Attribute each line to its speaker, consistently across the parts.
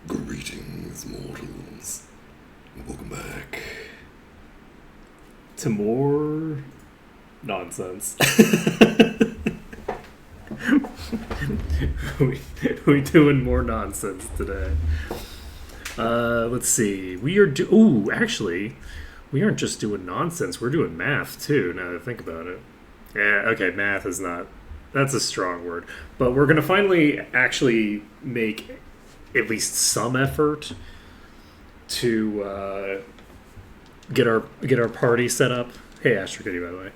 Speaker 1: Greetings, mortals. Welcome back.
Speaker 2: To more nonsense. we doing more nonsense today. Let's see. Actually, we aren't just doing nonsense. We're doing math too. Now that I think about it. Yeah. Okay. Math is not. That's a strong word. But we're gonna finally actually make at least some effort to get our party set up. Hey, Astro Kitty, by the way.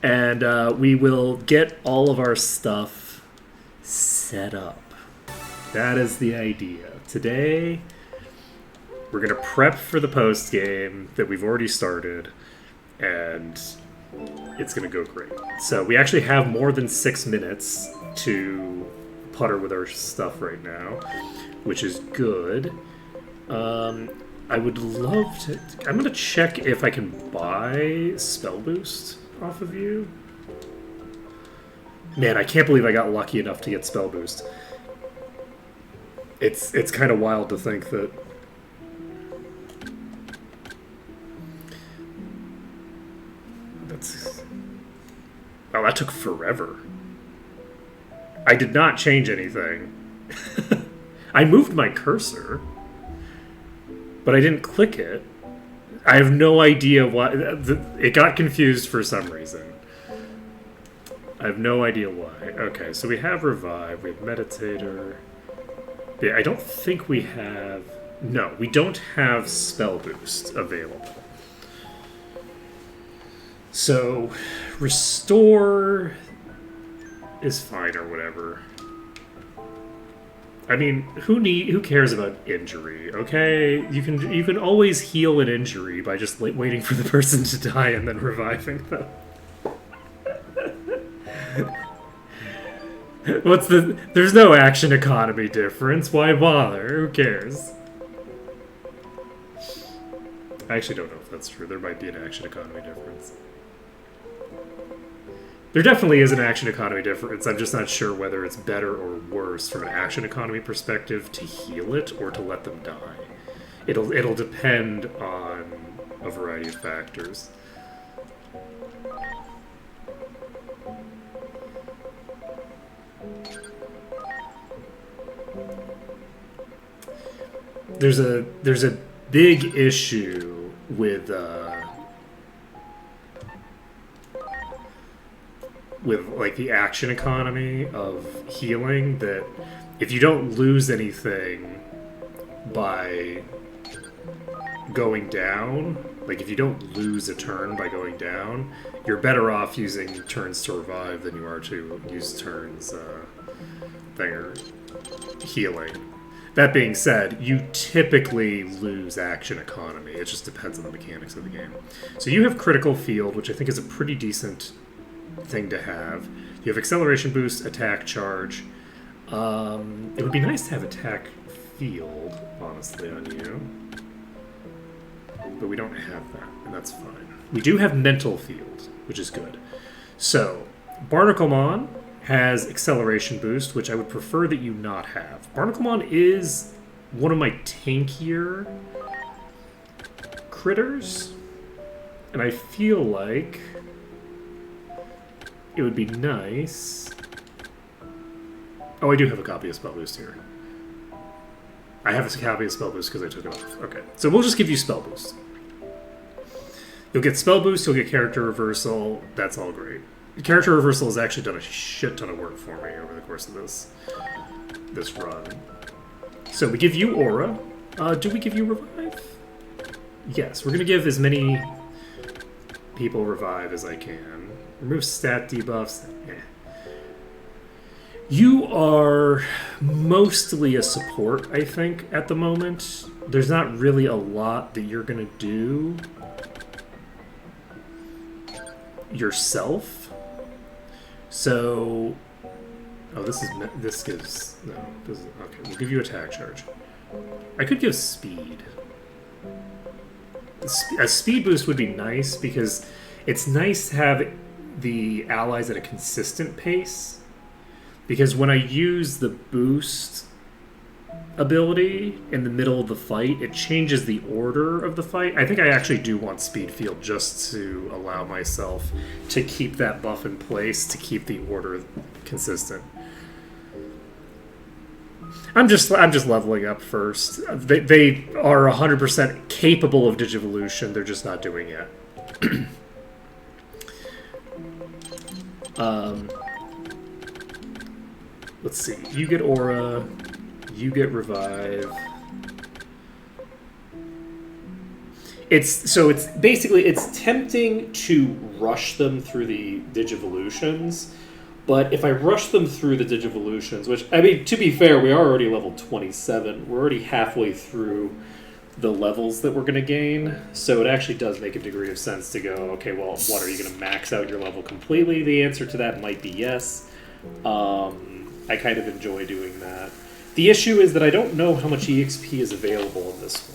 Speaker 2: And we will get all of our stuff set up. That is the idea. Today, we're going to prep for the post game that we've already started, and it's going to go great. So we actually have more than 6 minutes to putter with our stuff right now, which is good. I would love to... I'm going to check if I can buy Spell Boost off of you. Man, I can't believe I got lucky enough to get Spell Boost. It's kind of wild to think that... Oh, that took forever. I did not change anything. I moved my cursor, but I didn't click it. I have no idea why. It got confused for some reason. I have no idea why. Okay, so we have Revive, we have Meditator. Yeah, I don't think we have... No, we don't have Spell Boost available. So, Restore is fine or whatever. I mean, who cares about injury? Okay, you can always heal an injury by just waiting for the person to die and then reviving them. There's no action economy difference. Why bother? Who cares? I actually don't know if that's true. There might be an action economy difference. There definitely is an action economy difference. I'm just not sure whether it's better or worse from an action economy perspective to heal it or to let them die. It'll depend on a variety of factors. There's a big issue with like the action economy of healing, that if you don't lose anything by going down, like if you don't lose a turn by going down, you're better off using turns to revive than you are to use turns healing. That being said, you typically lose action economy. It just depends on the mechanics of the game. So you have critical field, which I think is a pretty decent thing to have. You have acceleration boost, attack charge. It would be nice to have attack field, honestly, on you. But we don't have that, and that's fine. We do have mental field, which is good. So, Barnaclemon has acceleration boost, which I would prefer that you not have. Barnaclemon is one of my tankier critters, and I feel like it would be nice... Oh, I do have a copy of Spell Boost here. I have a copy of Spell Boost because I took it off. Okay, so we'll just give you Spell Boost. You'll get Spell Boost, you'll get Character Reversal, that's all great. Character Reversal has actually done a shit ton of work for me over the course of this run. So we give you Aura. Do we give you Revive? Yes, we're going to give as many people Revive as I can. Remove stat debuffs. You are mostly a support, I think, at the moment. There's not really a lot that you're going to do yourself. So, this gives, no, okay, we'll give you attack charge. I could give speed. A speed boost would be nice because it's nice to have the allies at a consistent pace. Because when I use the boost, ability in the middle of the fight, it changes the order of the fight. I think I actually do want Speed Field just to allow myself to keep that buff in place, to keep the order consistent. I'm just leveling up first. They are 100% capable of Digivolution. They're just not doing it. Let's see. You get Aura. You get Revive. It's basically tempting to rush them through the Digivolutions. But if I rush them through the Digivolutions, which, I mean, to be fair, we are already level 27. We're already halfway through the levels that we're going to gain. So it actually does make a degree of sense to go, okay, well, what, are you going to max out your level completely? The answer to that might be yes. I kind of enjoy doing that. The issue is that I don't know how much EXP is available in this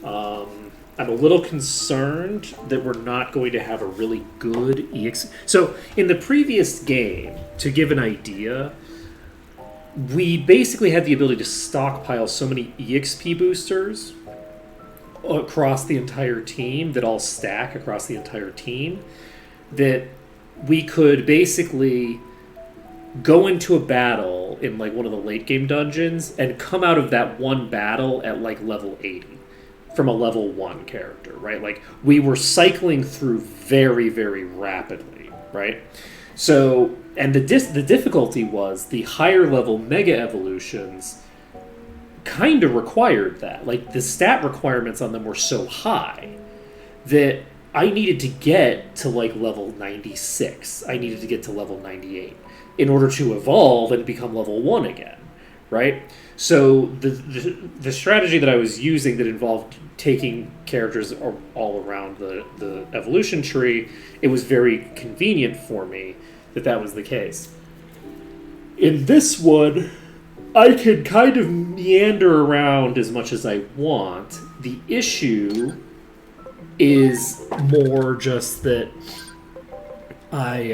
Speaker 2: one. I'm a little concerned that we're not going to have a really good EXP. So, in the previous game, to give an idea, we basically had the ability to stockpile so many EXP boosters across the entire team, that all stack across the entire team, that we could basically go into a battle in like one of the late game dungeons and come out of that one battle at like level 80. From a level 1 character, right? Like, we were cycling through very, very rapidly, right? So, and the difficulty was the higher level mega evolutions kind of required that. Like, the stat requirements on them were so high that I needed to get to like level 96. I needed to get to level 98 in order to evolve and become level 1 again, right? So the strategy that I was using that involved taking characters all around the evolution tree, it was very convenient for me that was the case. In this one, I can kind of meander around as much as I want. The issue is more just that I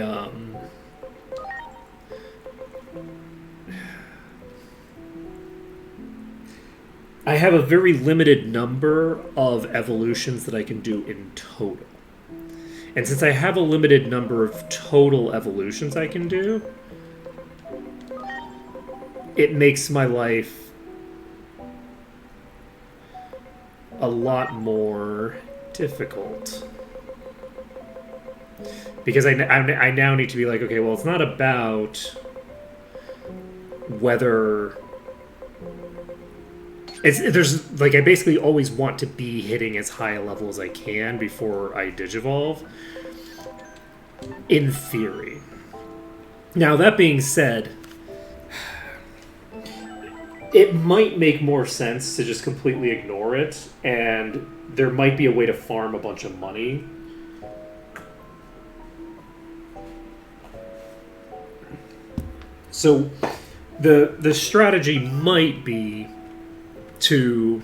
Speaker 2: have a very limited number of evolutions that I can do in total. And since I have a limited number of total evolutions I can do, it makes my life a lot more difficult. Because I now need to be like, okay, well, it's not about whether... There's like, I basically always want to be hitting as high a level as I can before I digivolve, in theory. Now, that being said, it might make more sense to just completely ignore it, and there might be a way to farm a bunch of money. So the strategy might be to...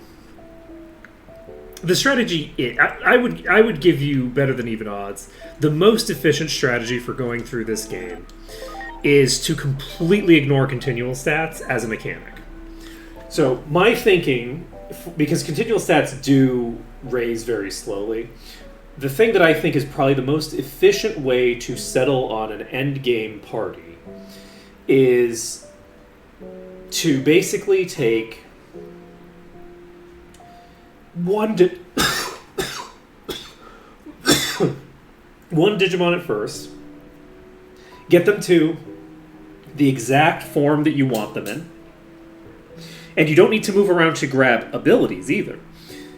Speaker 2: The strategy, I would give you better than even odds. The most efficient strategy for going through this game is to completely ignore continual stats as a mechanic. So my thinking, because continual stats do raise very slowly, the thing that I think is probably the most efficient way to settle on an end game party is to basically take one Digimon at first, get them to the exact form that you want them in, and you don't need to move around to grab abilities either,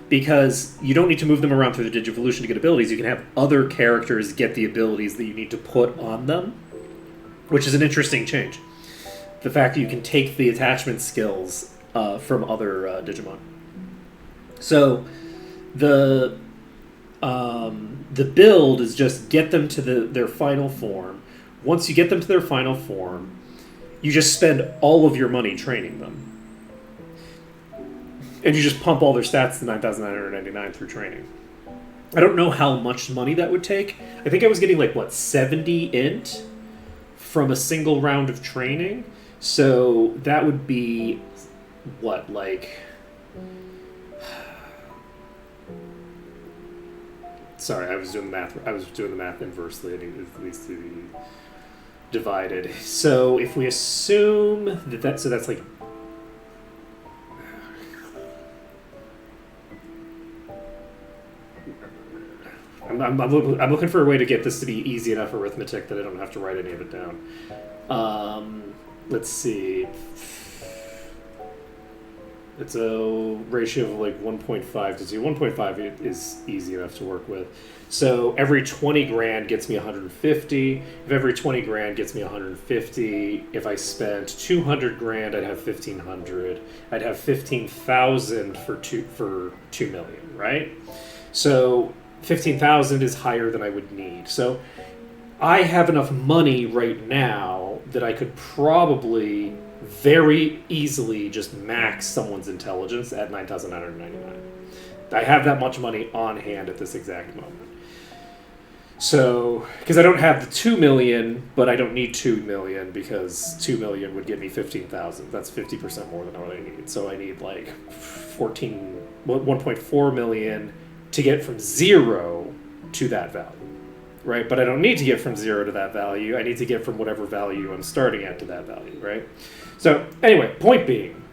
Speaker 2: because you don't need to move them around through the Digivolution to get abilities. You can have other characters get the abilities that you need to put on them, which is an interesting change. The fact that you can take the attachment skills from other Digimon. So the build is just get them to their final form. Once you get them to their final form, you just spend all of your money training them. And you just pump all their stats to 9,999 through training. I don't know how much money that would take. I think I was getting 70 int from a single round of training. So that would be what, like... Sorry, I was doing the math inversely. I need it needs to be divided. So if we assume so that's like... I'm looking for a way to get this to be easy enough arithmetic that I don't have to write any of it down. Let's see. It's a ratio of like 1.5 to 2. 1.5 is easy enough to work with. So every 20 grand gets me 150. If every 20 grand gets me 150, if I spent 200 grand, I'd have 1,500. I'd have 15,000 for 2 million, right? So 15,000 is higher than I would need. So I have enough money right now that I could probably very easily just max someone's intelligence at 9,999. I have that much money on hand at this exact moment. So, because I don't have the 2 million, but I don't need 2 million because 2 million would give me 15,000. That's 50% more than what I need. So I need like 1.4 million to get from 0 to that value. Right? But I don't need to get from 0 to that value. I need to get from whatever value I'm starting at to that value, right? So, anyway, point being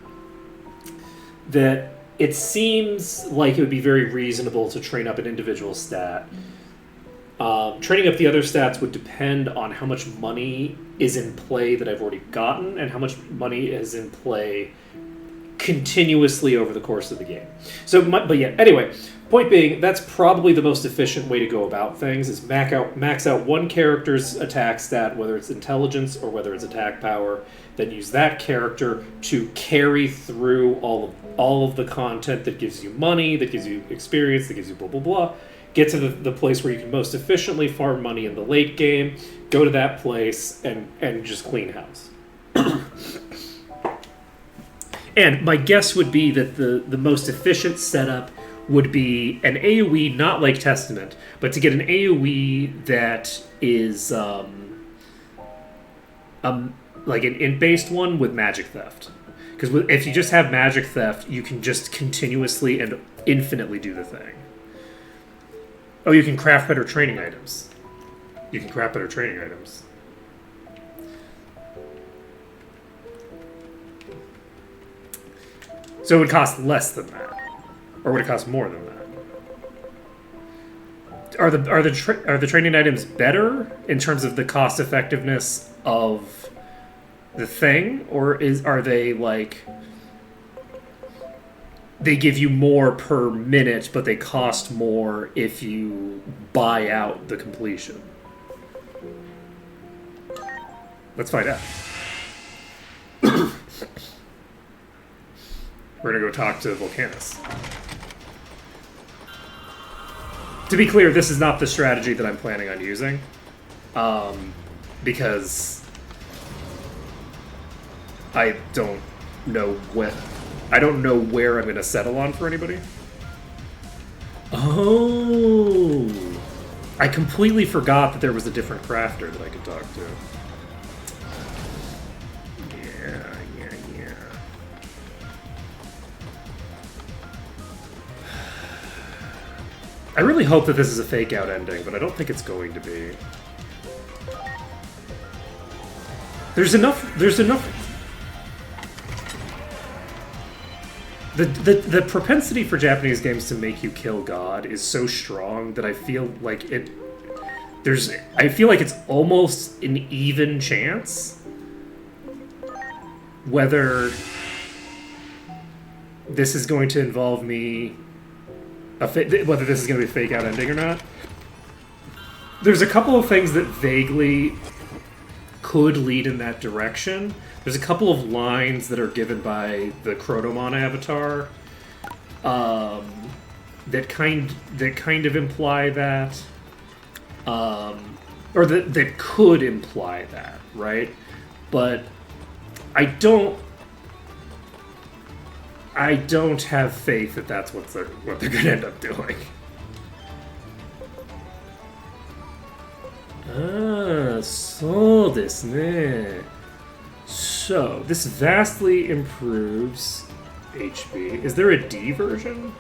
Speaker 2: that it seems like it would be very reasonable to train up an individual stat. Training up the other stats would depend on how much money is in play that I've already gotten and how much money is in play continuously over the course of the game. So, but yeah, anyway, point being, that's probably the most efficient way to go about things, is max out one character's attack stat, whether it's intelligence or whether it's attack power, then use that character to carry through all of the content that gives you money, that gives you experience, that gives you blah, blah, blah. Get to the place where you can most efficiently farm money in the late game, go to that place, and just clean house. And my guess would be that the most efficient setup would be an AoE not like Testament, but to get an AoE that is like an int-based one with magic theft. Because if you just have magic theft, you can just continuously and infinitely do the thing. Oh, you can craft better training items. So it would cost less than that. Or would it cost more than that? Are the training items better in terms of the cost effectiveness of the thing, or are they like they give you more per minute, but they cost more if you buy out the completion? Let's find out. We're gonna go talk to Volcanus. To be clear, this is not the strategy that I'm planning on using, because I don't know where I'm going to settle on for anybody. Oh, I completely forgot that there was a different crafter that I could talk to. Yeah. I really hope that this is a fake out ending, but I don't think it's going to be. There's enough. The propensity for Japanese games to make you kill God is so strong that I feel like it's almost an even chance whether this is going to involve me, whether this is going to be a fake out ending or not. There's a couple of things that vaguely could lead in that direction. There's a couple of lines that are given by the Chronomon avatar that kind of imply that, or that could imply that, right? But I don't have faith that that's what they're going to end up doing. So desu ne. So, this vastly improves HB. Is there a D version?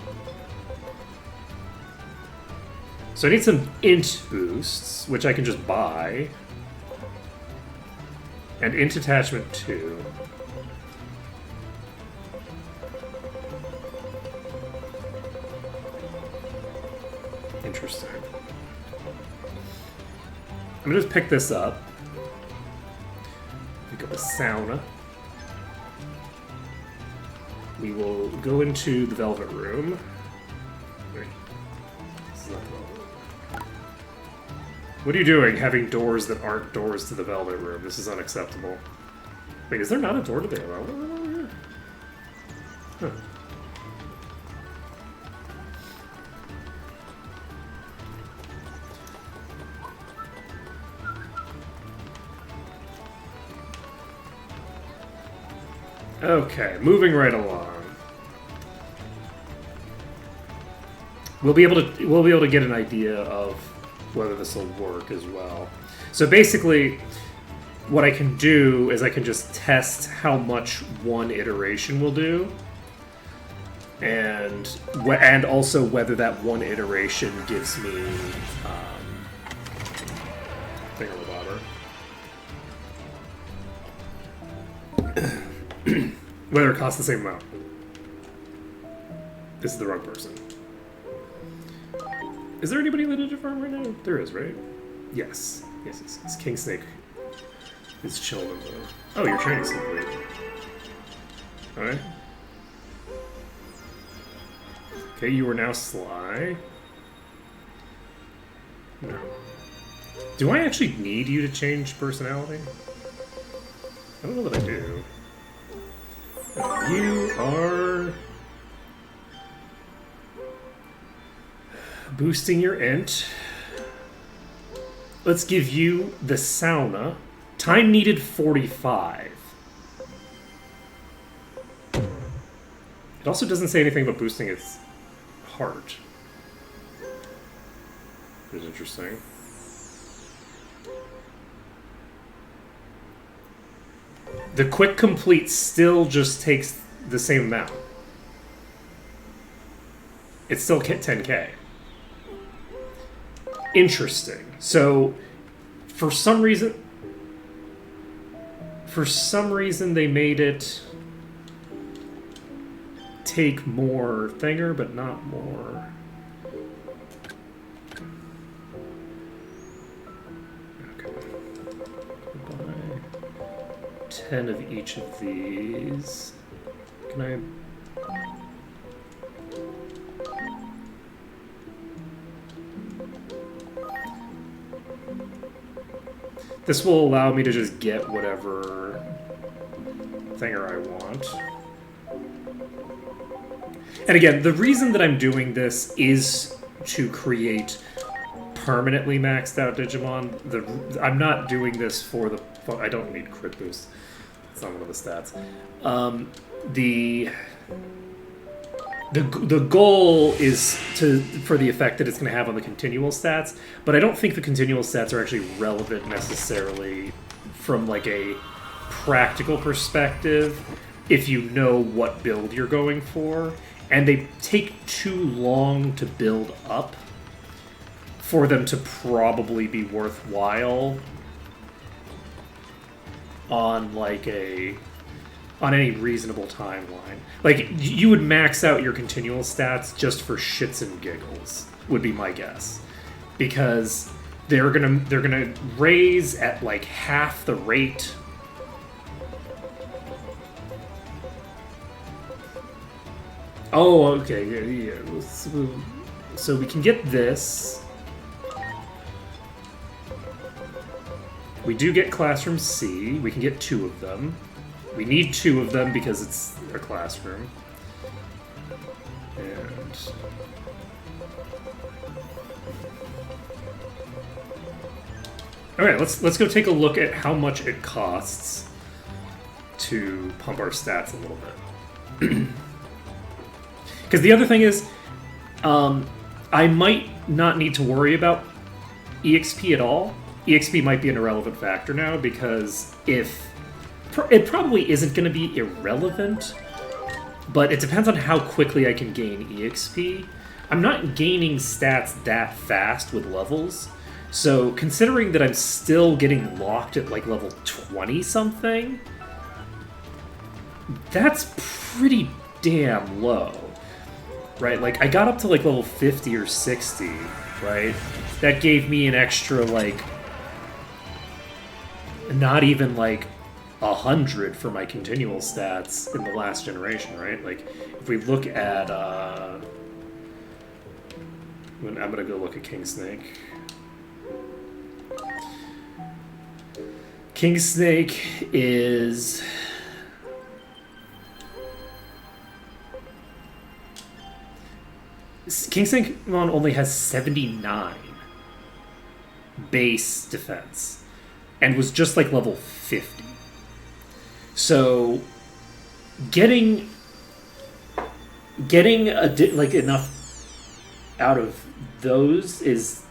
Speaker 2: So I need some int boosts, which I can just buy. And int attachment 2. Interesting. I'm gonna just pick this up. Pick up a sauna. We will go into the Velvet Room. Wait. This is not the Velvet Room. What are you doing having doors that aren't doors to the Velvet Room? This is unacceptable. Wait, is there not a door to the Velvet Room over here? Huh. Okay, moving right along. We'll be able to get an idea of whether this will work as well. So basically, what I can do is I can just test how much one iteration will do, and also whether that one iteration gives me thingamabobber. Whether it costs the same amount. This is the wrong person. Is there anybody in the Ninja Farm right now? There is, right? Yes. Yes. King Snake is chilling over there. Oh, you're training something. Alright. Okay, you are now Sly. No. Do I actually need you to change personality? I don't know that I do. You are boosting your int. Let's give you the sauna. Time needed 45. It also doesn't say anything about boosting its heart. Which is interesting. The quick complete still just takes the same amount. It's still 10k. Interesting. So, for some reason they made it take more thinger, but not more. Okay. 10 of each of these. Can I... This will allow me to just get whatever thinger I want. And again, the reason that I'm doing this is to create permanently maxed out Digimon. I'm not doing this for the... I don't need crit boost. It's not one of the stats. The goal is for the effect that it's going to have on the continual stats, but I don't think the continual stats are actually relevant necessarily from like a practical perspective if you know what build you're going for, and they take too long to build up for them to probably be worthwhile on like on any reasonable timeline. Like, you would max out your continual stats just for shits and giggles, would be my guess. Because they're gonna raise at like half the rate. Oh, okay, yeah. So we can get this. We do get Classroom C. We can get 2 of them. We need 2 of them because it's a classroom. And... Alright, let's go take a look at how much it costs to pump our stats a little bit. Because the other thing is, I might not need to worry about EXP at all. EXP might be an irrelevant factor now, because if... It probably isn't going to be irrelevant, but it depends on how quickly I can gain EXP. I'm not gaining stats that fast with levels, so considering that I'm still getting locked at like level 20 something, that's pretty damn low, right? Like I got up to like level 50 or 60, right? That gave me an extra like not even like 100 for my continual stats in the last generation, right? Like if we look at I'm gonna go look at King Snake. King Snake is King Snake only has 79 base defense and was just like level 50. So getting like enough out of those is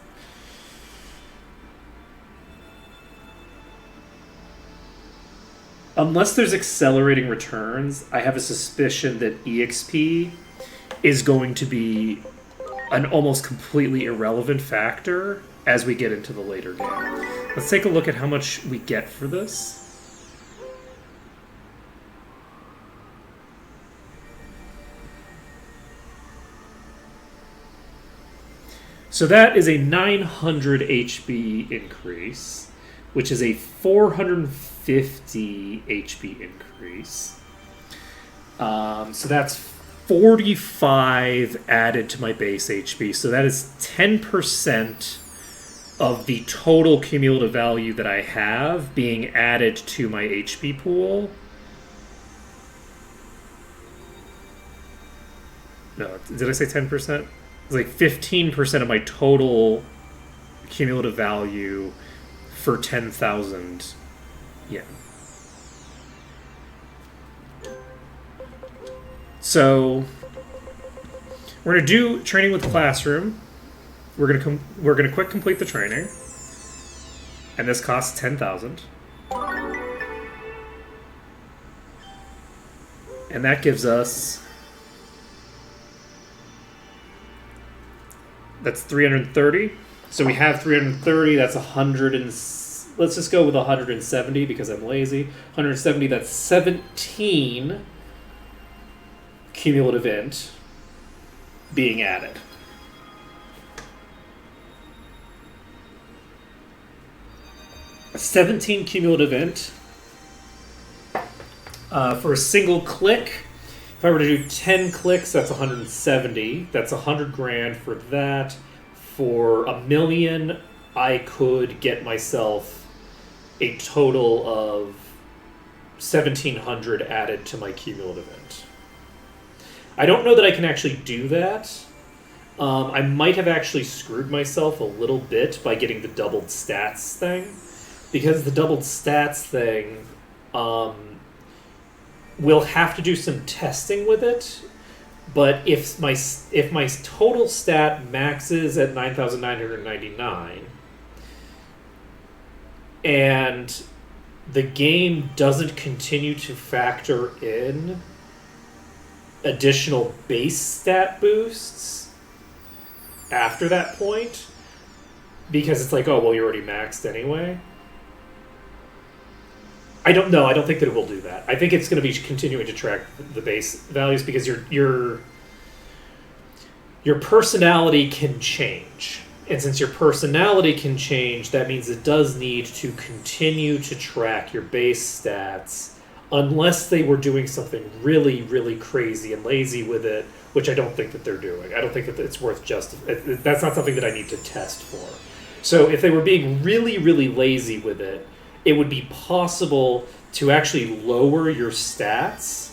Speaker 2: unless there's accelerating returns, I have a suspicion that EXP is going to be an almost completely irrelevant factor as we get into the later game. Let's take a look at how much we get for this. So that is a 900 HP increase, which is a 450 HP increase. So that's 45 added to my base HP. So that is 10% of the total cumulative value that I have being added to my HP pool. No, did I say 10%? It's like 15% of my total cumulative value for 10,000 yen. So we're gonna do training with Classroom. We're gonna quick complete the training, and this costs 10,000, and that gives us. That's 330. So we have 330. That's 100 and let's just go with 170 because I'm lazy. 170. That's 17 cumulative int being added. A 17 cumulative int for a single click. If I were to do 10 clicks, that's 170. That's 100 grand for that. For $1 million, I could get myself a total of 1,700 added to my cumulative int. I don't know that I can actually do that. I might have actually screwed myself a little bit by getting the doubled stats thing. Because the doubled stats thing... we'll have to do some testing with it, but if my total stat maxes at 9,999 and the game doesn't continue to factor in additional base stat boosts after that point, because it's like, oh, well, you're already maxed anyway. I don't know. I don't think that it will do that. I think it's going to be continuing to track the base values because your personality can change. And since your personality can change, that means it does need to continue to track your base stats unless they were doing something really, really crazy and lazy with it, which I don't think that they're doing. I don't think that it's worth that's not something that I need to test for. So if they were being really, really lazy with it, it would be possible to actually lower your stats.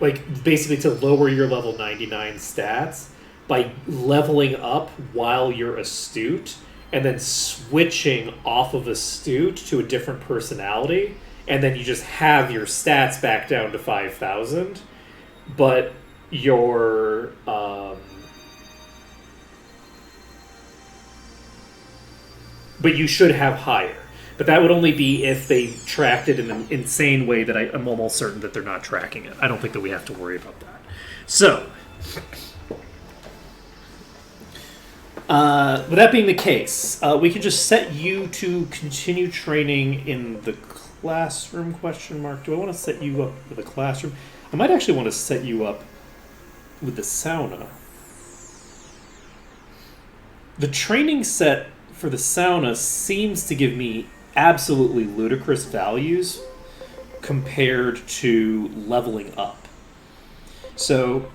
Speaker 2: Like, basically to lower your level 99 stats by leveling up while you're astute and then switching off of astute to a different personality. And then you just have your stats back down to 5,000. But your... but you should have higher. But that would only be if they tracked it in an insane way that I'm almost certain that they're not tracking it. I don't think that we have to worry about that. So, with that being the case, we can just set you to continue training in the classroom, question mark. Do I want to set you up with a classroom? I might actually want to set you up with the sauna. The training set for the sauna seems to give me absolutely ludicrous values compared to leveling up. So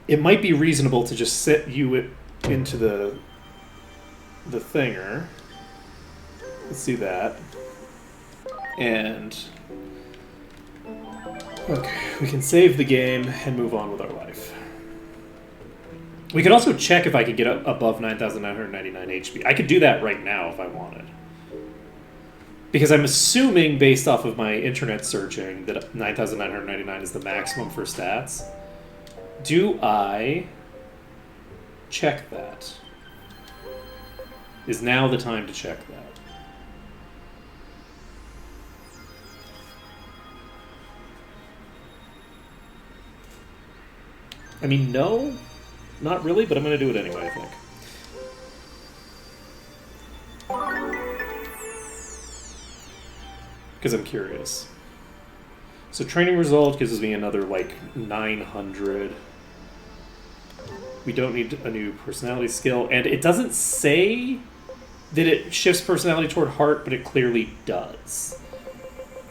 Speaker 2: it might be reasonable to just set you into the thinger. Let's do that. And okay, we can save the game and move on with our life. We could also check if I could get up above 9,999 HP. I could do that right now if I wanted. Because I'm assuming, based off of my internet searching, that 9,999 is the maximum for stats. Do I check that? Is now the time to check that? I mean, no, not really, but I'm going to do it anyway, I think. Because I'm curious. So training result gives me another, like, 900. We don't need a new personality skill. And it doesn't say that it shifts personality toward heart, but it clearly does.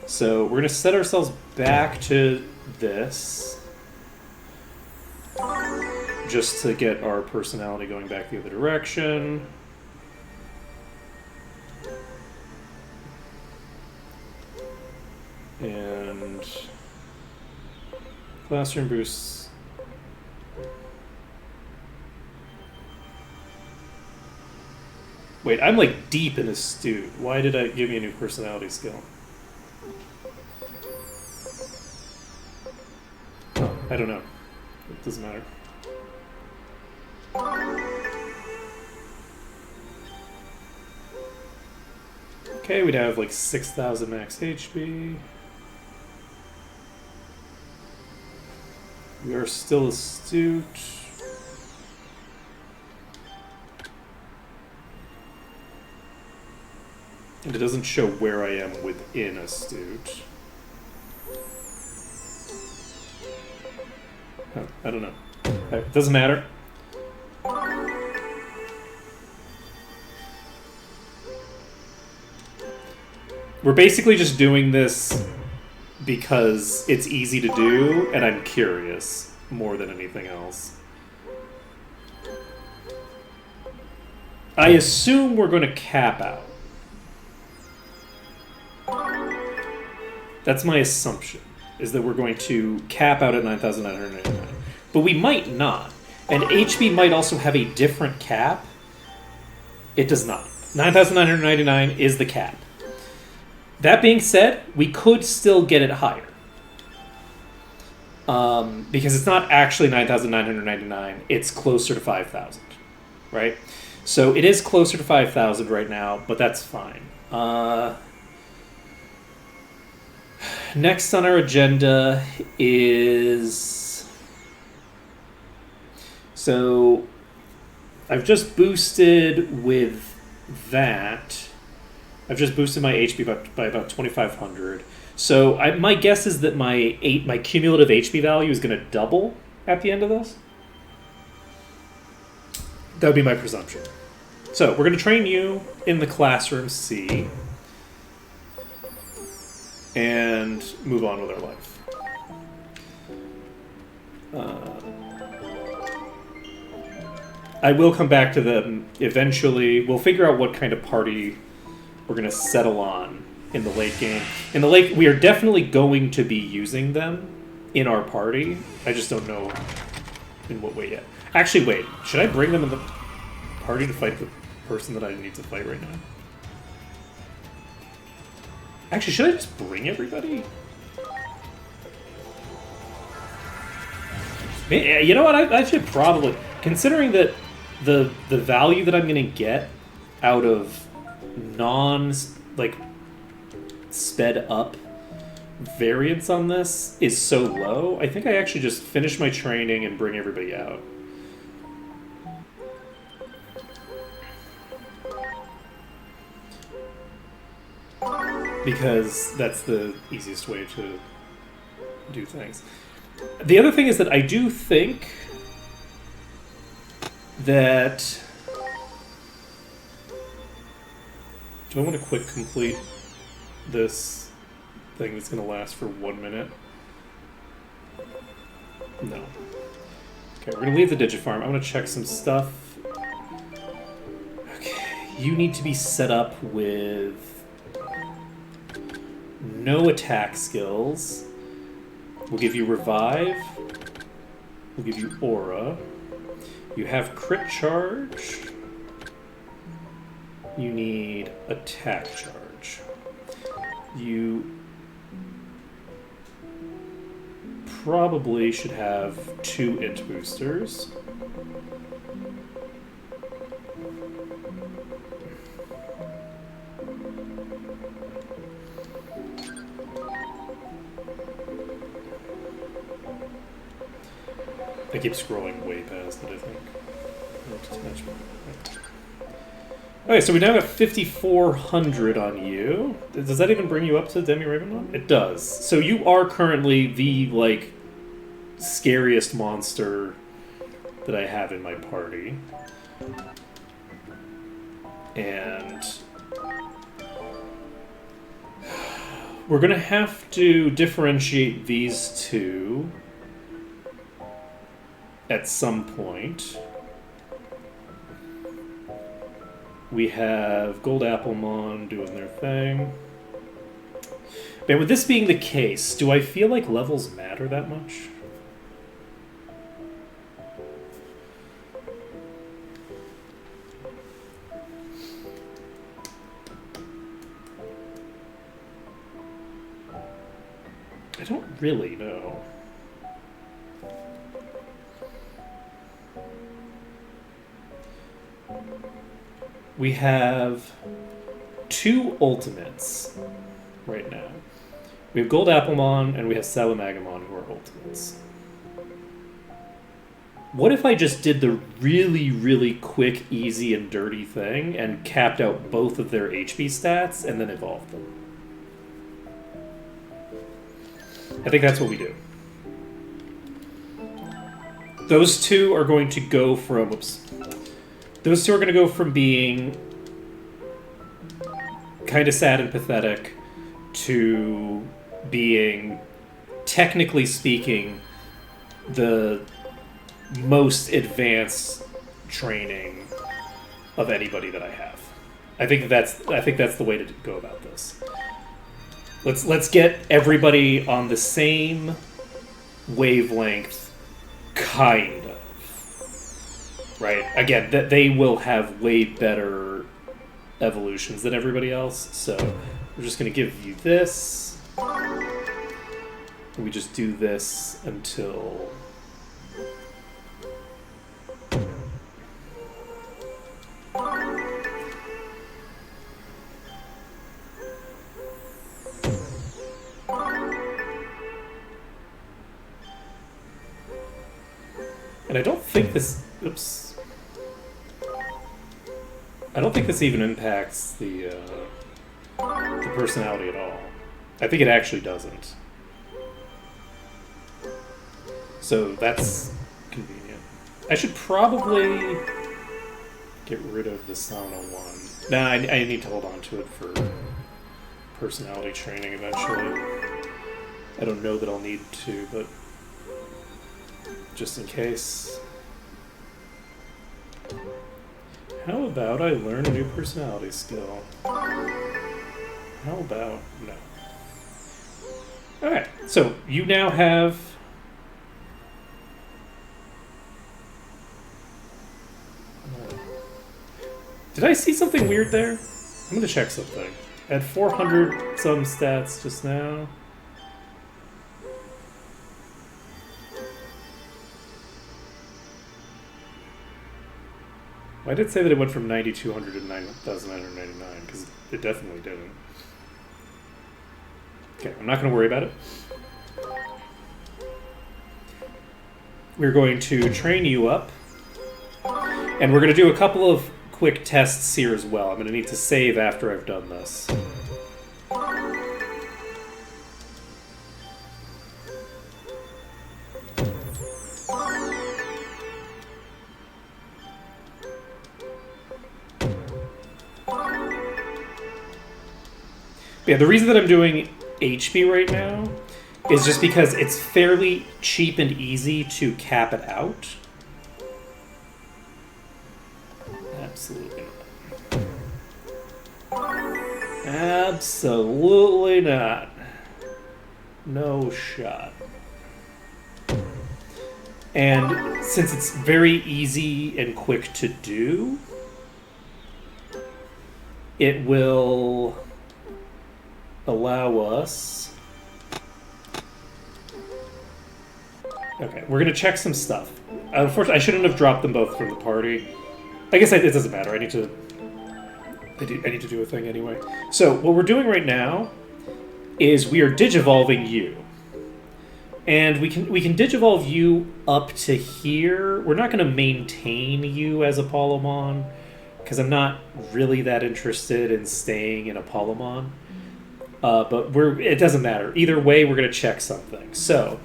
Speaker 2: So we're going to set ourselves back to this. Just to get our personality going back the other direction. And classroom boosts. Wait, I'm like deep in astute. Why did I give me a new personality skill? Oh, I don't know. It doesn't matter. Okay, we'd have like 6,000 max HP. We are still astute. And it doesn't show where I am within astute. Oh, I don't know. It doesn't matter. We're basically just doing this because it's easy to do, and I'm curious more than anything else. I assume we're going to cap out. That's my assumption, is that we're going to cap out at 9,999. But we might not. And HP might also have a different cap. It does not. 9,999 is the cap. That being said, we could still get it higher. Because it's not actually 9,999, it's closer to 5,000. Right? So it is closer to 5,000 right now, but that's fine. Next on our agenda is... So I've just boosted with that. I've just boosted my HP by about 2,500. So my guess is that my cumulative HP value is going to double at the end of this. That would be my presumption. So we're going to train you in the classroom C and move on with our life. I will come back to them eventually. We'll figure out what kind of party we're going to settle on in the late game. In the late, we are definitely going to be using them in our party. I just don't know in what way yet. Actually, wait. Should I bring them in the party to fight the person that I need to fight right now? Actually, should I just bring everybody? You know what? I should probably... Considering that the value that I'm going to get out of like sped up variance on this is so low. I think I actually just finish my training and bring everybody out. Because that's the easiest way to do things. The other thing is that I do think that... Do I want to quick complete this thing that's going to last for 1 minute? No. Okay, we're going to leave the Digifarm. I'm going to check some stuff. Okay, you need to be set up with no attack skills. We'll give you Revive. We'll give you Aura. You have Crit Charge. You need Attack Charge. You probably should have 2 Int Boosters. I keep scrolling way past it, I think. Okay, so we now got 5,400 on you. Does that even bring you up to Demi Ravenloft? It does. So you are currently the, like, scariest monster that I have in my party. And we're going to have to differentiate these two at some point. We have Gold Applemon doing their thing. Man, with this being the case, do I feel like levels matter that much? I don't really know. We have 2 ultimates right now. We have Gold Applemon and we have Salamagamon who are ultimates. What if I just did the really, really quick, easy, and dirty thing and capped out both of their HP stats and then evolved them? I think that's what we do. Those two are going to go from... Whoops. Those two are going to go from being kind of sad and pathetic to being, technically speaking, the most advanced training of anybody that I have. I think that's the way to go about this. Let's get everybody on the same wavelength, kind of. Right? Again, that they will have way better evolutions than everybody else, so we're just going to give you this. We just do this until... And I don't think this... Oops. I don't think this even impacts the personality at all. I think it actually doesn't. So that's convenient. I should probably get rid of the Sauna one. Nah, I need to hold on to it for personality training eventually. I don't know that I'll need to, but just in case. How about I learn a new personality skill? How about no? Alright, so you now have... Did I see something weird there? I'm going to check something. I had 400 some stats just now. Why did it say that it went from 9,200 to 9,999? Because it definitely didn't. Okay, I'm not going to worry about it. We're going to train you up. And we're going to do a couple of quick tests here as well. I'm going to need to save after I've done this. Yeah, the reason that I'm doing HP right now is just because it's fairly cheap and easy to cap it out. Absolutely not. Absolutely not. No shot. And since it's very easy and quick to do, it will allow us... Okay, we're going to check some stuff. Unfortunately, I shouldn't have dropped them both from the party. I guess it doesn't matter. I need to do a thing anyway. So what we're doing right now is we are digivolving you. And we can digivolve you up to here. We're not going to maintain you as Apollomon, because I'm not really that interested in staying in Apollomon. But it doesn't matter. Either way, we're going to check something. So,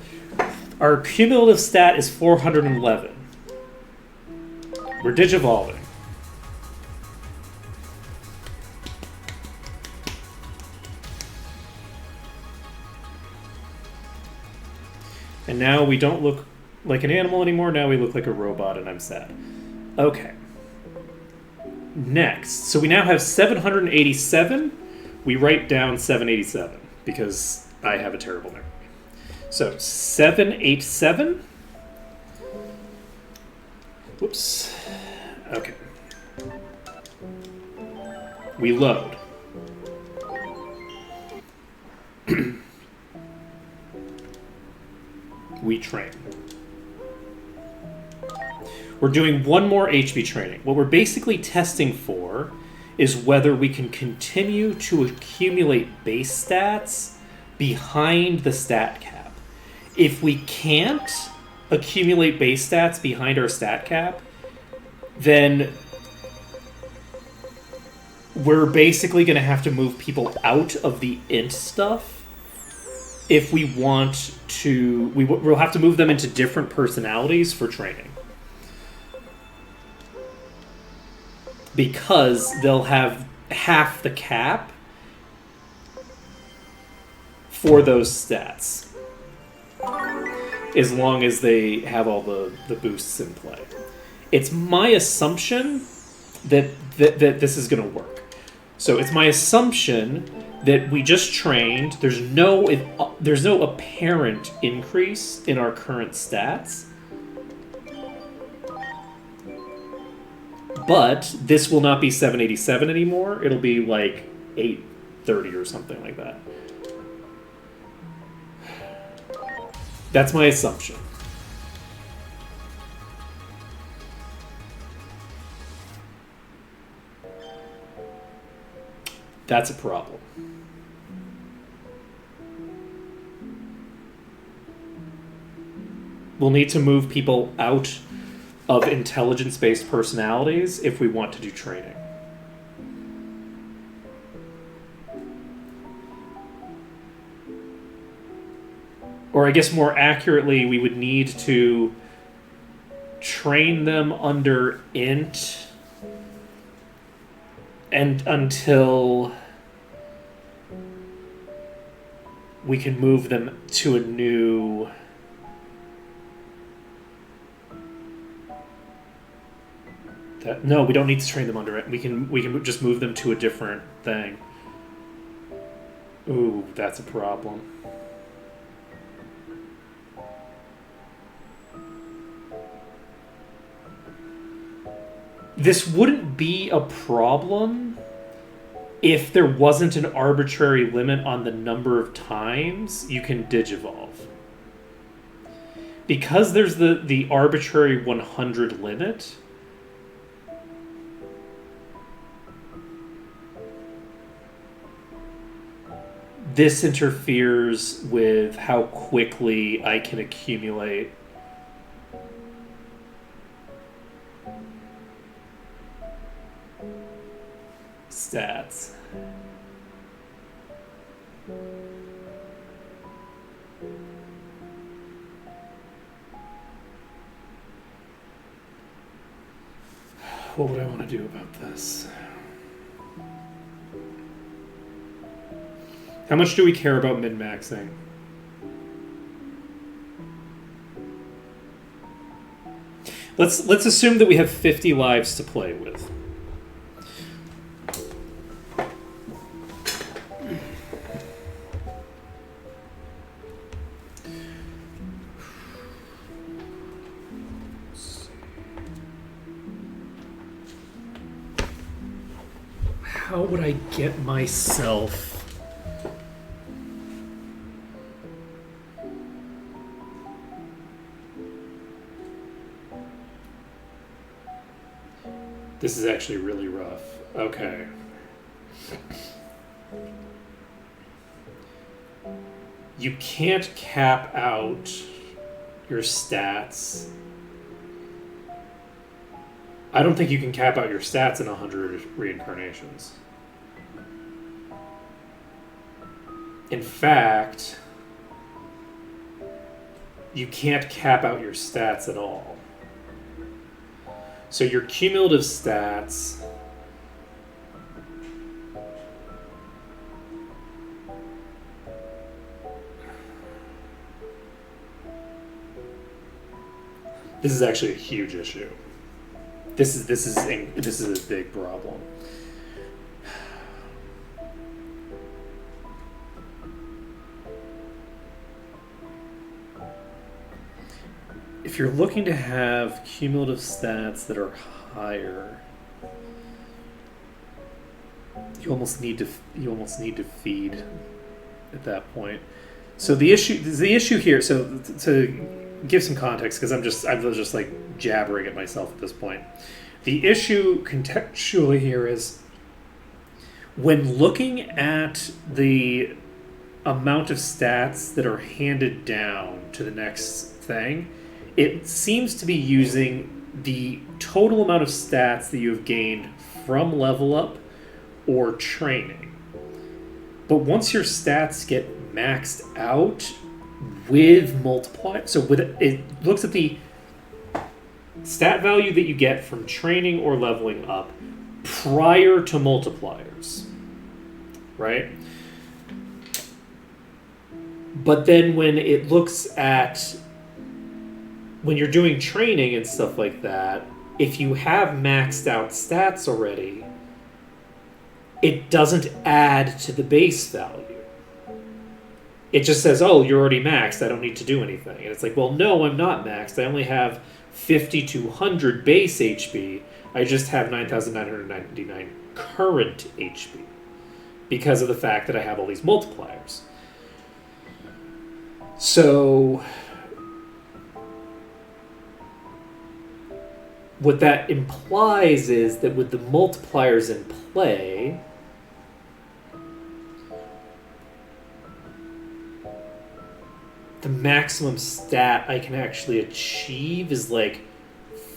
Speaker 2: our cumulative stat is 411. We're digivolving. And now we don't look like an animal anymore. Now we look like a robot, and I'm sad. Okay. Next. So we now have 787. We write down 787 because I have a terrible memory. So 787. Whoops. Okay. We load. We train. We're doing one more HP training. What we're basically testing for is whether we can continue to accumulate base stats behind the stat cap. If we can't accumulate base stats behind our stat cap, then we're basically going to have to move people out of the int stuff. If we want to, we'll have to move them into different personalities for training. Because they'll have half the cap for those stats. As long as they have all the boosts in play. It's my assumption that this is going to work. So it's my assumption that we just trained. There's no apparent increase in our current stats. But this will not be 787 anymore. It'll be like 830 or something like that. That's my assumption. That's a problem. We'll need to move people out of intelligence-based personalities if we want to do training. Or I guess more accurately, we would need to train them under int and until we can move them to a new... No, we don't need to train them under it. We can just move them to a different thing. Ooh, that's a problem. This wouldn't be a problem if there wasn't an arbitrary limit on the number of times you can digivolve. Because there's the arbitrary 100 limit, this interferes with how quickly I can accumulate stats. What would I want to do about this? How much do we care about min-maxing? Let's assume that we have 50 lives to play with. How would I get myself... This is actually really rough. Okay. You can't cap out your stats. I don't think you can cap out your stats in 100 reincarnations. In fact, you can't cap out your stats at all. So your cumulative stats this is actually a huge issue. This is a big problem. If you're looking to have cumulative stats that are higher, you almost need to feed at that point. So the issue here. So to give some context, because I'm just like jabbering at myself at this point. The issue contextually here is when looking at the amount of stats that are handed down to the next thing, it seems to be using the total amount of stats that you have gained from level up or training. But once your stats get maxed out with multiply, so with it looks at the stat value that you get from training or leveling up prior to multipliers, right? But then when it looks at when you're doing training and stuff like that, if you have maxed out stats already, it doesn't add to the base value. It just says, oh, you're already maxed, I don't need to do anything. And it's like, well, no, I'm not maxed. I only have 50 to 100 base HP. I just have 9,999 current HP because of the fact that I have all these multipliers. So what that implies is that with the multipliers in play, the maximum stat I can actually achieve is like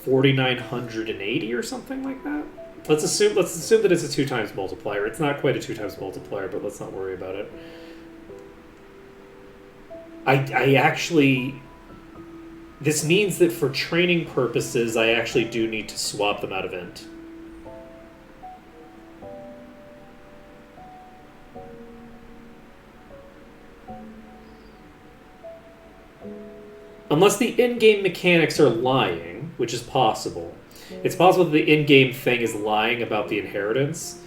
Speaker 2: 4,980 or something like that. Let's assume that it's a 2 times multiplier. It's not quite a 2 times multiplier, but let's not worry about it. I actually... This means that for training purposes, I actually do need to swap them out of int. Unless the in-game mechanics are lying, which is possible. It's possible that the in-game thing is lying about the inheritance.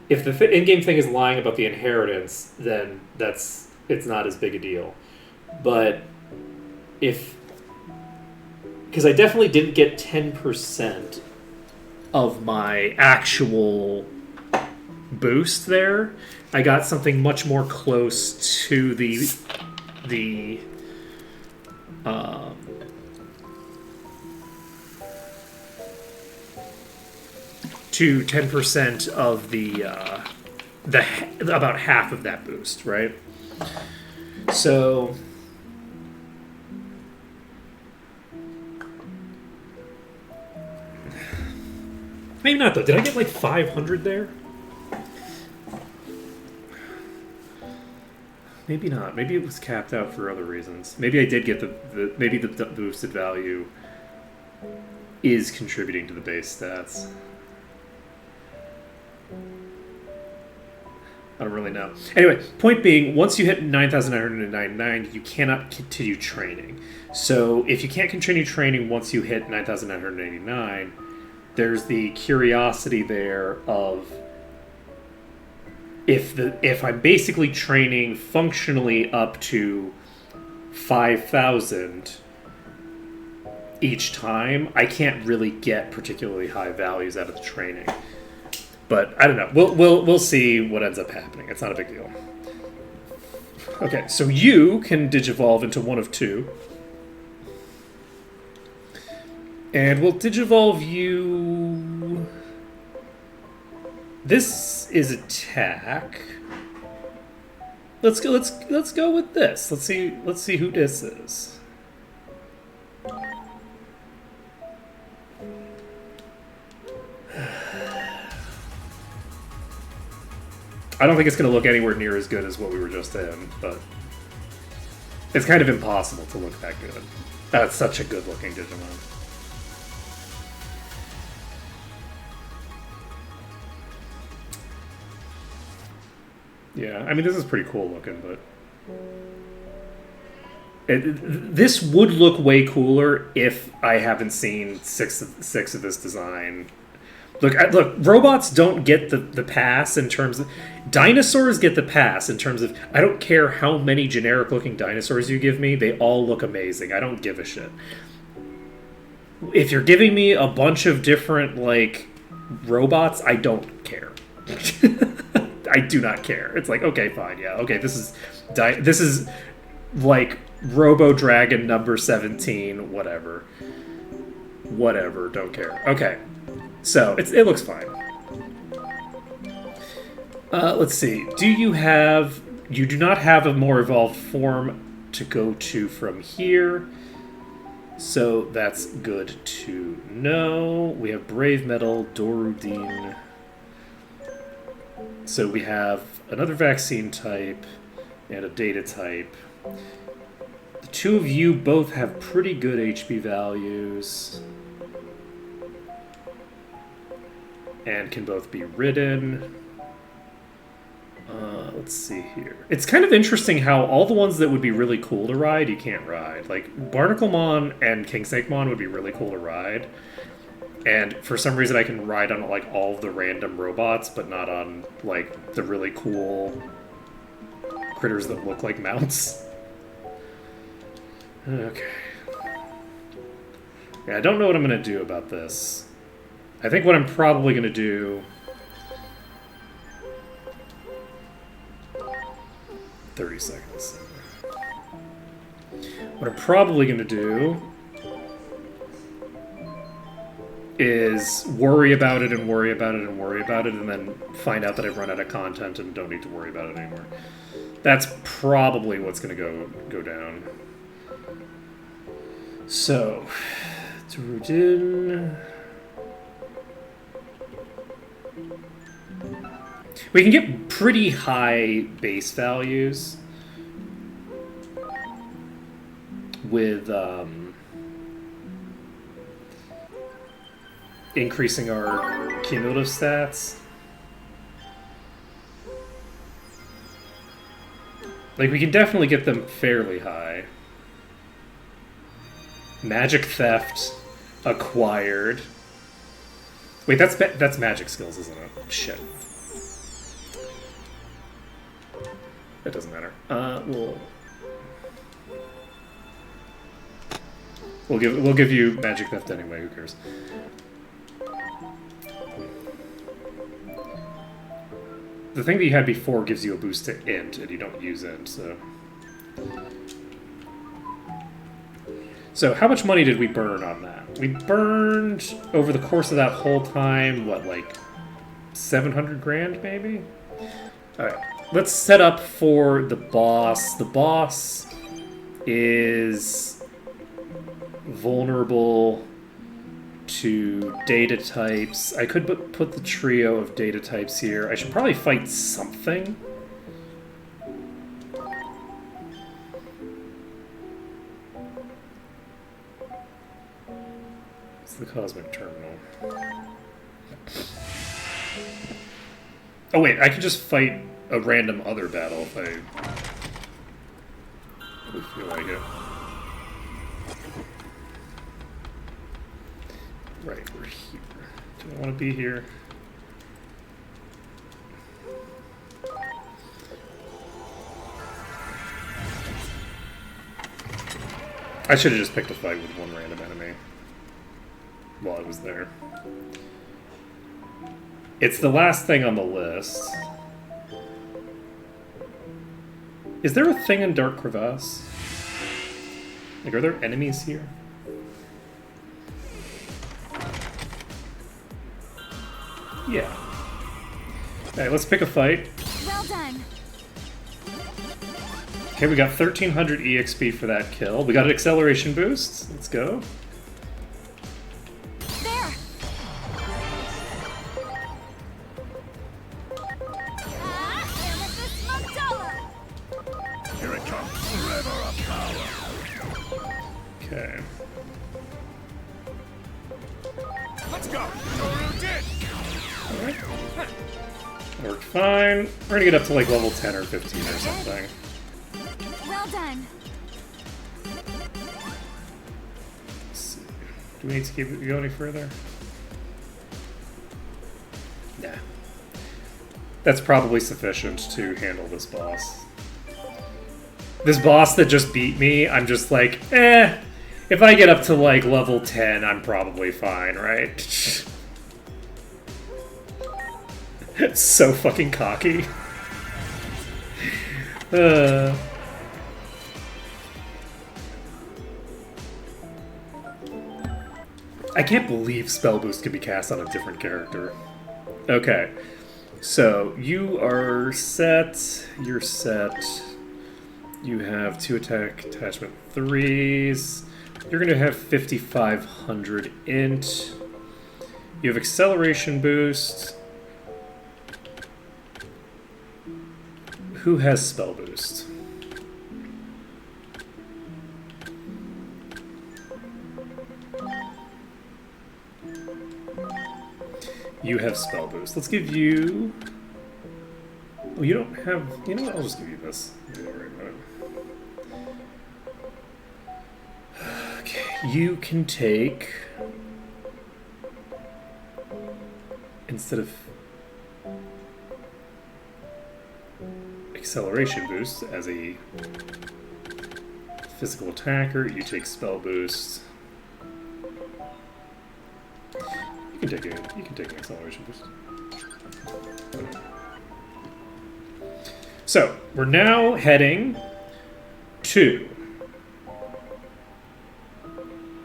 Speaker 2: If the in-game thing is lying about the inheritance, then it's not as big a deal. But if... Because I definitely didn't get 10% of my actual boost there. I got something much more close to to 10% of the about half of that boost, right? So... maybe not, though. Did I get like 500 there? Maybe not. Maybe it was capped out for other reasons. Maybe I did get maybe the boosted value is contributing to the base stats. I don't really know. Anyway, point being, once you hit 9,999, you cannot continue training. So if you can't continue training once you hit 9,989, there's the curiosity there of if I'm basically training functionally up to 5,000 each time, I can't really get particularly high values out of the training. But I don't know. We'll see what ends up happening. It's not a big deal. Okay, so you can digivolve into one of two. And we'll digivolve you. This is attack. Let's go with this. Let's see who this is. I don't think it's going to look anywhere near as good as what we were just in, but it's kind of impossible to look that good. That's such a good-looking Digimon. Yeah, I mean, this is pretty cool looking, but... this would look way cooler if I haven't seen six of this design. Look, robots don't get the pass in terms of... dinosaurs get the pass in terms of... I don't care how many generic-looking dinosaurs you give me, they all look amazing. I don't give a shit. If you're giving me a bunch of different, like, robots, I don't care. I do not care. It's like, okay, fine, yeah, okay, this is like Robo Dragon number 17, whatever. Whatever, don't care. Okay, so it looks fine. Let's see. You do not have a more evolved form to go to from here, so that's good to know. We have Brave Metal, Dorudine. So we have another vaccine type and a data type. The two of you both have pretty good HP values and can both be ridden. Let's see here. It's kind of interesting how all the ones that would be really cool to ride, you can't ride. Like, Barnaclemon and King Snakemon would be really cool to ride. And for some reason I can ride on, like, all of the random robots, but not on, like, the really cool critters that look like mounts. Okay. Yeah, I don't know what I'm going to do about this. I think what I'm probably going to do... 30 seconds. What I'm probably going to do is worry about it and worry about it and worry about it, and then find out that I've run out of content and don't need to worry about it anymore. That's probably what's going to go down. So, Drudin. We can get pretty high base values with increasing our cumulative stats. Like, we can definitely get them fairly high. Magic theft acquired. Wait, that's magic skills, isn't it? Shit. It doesn't matter. We'll give you magic theft anyway. Who cares? The thing that you had before gives you a boost to int, and you don't use int, so... So, how much money did we burn on that? We burned, over the course of that whole time, what, like 700 grand, maybe? Alright. let's set up for the boss. The boss is vulnerable to data types. I could put the trio of data types here. I should probably fight something. It's the Cosmic Terminal. Oh wait, I could just fight a random other battle if I feel like it. Right, we're here. Do I want to be here? I should have just picked a fight with one random enemy while I was there. It's the last thing on the list. Is there a thing in Dark Crevasse? Like, are there enemies here? Yeah. Alright, let's pick a fight.
Speaker 3: Well done.
Speaker 2: Okay, we got 1300 EXP for that kill. We got an acceleration boost. Let's go.
Speaker 3: There. Nemesis Mandala.
Speaker 1: Here it comes. River of power.
Speaker 2: Okay.
Speaker 1: Let's go. Toru did.
Speaker 2: Alright. Worked fine. We're gonna get up to like level 10 or 15 or something.
Speaker 3: Well done.
Speaker 2: Let's see. Do we need to keep it go any further? Nah. That's probably sufficient to handle this boss. This boss that just beat me, I'm just like, if I get up to like level 10, I'm probably fine, right? It's so fucking cocky. I can't believe Spell Boost can be cast on a different character. Okay. So, you are set. You're set. You have 2 attack attachment 3s. You're going to have 5,500 int. You have acceleration boost. Who has spell boost? You have spell boost. Let's give you... Oh, you don't have... You know what? I'll just give you this. Don't worry about it. Okay. You can take... Instead of... acceleration boost as a physical attacker, you take spell boost. You can take an acceleration boost. So we're now heading to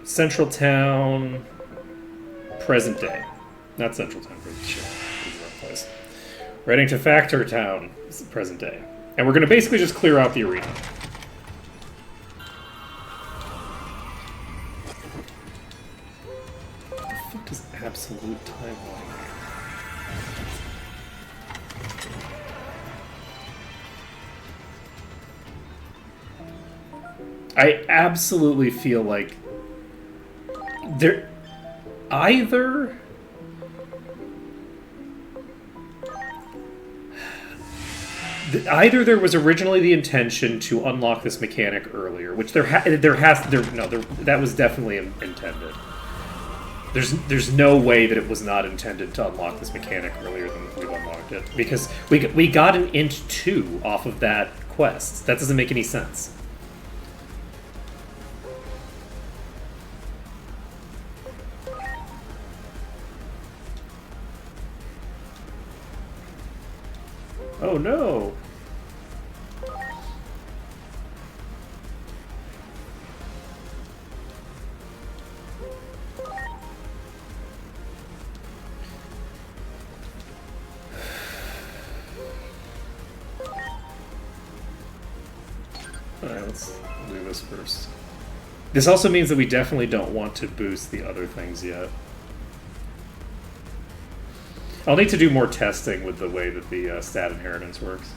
Speaker 2: Central Town, present day. Not Central Town, present shit. This is the wrong place. We're heading to Factor Town, present day. And we're going to basically just clear out the arena. What the fuck does absolute timeline mean? I absolutely feel like there either there was originally the intention to unlock this mechanic earlier, which that was definitely intended. There's no way that it was not intended to unlock this mechanic earlier than we've unlocked it, because we got an int 2 off of that quest. That doesn't make any sense. Oh no! do this first. This also means that we definitely don't want to boost the other things yet. I'll need to do more testing with the way that the stat inheritance works.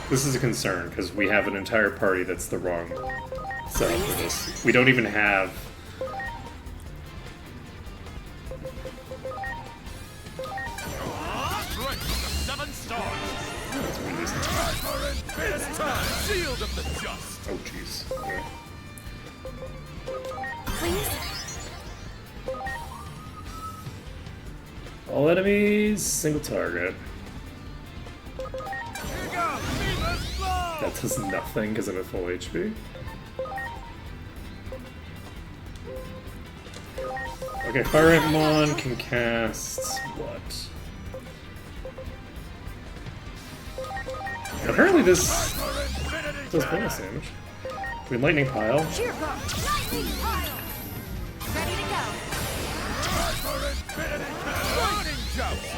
Speaker 2: This is a concern, because we have an entire party that's the wrong setup for this. We don't even have...
Speaker 1: Shield of the just.
Speaker 2: Oh, jeez. Okay.
Speaker 3: Please?
Speaker 2: All enemies, single target.
Speaker 1: Here you go. Fever's blow.
Speaker 2: That does nothing because I'm at full HP. Okay, Fire Ant Mon can cast what? Apparently this does bonus damage. We Lightning Pile.
Speaker 3: Here go. Lightning pile. Ready to go.
Speaker 1: Burning joust.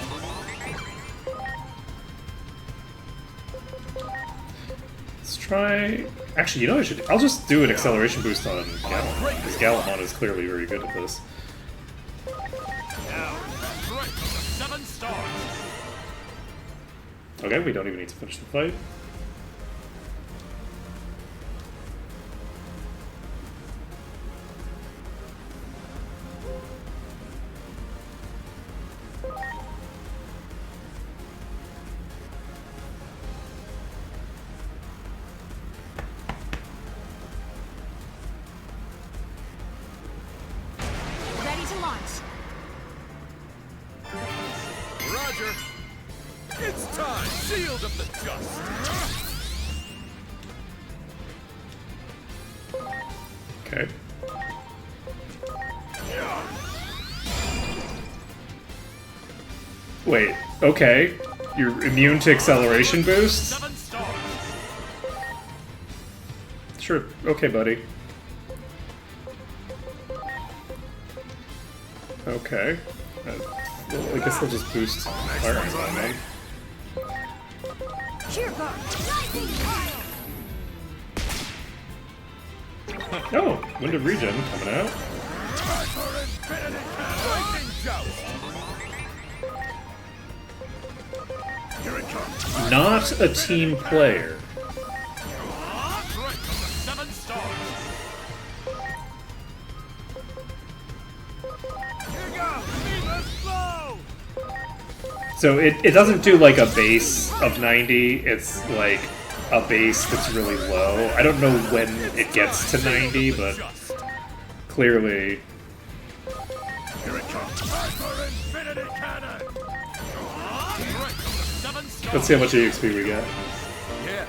Speaker 2: Let's try... Actually, you know what I should do? I'll just do an acceleration boost on Gallimon, because Gallimon is clearly very good at this.
Speaker 1: Now, break the 7 stars.
Speaker 2: Okay, we don't even need to finish the fight.
Speaker 3: Ready to launch.
Speaker 1: Roger. It's time. Shield of the just.
Speaker 2: Okay. Wait, okay. You're immune to acceleration boosts?
Speaker 1: 7 stars.
Speaker 2: Sure, okay, buddy. Okay. Well, I guess I'll just boost Fire Ant on them.
Speaker 3: Here go. Lightning pile.
Speaker 2: Oh, Wind of Regen coming out.
Speaker 1: Lightning joust. Here it comes.
Speaker 2: Not a team player.
Speaker 1: Break the 7 stars. Here you go. Fever's blow.
Speaker 2: So it doesn't do like a base of 90, it's like a base that's really low. I don't know when it gets to 90, but
Speaker 1: Just.
Speaker 2: clearly...
Speaker 1: Here it comes. Time for infinity cannon. Break the 7 stars.
Speaker 2: Let's see how much EXP we get.
Speaker 1: Yeah.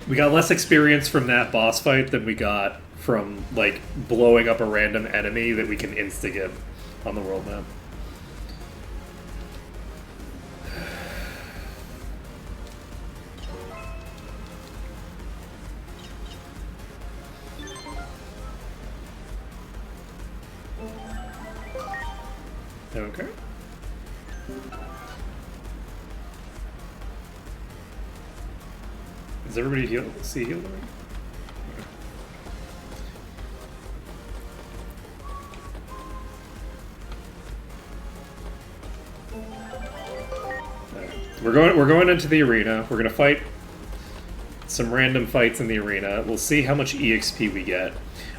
Speaker 2: We got less experience from that boss fight than we got from, like, blowing up a random enemy that we can insta-get on the world map. Okay. Is everybody healed? See healed? We're going into the arena. We're gonna fight some random fights in the arena. We'll see how much EXP we get.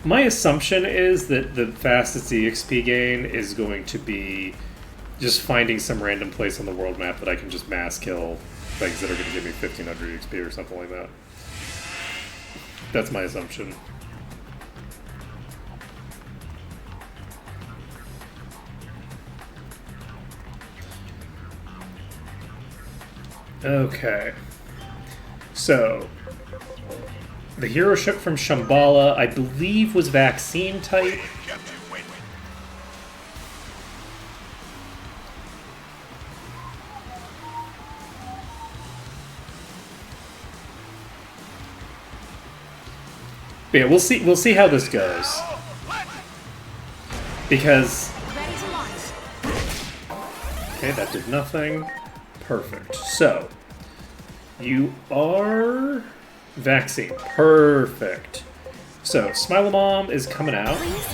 Speaker 2: My assumption is that the fastest EXP gain is going to be just finding some random place on the world map that I can just mass kill things that are going to give me 1500 EXP or something like that. That's my assumption. Okay. So, the hero ship from Shambhala, I believe, was vaccine type. But yeah, we'll see how this goes. Because...
Speaker 3: Ready to launch.
Speaker 2: Okay, that did nothing. Perfect. So, you are... Vaccine. Perfect. So, Smilemom is coming out.
Speaker 3: Please?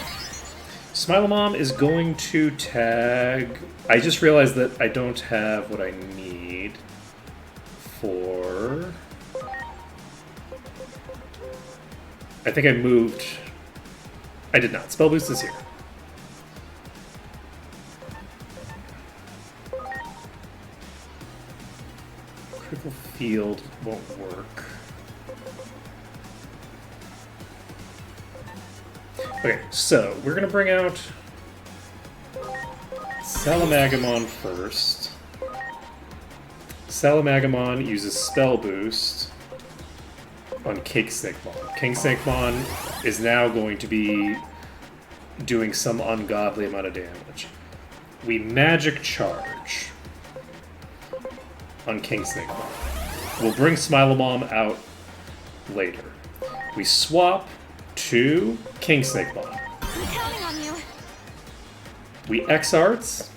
Speaker 2: Smilemom is going to tag... I just realized that I don't have what I need for... I think I moved... I did not. Spell Boost is here. Critical Field won't work. Okay, so we're gonna bring out Salamagamon first. Salamagamon uses Spell Boost on King Snakemon. King Snakemon is now going to be doing some ungodly amount of damage. We Magic Charge on King Snakemon. We'll bring Smilemom out later. We swap to King Snakemon.
Speaker 3: I'm counting on you.
Speaker 2: We X-Arts.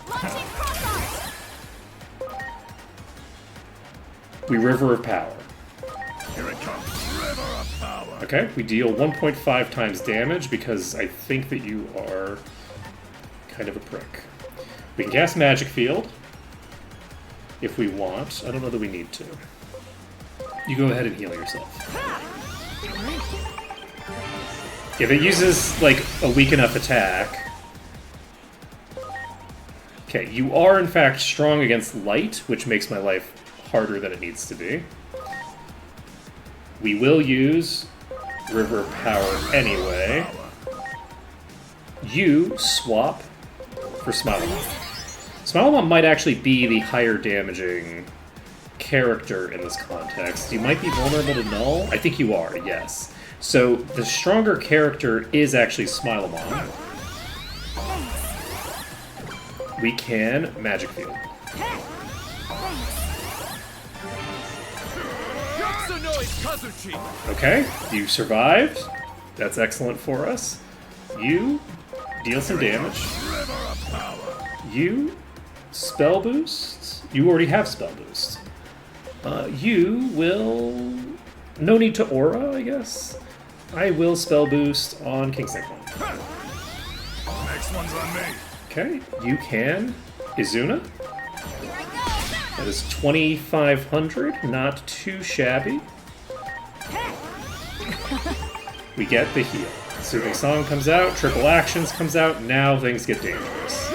Speaker 3: Launching cross arts.
Speaker 2: We River of Power.
Speaker 1: Here it comes. River of power.
Speaker 2: Okay, we deal 1.5 times damage because I think that you are kind of a prick. We can cast Magic Field if we want. I don't know that we need to. You go ahead and heal yourself. If it uses, like, a weak enough attack... Okay, you are in fact strong against light, which makes my life harder than it needs to be. We will use River Power anyway. You swap for Smilemon. Smilemon might actually be the higher damaging character in this context. You might be vulnerable to Null. I think you are, yes. So the stronger character is actually Smilemon. We can Magic Field. Okay, you survived. That's excellent for us. You deal some damage. You Spell Boost. You already have Spell Boost. You will... No need to Aura, I guess. I will Spell Boost on King Snakemon.
Speaker 1: Next one's on me.
Speaker 2: Okay, you can Izuna. That is 2,500, not too shabby. We get the heal. Soothing Song comes out, Triple Actions comes out, now things get dangerous.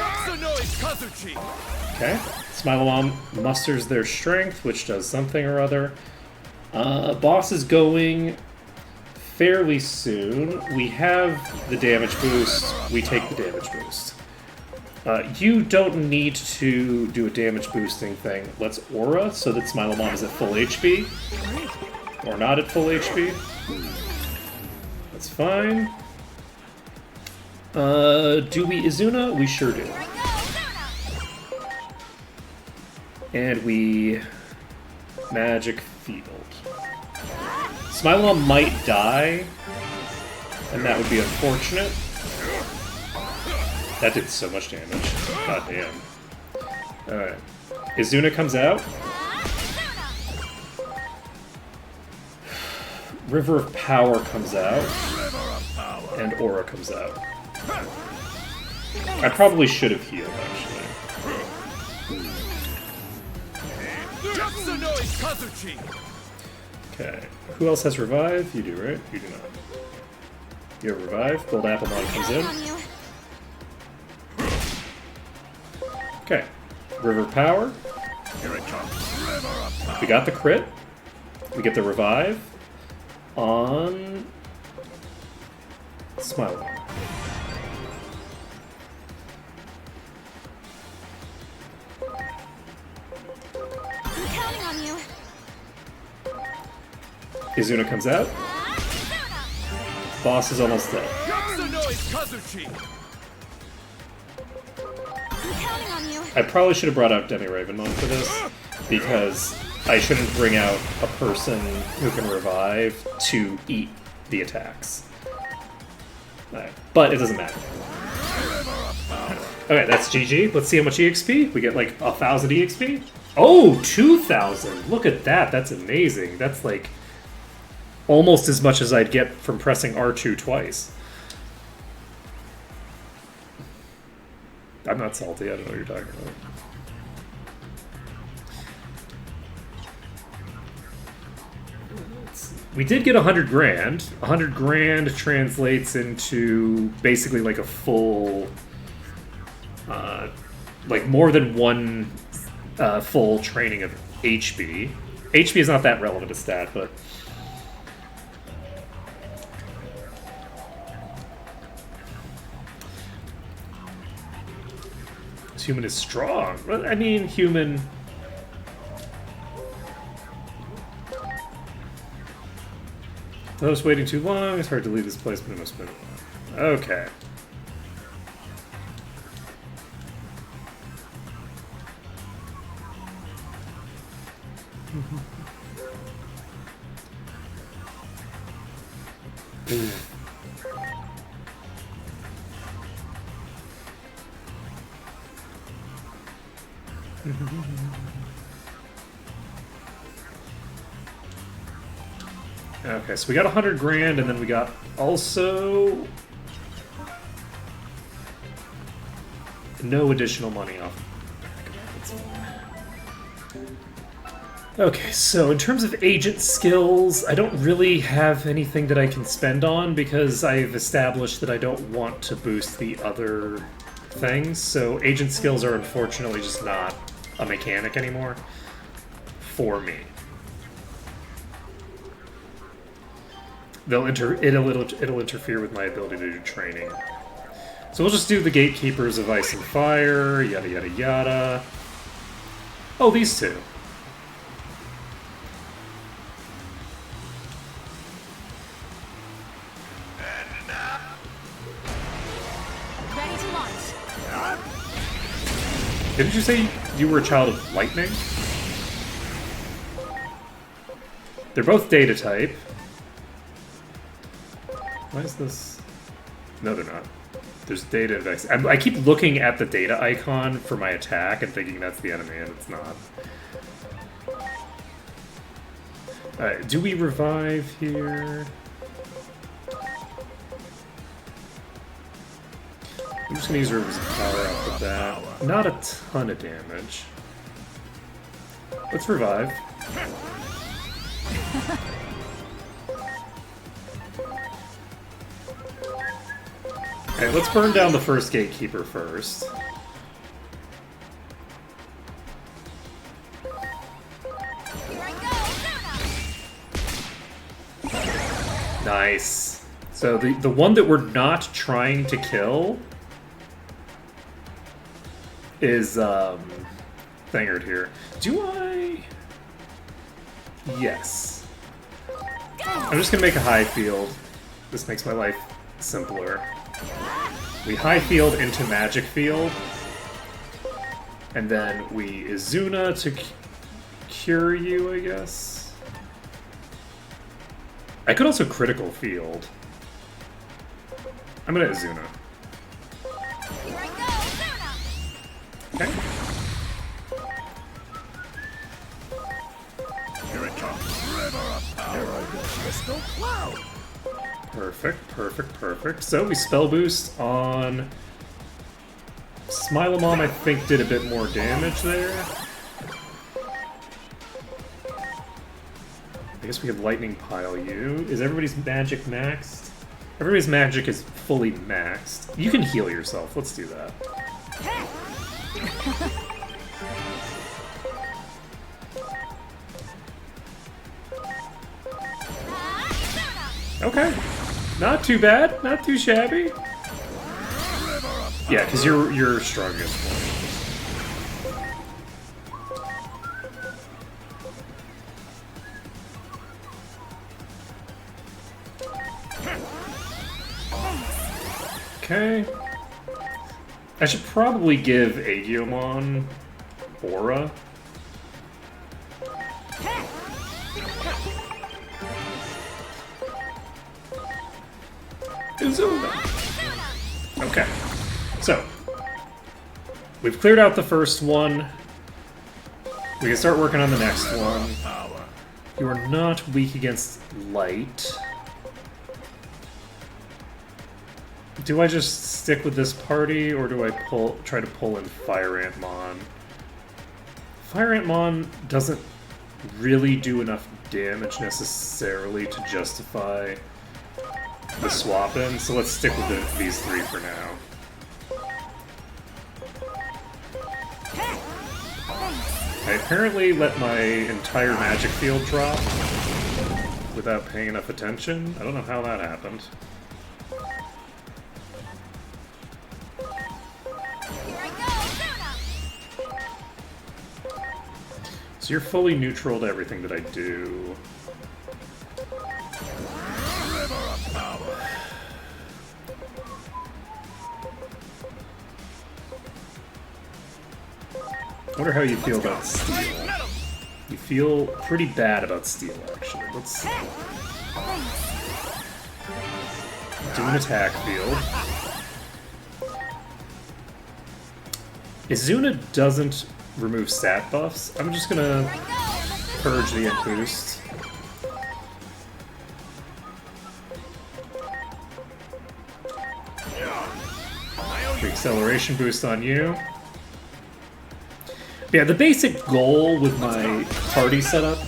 Speaker 2: Okay, Smilemon musters their strength, which does something or other. Boss is going fairly soon. We have the damage boost, we take the damage boost. You don't need to do a damage boosting thing. Let's Aura so that Smilemon is at full HP. Or not at full HP. That's fine. Do we Izuna? We sure do. And we Magic Field. Smilemon might die, and that would be unfortunate. That did so much damage. God damn. Alright. Izuna comes out. River of Power comes out. And Aura comes out. I probably should have healed, actually. Okay. Who else has Revive? You do, right? You do not. You have Revive. Gold Applemon comes in. Okay. River Power.
Speaker 1: Here it comes. River of power.
Speaker 2: We got the crit. We get the Revive on Smilemon.
Speaker 3: I'm counting on you.
Speaker 2: Izuna comes out. Boss is almost dead.
Speaker 3: I'm counting on you.
Speaker 2: I probably should have brought out Demi Ravenmon for this, because I shouldn't bring out a person who can revive to eat the attacks. But it doesn't matter. Okay, that's GG. Let's see how much EXP. We get like 1,000 EXP. Oh, 2,000. Look at that. That's amazing. That's like almost as much as I'd get from pressing R2 twice. I'm not salty. I don't know what you're talking about. We did get 100 grand. 100 grand translates into basically like a full, like more than one full training of HB. HB is not that relevant a stat, but human is strong. Well, I mean, human. I was waiting too long. It's hard to leave this place, but I must spend. Okay. Okay, so we got 100 grand, and then we got also no additional money off. Okay, so in terms of agent skills, I don't really have anything that I can spend on because I've established that I don't want to boost the other things. So agent skills are unfortunately just not a mechanic anymore for me. It'll interfere with my ability to do training. So we'll just do the Gatekeepers of Ice and Fire, yada yada yada. Oh, these two.
Speaker 3: Ready to launch.
Speaker 2: Didn't you say you were a child of lightning? They're both data type. Why is this? No, they're not. There's data index. I keep looking at the data icon for my attack and thinking that's the enemy, and it's not. Alright, do we revive here? I'm just gonna use Rivers of Power out with that. Not a ton of damage. Let's revive. Okay, let's burn down the first Gatekeeper first.
Speaker 3: Here I go.
Speaker 2: Nice. So the one that we're not trying to kill is Thingard here. Do I? Yes. I'm just gonna make a high field. This makes my life simpler. We high field into magic field, and then we Izuna to cure you, I guess. I could also critical field. I'm gonna Izuna.
Speaker 3: Here I go.
Speaker 2: Okay.
Speaker 1: Here it comes. River of power. Here I go. Crystal cloud.
Speaker 2: Perfect, perfect, perfect. So we spell boost on Smilemon, I think did a bit more damage there. I guess we could lightning pile you. Is everybody's magic maxed? Everybody's magic is fully maxed. You can heal yourself. Let's do that. Okay. Not too bad. Not too shabby. Yeah, because you're strongest one. Okay. I should probably give Agiomon Aura. Izuna. Okay. So, We've cleared out the first one. We can start working on the next one. You are not weak against light. Do I just stick with this party, or do I try to pull in Fire Ant Mon? Fire Ant Mon doesn't really do enough damage necessarily to justify the swap in, so let's stick with these three for now. I apparently let my entire magic field drop without paying enough attention. I don't know how that happened. So you're fully neutral to everything that I do. I wonder how you feel about steel. You feel pretty bad about steel, actually. Let's do an attack field. Izuna doesn't remove stat buffs. I'm just gonna purge the int boost. The acceleration boost on you. Yeah, the basic goal with my party setup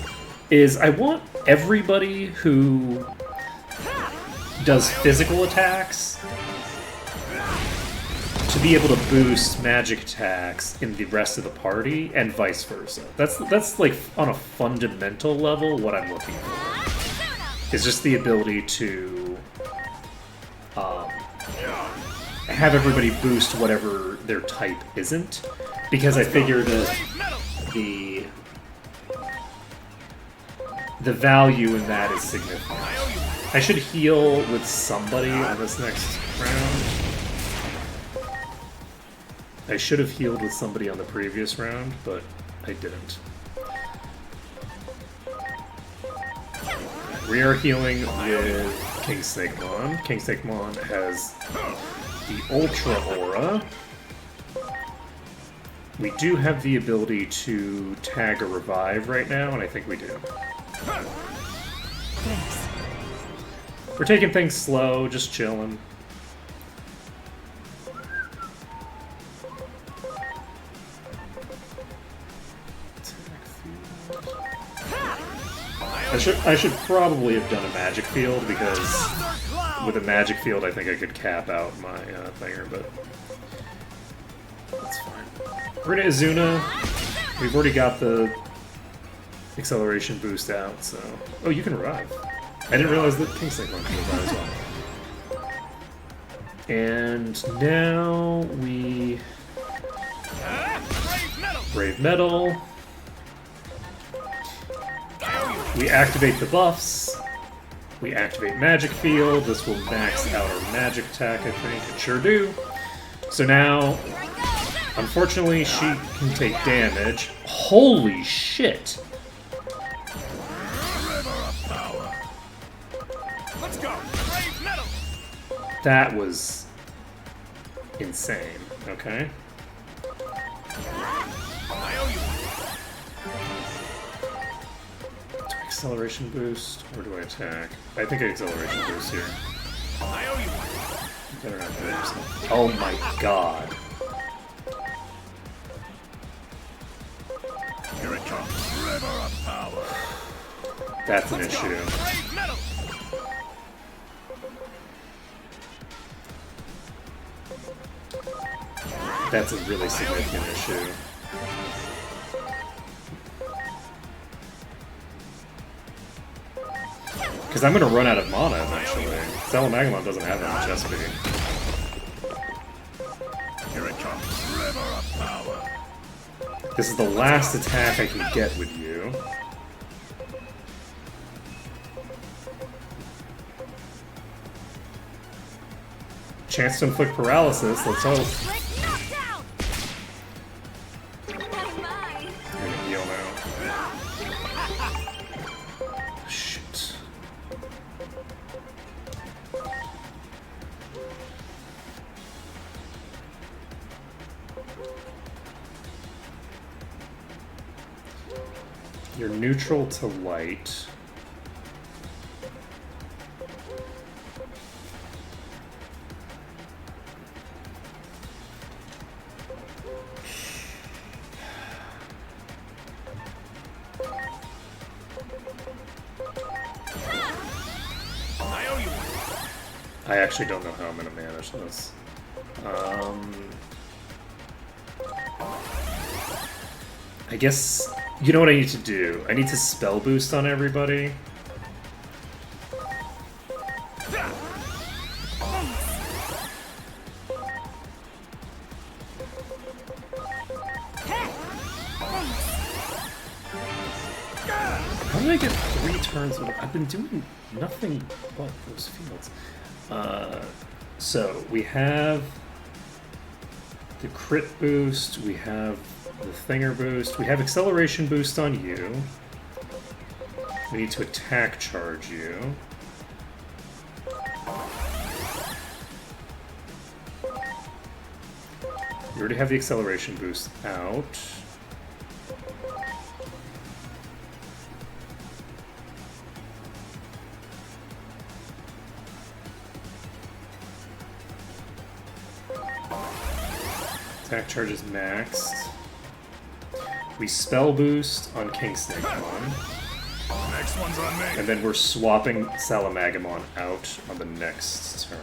Speaker 2: is I want everybody who does physical attacks to be able to boost magic attacks in the rest of the party, and vice versa. That's like on a fundamental level what I'm looking for. Is just the ability to have everybody boost whatever their type isn't, because I figure that the value in that is significant. I should heal with somebody on this next round. I should have healed with somebody on the previous round, but I didn't. We are healing with King Snakemon. King Snakemon has the Ultra Aura. We do have the ability to tag a revive right now, and I think we do.
Speaker 3: Thanks.
Speaker 2: We're taking things slow, just chilling. I should probably have done a magic field, because with a magic field I think I could cap out my thinger, but that's fine. We're gonna Izuna. We've already got the acceleration boost out, so... Oh, you can revive. I didn't realize that King Snake can revive as well. And now we... Brave Metal. We activate the buffs. We activate Magic Field. This will max out our magic attack, I think. It sure do. So now, unfortunately, she can take damage. Holy shit!
Speaker 1: Let's go. Brave Metal.
Speaker 2: That was insane. Okay.
Speaker 1: I owe you.
Speaker 2: Acceleration boost, or do I attack? I think acceleration boost here.
Speaker 1: I owe you one.
Speaker 2: Better not do yourself. Oh my god.
Speaker 1: Here it comes. River of power.
Speaker 2: That's an issue.
Speaker 1: Brave Metal.
Speaker 2: That's a really significant issue. Because I'm going to run out of mana eventually. Salamangmon doesn't have that much SP.
Speaker 1: Here it comes. River of power.
Speaker 2: This is the last attack I can get with you. Chance to inflict paralysis, let's hope.
Speaker 3: Slick knockdown. My, my.
Speaker 2: I'm gonna heal now. Shit. You're neutral to light.
Speaker 1: I owe you one.
Speaker 2: I actually don't know how I'm going to manage this. I guess, you know what I need to do? I need to spell boost on everybody. How did I get 3 turns? I've been doing nothing but those fields. So we have the crit boost, we have the thinger boost, we have acceleration boost on you. We need to attack charge you. We already have the acceleration boost out. Attack charge is maxed. We spell boost on King Snakemon.
Speaker 1: Next one's on me.
Speaker 2: And then we're swapping Salamagamon out on the next turn.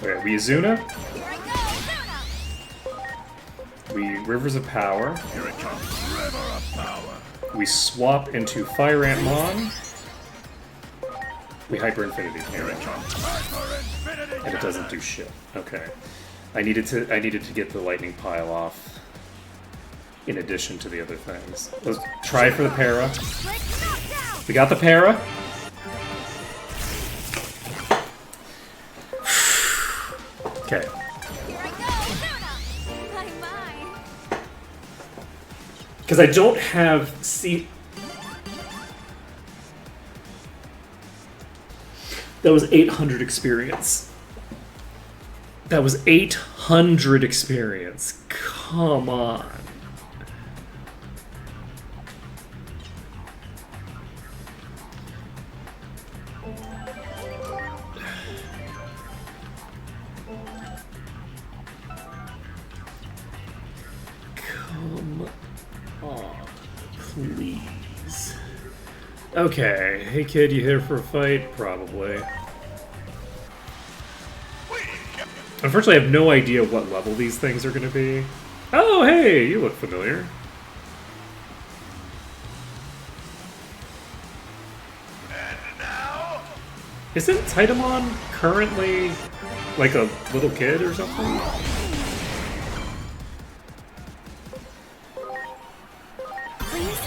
Speaker 2: Okay, we Izuna.
Speaker 3: Here I go, Izuna!
Speaker 2: We Rivers of Power.
Speaker 1: Here it comes. River of power.
Speaker 2: We swap into Fire Antmon. We Hyper Infinity
Speaker 1: Here it
Speaker 2: Cannon.
Speaker 1: comes. Hyper Infinity
Speaker 2: And it doesn't
Speaker 1: Cannon.
Speaker 2: do shit. Okay. I needed to get the lightning pile off in addition to the other things. Let's try for the para.
Speaker 3: Quick knockdown!
Speaker 2: We got the para. Okay.
Speaker 3: Here I go, Izuna! My.
Speaker 2: Because I don't have That was 800 experience. That was 800 experience. Come on. Come on, please. Okay, hey kid, you here for a fight? Probably. Unfortunately, I have no idea what level these things are going to be. Oh, hey, you look familiar.
Speaker 1: And now,
Speaker 2: Isn't Titamon currently like a little kid or something?
Speaker 3: Please?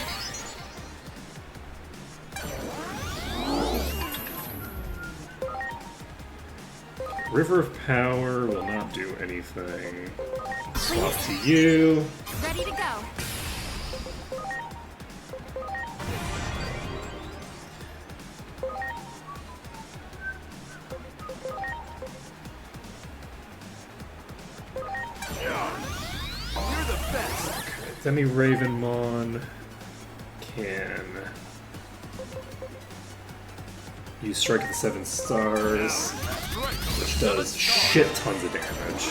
Speaker 2: River of Power will not do anything. Swap to you.
Speaker 3: Ready to go.
Speaker 1: you're the best.
Speaker 2: Demi Ravenmon can use Strike of the 7 Stars,
Speaker 1: That's right.
Speaker 2: which does shit tons of damage.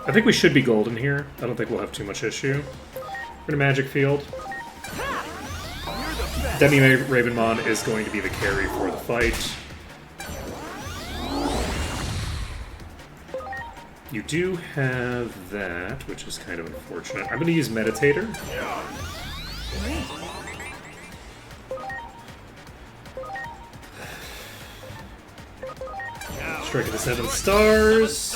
Speaker 2: I think we should be golden here. I don't think we'll have too much issue. We're in a Magic Field.
Speaker 1: You're the best.
Speaker 2: Demi Ravenmon is going to be the carry for the fight. You do have that, which is kind of unfortunate. I'm going to use Meditator. Strike of the 7 Stars.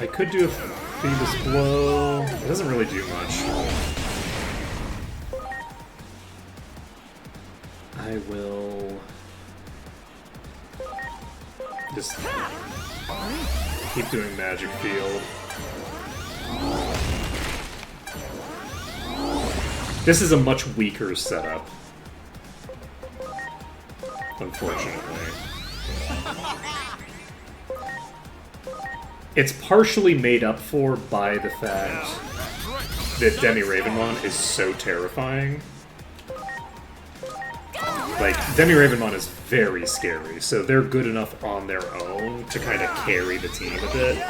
Speaker 2: I could do a Phoebus Blow. It doesn't really do much. I will just keep doing Magic Field. This is a much weaker setup, unfortunately. It's partially made up for by the fact that Demi Ravenmon is so terrifying. Like, Demi Ravenmon is very scary, so they're good enough on their own to kind of carry the team a bit.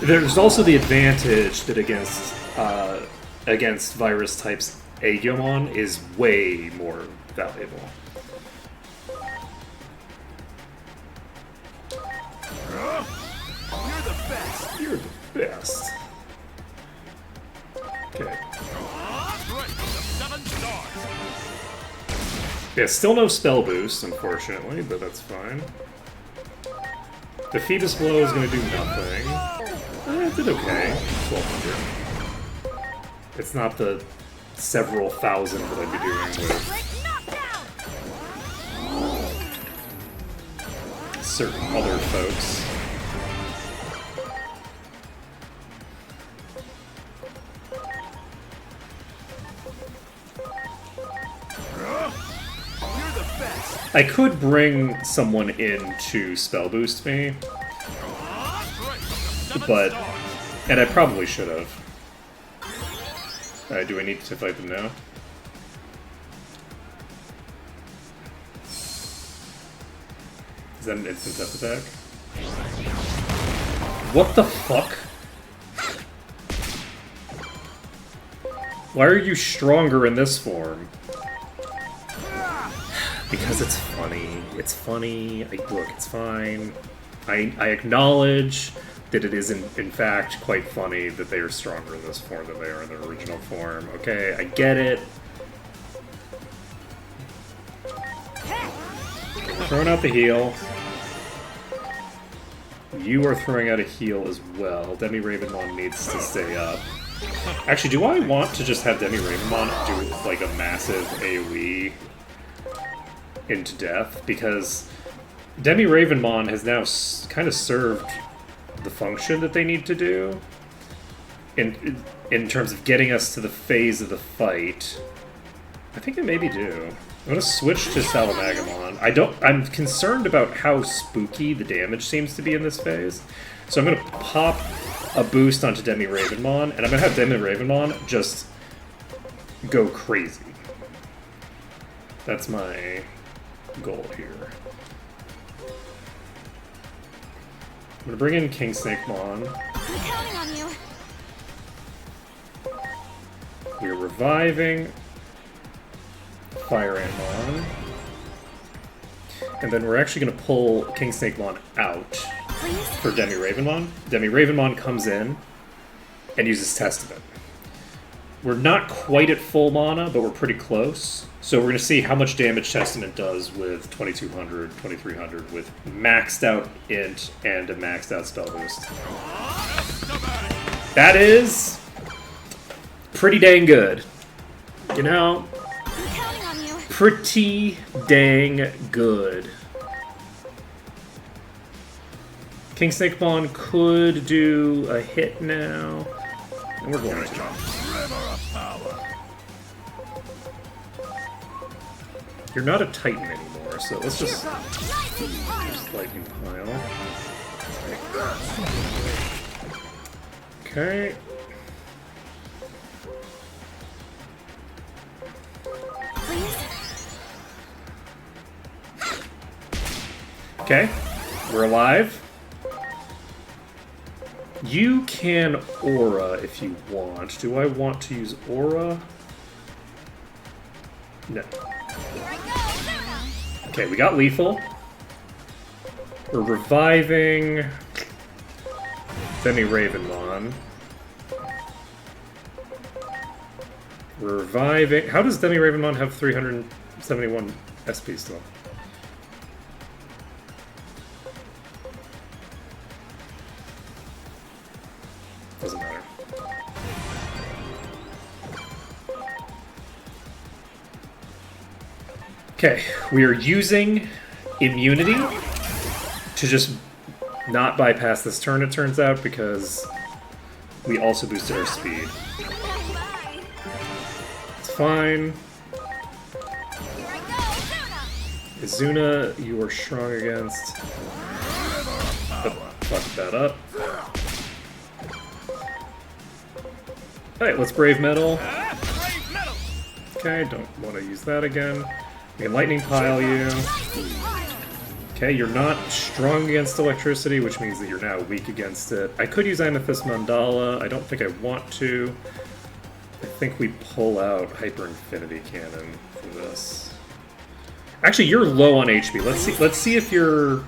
Speaker 2: There's also the advantage that against virus types, Agumon is way more valuable.
Speaker 1: You're the best.
Speaker 2: You're the best. Okay.
Speaker 1: Strike from the 7 stars.
Speaker 2: Yeah, still no spell boost, unfortunately, but that's fine. The Phoebus Blow is going to do nothing. It did okay. 1,200. It's not the several thousand that I'd be doing with certain other folks. I could bring someone in to spell boost me, but... and I probably should have. Do I need to fight them now? Is that an instant death attack? What the fuck? Why are you stronger in this form? Because it's funny. It's funny. Look, it's fine. I acknowledge that it is in fact quite funny that they are stronger in this form than they are in their original form. Okay, I get it. Throwing out the heal. You are throwing out a heal as well. Demi Ravenmon needs to stay up. Actually, do I want to just have Demi Ravenmon do like a massive AoE into death? Because Demi Ravenmon has now kind of served the function that they need to do in terms of getting us to the phase of the fight. I think I maybe do. I'm gonna switch to Salamagamon. I'm concerned about how spooky the damage seems to be in this phase. So I'm gonna pop a boost onto Demi Ravenmon, and I'm gonna have Demi Ravenmon just go crazy. That's my goal here. I'm gonna bring in King Snakemon.
Speaker 3: I'm counting on you.
Speaker 2: We're reviving Fire Antmon. And then we're actually gonna pull King Snakemon out
Speaker 3: Please?
Speaker 2: for Demi Ravenmon. Demi Ravenmon comes in and uses Testament. We're not quite at full mana, but we're pretty close. So we're going to see how much damage Testament does with 2200, 2300, with maxed out int and a maxed out spell boost. That is pretty dang good. You know,
Speaker 3: I'm counting on you.
Speaker 2: pretty dang good. King Snakemon could do a hit now, and we're going to. You're not a Titan anymore, so let's just lightning pile. Okay.
Speaker 3: Please?
Speaker 2: Okay. We're alive. You can Aura if you want. Do I want to use Aura? No.
Speaker 3: Here I go.
Speaker 2: Okay, we got lethal. We're reviving Demi Ravenmon. Reviving. How does Demi Ravenmon have 371 SP still? Doesn't matter. Okay, we are using immunity to just not bypass this turn, it turns out, because we also boosted our speed.
Speaker 3: Bye.
Speaker 2: It's fine.
Speaker 3: Here I go, Zuna.
Speaker 2: Izuna, you are strong against. Oh, fucked that up. Alright, let's Brave Metal.
Speaker 1: Brave metal!
Speaker 2: Okay, don't want to use that again. We can Lightning Pile you.
Speaker 3: Lightning pile.
Speaker 2: Okay, you're not strong against electricity, which means that you're now weak against it. I could use Amethyst Mandala. I don't think I want to. I think we pull out Hyper Infinity Cannon for this. Actually, you're low on HP. Let's see if your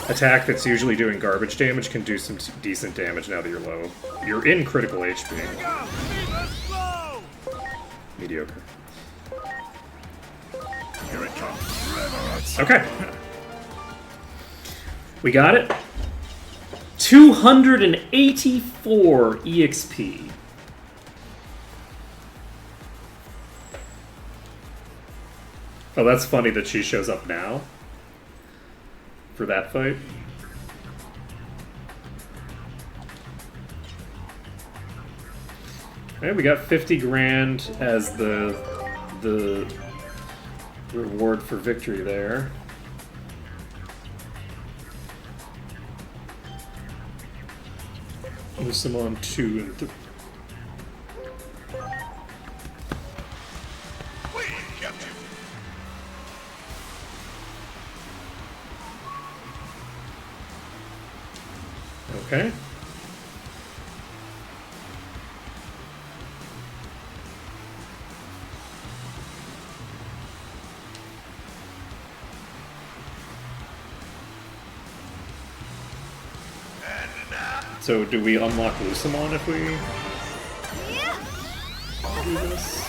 Speaker 2: attack that's usually doing garbage damage can do some decent damage now that you're low. You're in critical HP.
Speaker 1: Go! Fever's flow!
Speaker 2: Mediocre.
Speaker 1: Here it comes. Reverence.
Speaker 2: Okay. We got it. 284 EXP. Oh, that's funny that she shows up now for that fight. Okay, we got 50 grand as the reward for victory there. Lusamon 2 and 3.
Speaker 1: We kept you.
Speaker 2: Okay.
Speaker 1: And now,
Speaker 2: So do we unlock Lusamon if we
Speaker 3: Yeah.
Speaker 2: do this?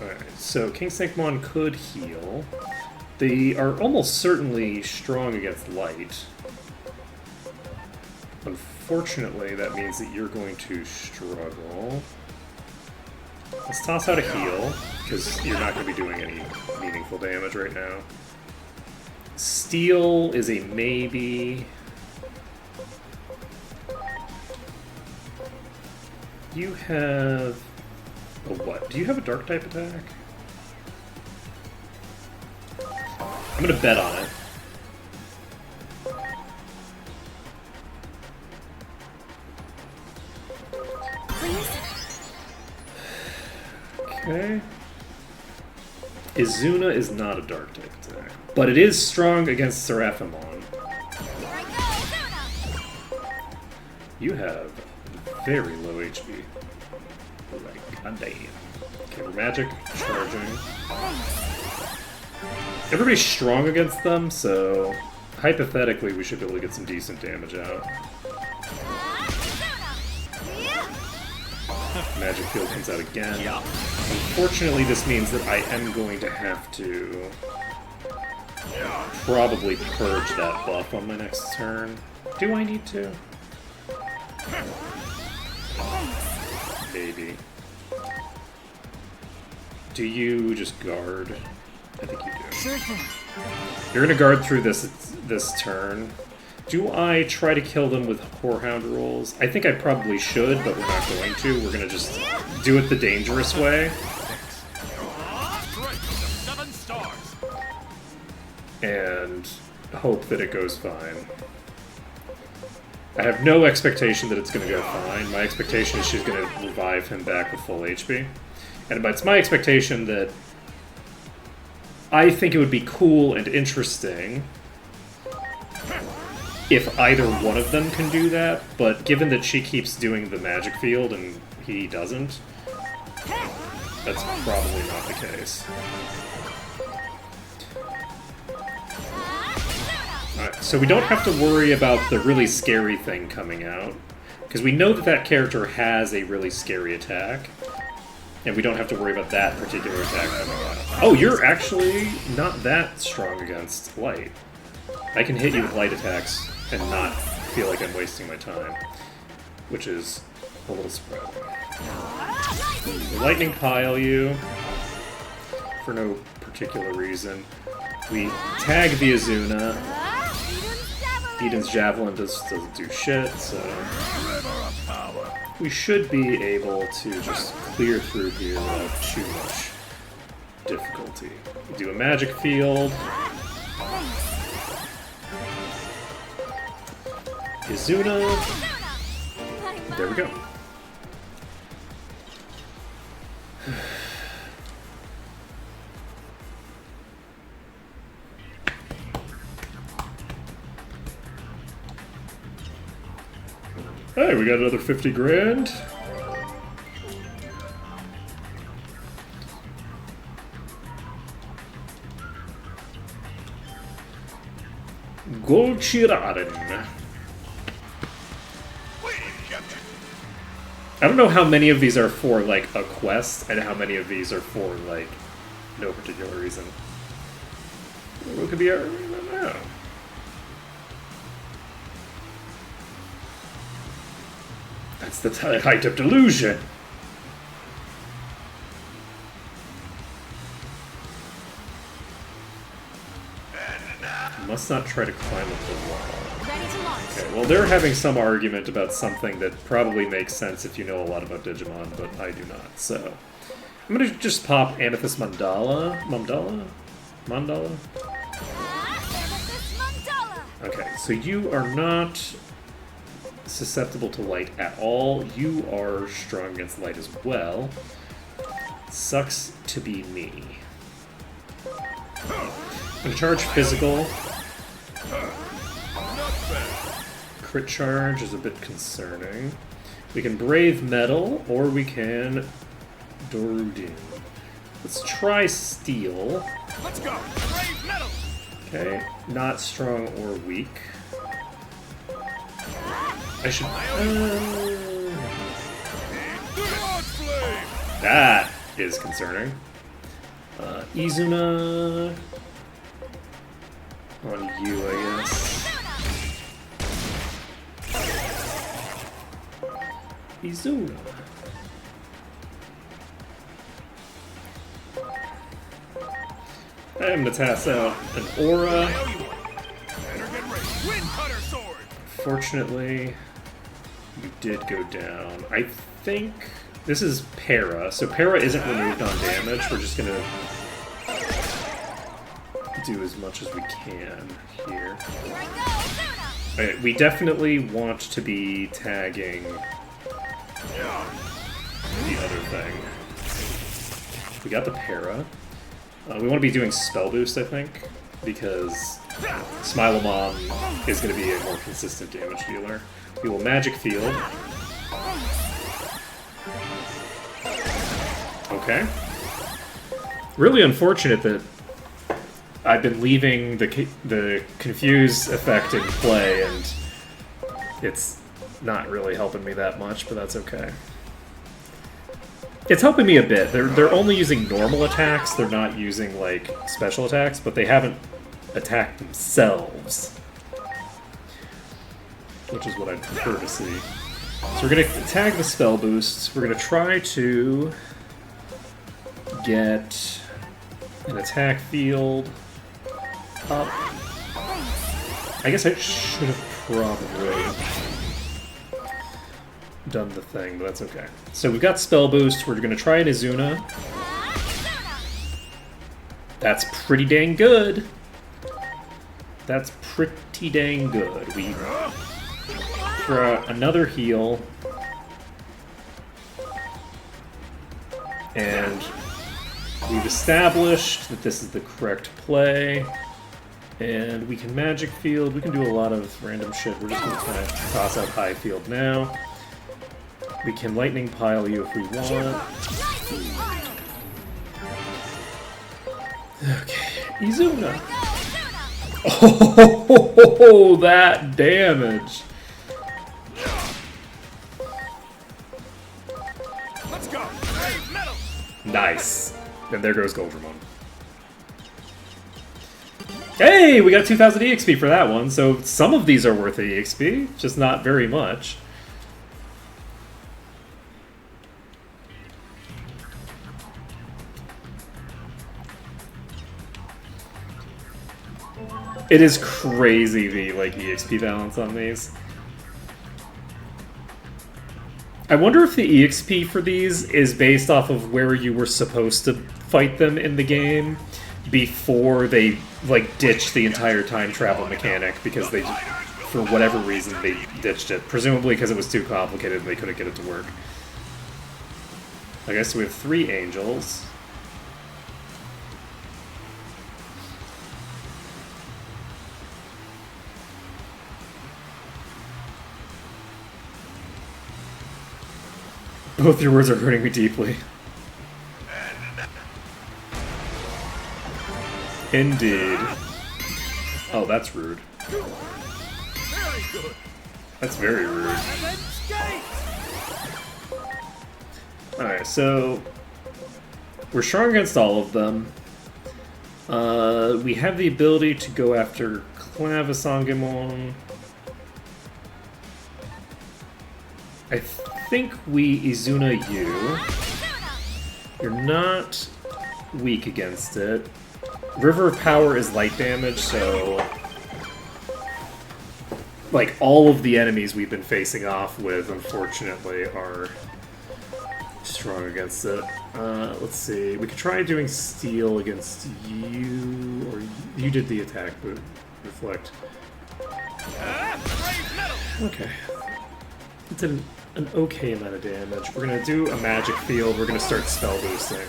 Speaker 2: Alright, so King Snakemon could heal. They are almost certainly strong against light. Unfortunately, that means that you're going to struggle. Let's toss out a heal, because you're not going to be doing any meaningful damage right now. Steel is a maybe. You have a what? Do you have a dark type attack? I'm gonna bet on it.
Speaker 3: Please.
Speaker 2: Okay. Izuna is not a dark type attack, but it is strong against Seraphimon.
Speaker 3: Here I go, Zuna.
Speaker 2: You have very low HP. Like, goddamn. Okay, we're magic, charging. Everybody's strong against them, so hypothetically we should be able to get some decent damage out.
Speaker 3: Zuna. Yeah.
Speaker 2: Magic field comes out again. Unfortunately, this means that I am going to have to probably purge that buff on my next turn. Do I need to? Maybe. Do you just guard? I think you do.
Speaker 3: Sure thing.
Speaker 2: You're gonna guard through this turn. Do I try to kill them with Whorehound rolls? I think I probably should, but we're not going to. We're gonna just do it the dangerous way.
Speaker 1: strike from the 7 stars.
Speaker 2: And hope that it goes fine. I have no expectation that it's going to go fine. My expectation is she's going to revive him back with full HP. And it's my expectation that I think it would be cool and interesting if either one of them can do that, but given that she keeps doing the magic field and he doesn't, that's probably not the case. Alright, So we don't have to worry about the really scary thing coming out. Because we know that that character has a really scary attack. And we don't have to worry about that particular attack coming out. Oh, you're actually not that strong against light. I can hit you with light attacks and not feel like I'm wasting my time. Which is a little surprising. We lightning pile you for no particular reason. We tag the Azuna. Eden's Javelin doesn't do shit, so we should be able to just clear through here without too much difficulty. We do a magic field. Izuna. There we go. Hey, we got another 50 grand. Golchiraren. I don't know how many of these are for, like, a quest, and how many of these are for, like, no particular reason. What could be our... I don't know. That's the height of delusion. Must not try to climb up the wall.
Speaker 3: Ready to launch.
Speaker 2: Okay, well, they're having some argument about something that probably makes sense if you know a lot about Digimon, but I do not, so... I'm gonna just pop Amethyst Mandala? Mandala?
Speaker 3: Amethyst Mandala.
Speaker 2: Okay, so you are not susceptible to light at all. You are strong against light as well. Sucks to be me. I'm gonna charge physical. Crit charge is a bit concerning. We can Brave Metal, or we can Dorudin. Let's try Steel.
Speaker 1: Let's go! Brave metal!
Speaker 2: Okay, not strong or weak. I should...
Speaker 1: Launch flame!
Speaker 2: that is concerning. Izuna... on you, I guess. Izuna. I'm gonna toss out an aura.
Speaker 1: Better get ready. Wind cutter sword!
Speaker 2: Fortunately, you did go down. I think this is Para, so Para isn't removed on damage. We're just gonna do as much as we can here. Okay, we definitely want to be tagging the other thing. We got the Para. We want to be doing Spell Boost, I think, because Smilemon is going to be a more consistent damage dealer. We will Magic Field. Okay. Really unfortunate that I've been leaving the Confuse effect in play, and it's not really helping me that much, but that's okay. It's helping me a bit. They're only using normal attacks. They're not using, like, special attacks, but they haven't attacked themselves, which is what I'd prefer to see. So we're going to tag the Spell Boosts. We're going to try to get an attack field up. I guess I should have probably done the thing, but that's okay. So we've got Spell Boost. We're going to try an Izuna. That's pretty dang good. That's pretty dang good. We throw another heal. And we've established that this is the correct play. And we can Magic Field. We can do a lot of random shit. We're just going to kind of toss out High Field now. We can Lightning Pile you if we want. Okay, Izuna. Oh, that damage.
Speaker 1: Let's go. Brave metal.
Speaker 2: Nice. And there goes Goldramon. Hey, we got 2,000 EXP for that one, so some of these are worth EXP, just not very much. It is crazy the EXP balance on these. I wonder if the EXP for these is based off of where you were supposed to fight them in the game before they ditched the entire time travel mechanic because they, for whatever reason, they ditched it. Presumably because it was too complicated and they couldn't get it to work. Okay, so we have 3 angels. Both your words are hurting me deeply. Indeed. Oh, that's rude.
Speaker 1: Very good.
Speaker 2: That's very rude.
Speaker 1: And then skate.
Speaker 2: Alright, so we're strong against all of them. We have the ability to go after Clavisangemon. I think we Izuna you. You're not weak against it. River of Power is light damage, so all of the enemies we've been facing off with, unfortunately, are strong against it. Let's see. We could try doing Steel against you, or you did the attack, but Reflect.
Speaker 1: Brave metal.
Speaker 2: Okay. It did an okay amount of damage. We're gonna do a magic field. We're gonna start spell boosting.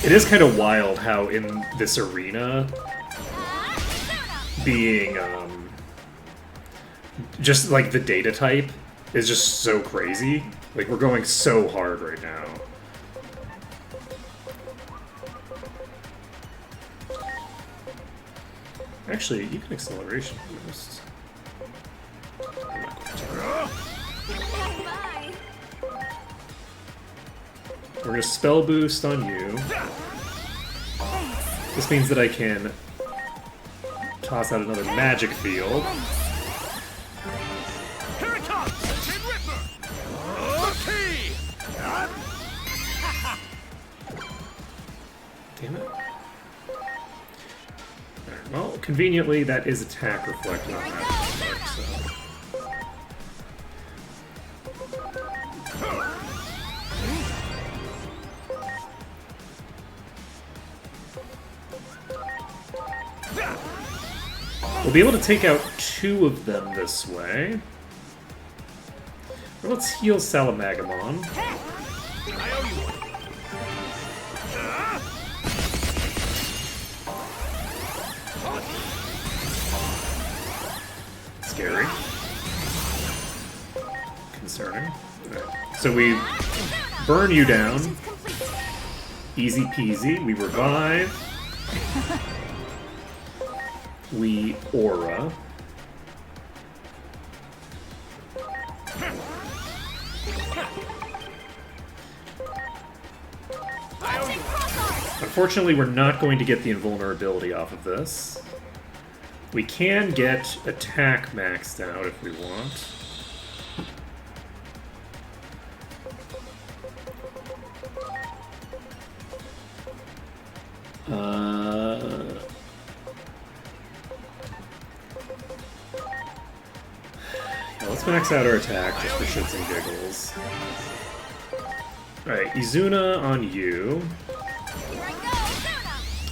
Speaker 2: It is kind of wild how in this arena, being just the data type is just so crazy. We're going so hard right now. Actually, you can acceleration boost. I'm not going to.
Speaker 3: Bye.
Speaker 2: We're going to spell boost on you. This means that I can toss out another magic field.
Speaker 1: Here it comes. Tin Ripper. Okay.
Speaker 2: Damn it. Alright, well, conveniently, that is attack reflect, not magic reflect, so. We'll be able to take out 2 of them this way. Or let's heal Salamagamon.
Speaker 1: I owe you one.
Speaker 2: Scary. Concerning. Right. So we burn you down. Easy peasy. We revive. We aura. Unfortunately, we're not going to get the invulnerability off of this. We can get attack maxed out if we want. Yeah, let's max out our attack just for shits and giggles. Alright, Izuna on you.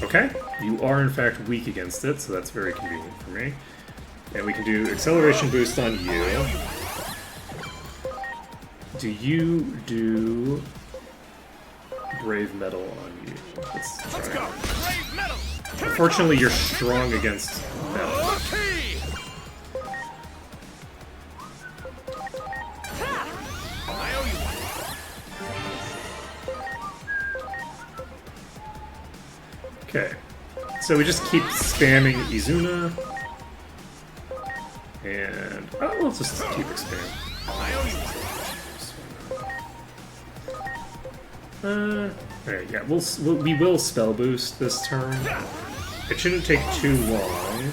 Speaker 2: Okay, you are in fact weak against it, so that's very convenient for me. And we can do acceleration boost on you. Do you do brave metal on you? Let's
Speaker 1: Let's
Speaker 2: try.
Speaker 1: go. Brave metal.
Speaker 2: Unfortunately, you're strong against metal.
Speaker 1: Okay. I owe you one.
Speaker 2: Okay. So we just keep spamming Izuna. And let's just keep expanding.
Speaker 1: I owe you.
Speaker 2: Alright, yeah, we will spell boost this turn. It shouldn't take too long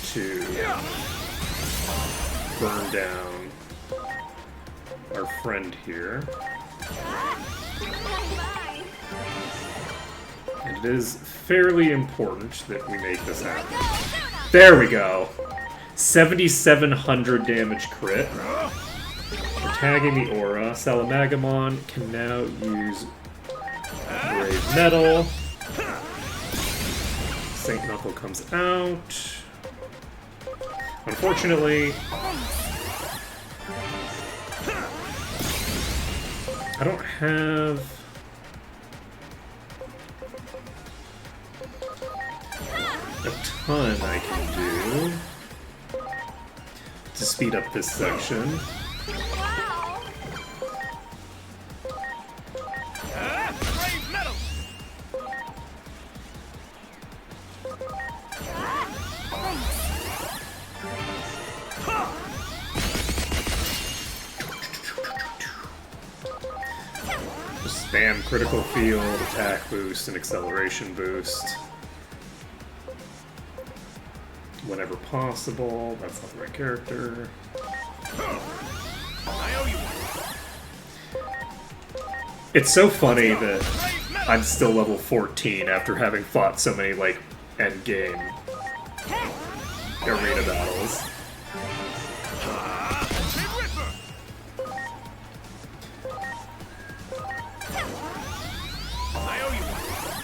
Speaker 2: to burn down our friend here.
Speaker 3: Bye.
Speaker 2: And it is fairly important that we make this happen. There we go! 7,700 damage crit. We're tagging the aura. Salamagamon can now use Brave Metal. Saint Knuckle comes out. Unfortunately, I don't have a ton I can do to speed up this section.
Speaker 3: Wow.
Speaker 1: Brave metal.
Speaker 2: Just spam critical field, attack boost, and acceleration boost. Whenever possible. That's not the right character.
Speaker 1: I owe you one.
Speaker 2: It's so funny that I'm still level 14 after having fought so many, like, endgame arena battles.
Speaker 1: I owe you one.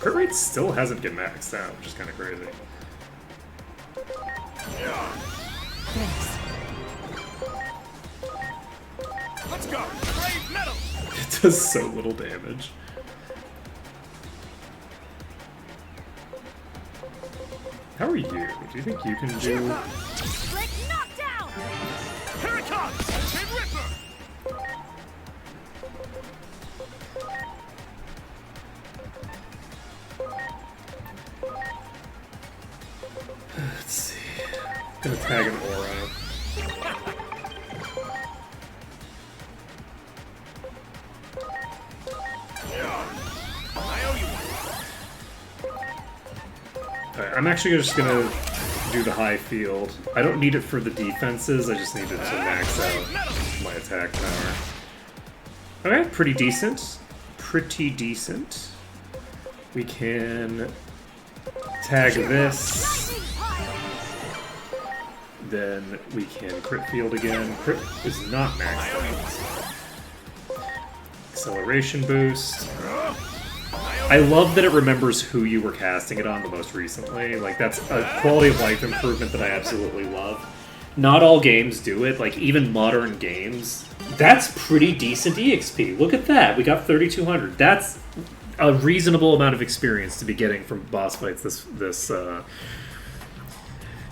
Speaker 2: Crit rate still hasn't been maxed out, which is kind of crazy.
Speaker 1: Let's go. Brave metal.
Speaker 2: It does so little damage. How are you? Do you think you can do...
Speaker 3: Slick knockdown.
Speaker 1: Here it comes. Kid Ripper.
Speaker 2: Let's see. I'm gonna tag an aura.
Speaker 1: I owe you one.
Speaker 2: Alright, I'm actually just gonna do the high field. I don't need it for the defenses, I just need it to max out my attack power. Okay, pretty decent. Pretty decent. We can tag this. Then we can crit field again. Crit is not maxed out. Acceleration boost. I love that it remembers who you were casting it on the most recently. Like, that's a quality of life improvement that I absolutely love. Not all games do it, like, even modern games. That's pretty decent EXP. Look at that. We got 3,200. That's a reasonable amount of experience to be getting from boss fights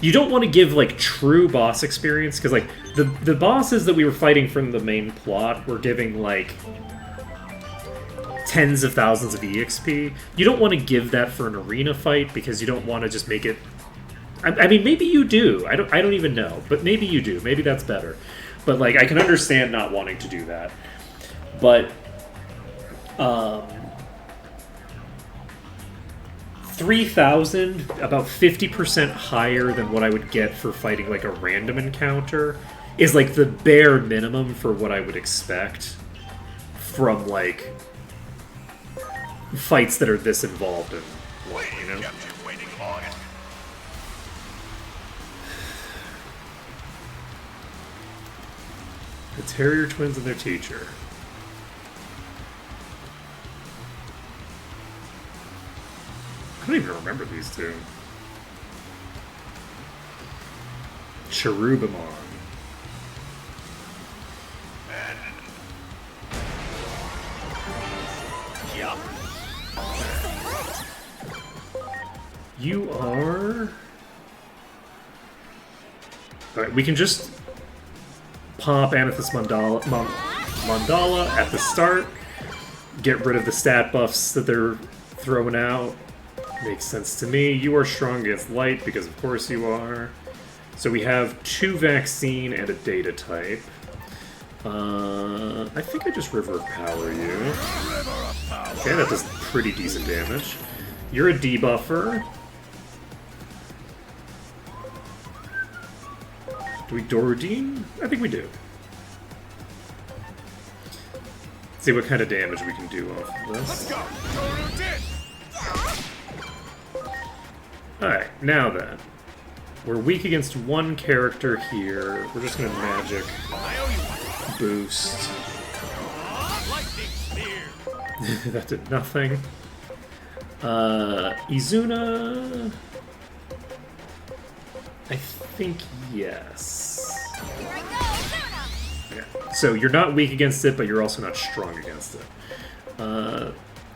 Speaker 2: You don't want to give, like, true boss experience, because, like, the bosses that we were fighting from the main plot were giving, like, tens of thousands of EXP. You don't want to give that for an arena fight, because you don't want to just make it... I mean, maybe you do. I don't even know, but maybe you do. Maybe that's better. But, like, I can understand not wanting to do that. But, 3,000, about 50% higher than what I would get for fighting, like, a random encounter, is, like, the bare minimum for what I would expect from, like, fights that are this involved in one, you know?
Speaker 1: Kept you waiting long.
Speaker 2: The Terrier Twins and their teacher. I don't even remember these two. Cherubimon.
Speaker 1: Yup.
Speaker 2: You are... Alright, we can just pop Amethyst Mandala at the start. get rid of the stat buffs that they're throwing out. Makes sense to me. You are strong against light, because of course you are. So we have 2 vaccine and a data type. I think I just River of Power you. Okay, that does pretty decent damage. You're a debuffer. Do we Dorodine? I think we do. Let's see what kind of damage we can do off of this.
Speaker 1: Let's go! Dorodine!
Speaker 2: Alright, now then. We're weak against 1 character here. We're just gonna magic
Speaker 1: I owe you one.
Speaker 2: boost.
Speaker 1: Lightning spear!
Speaker 2: That did nothing. Izuna... I think yes.
Speaker 3: Here I go, Luna!
Speaker 2: Yeah. So you're not weak against it, but you're also not strong against it.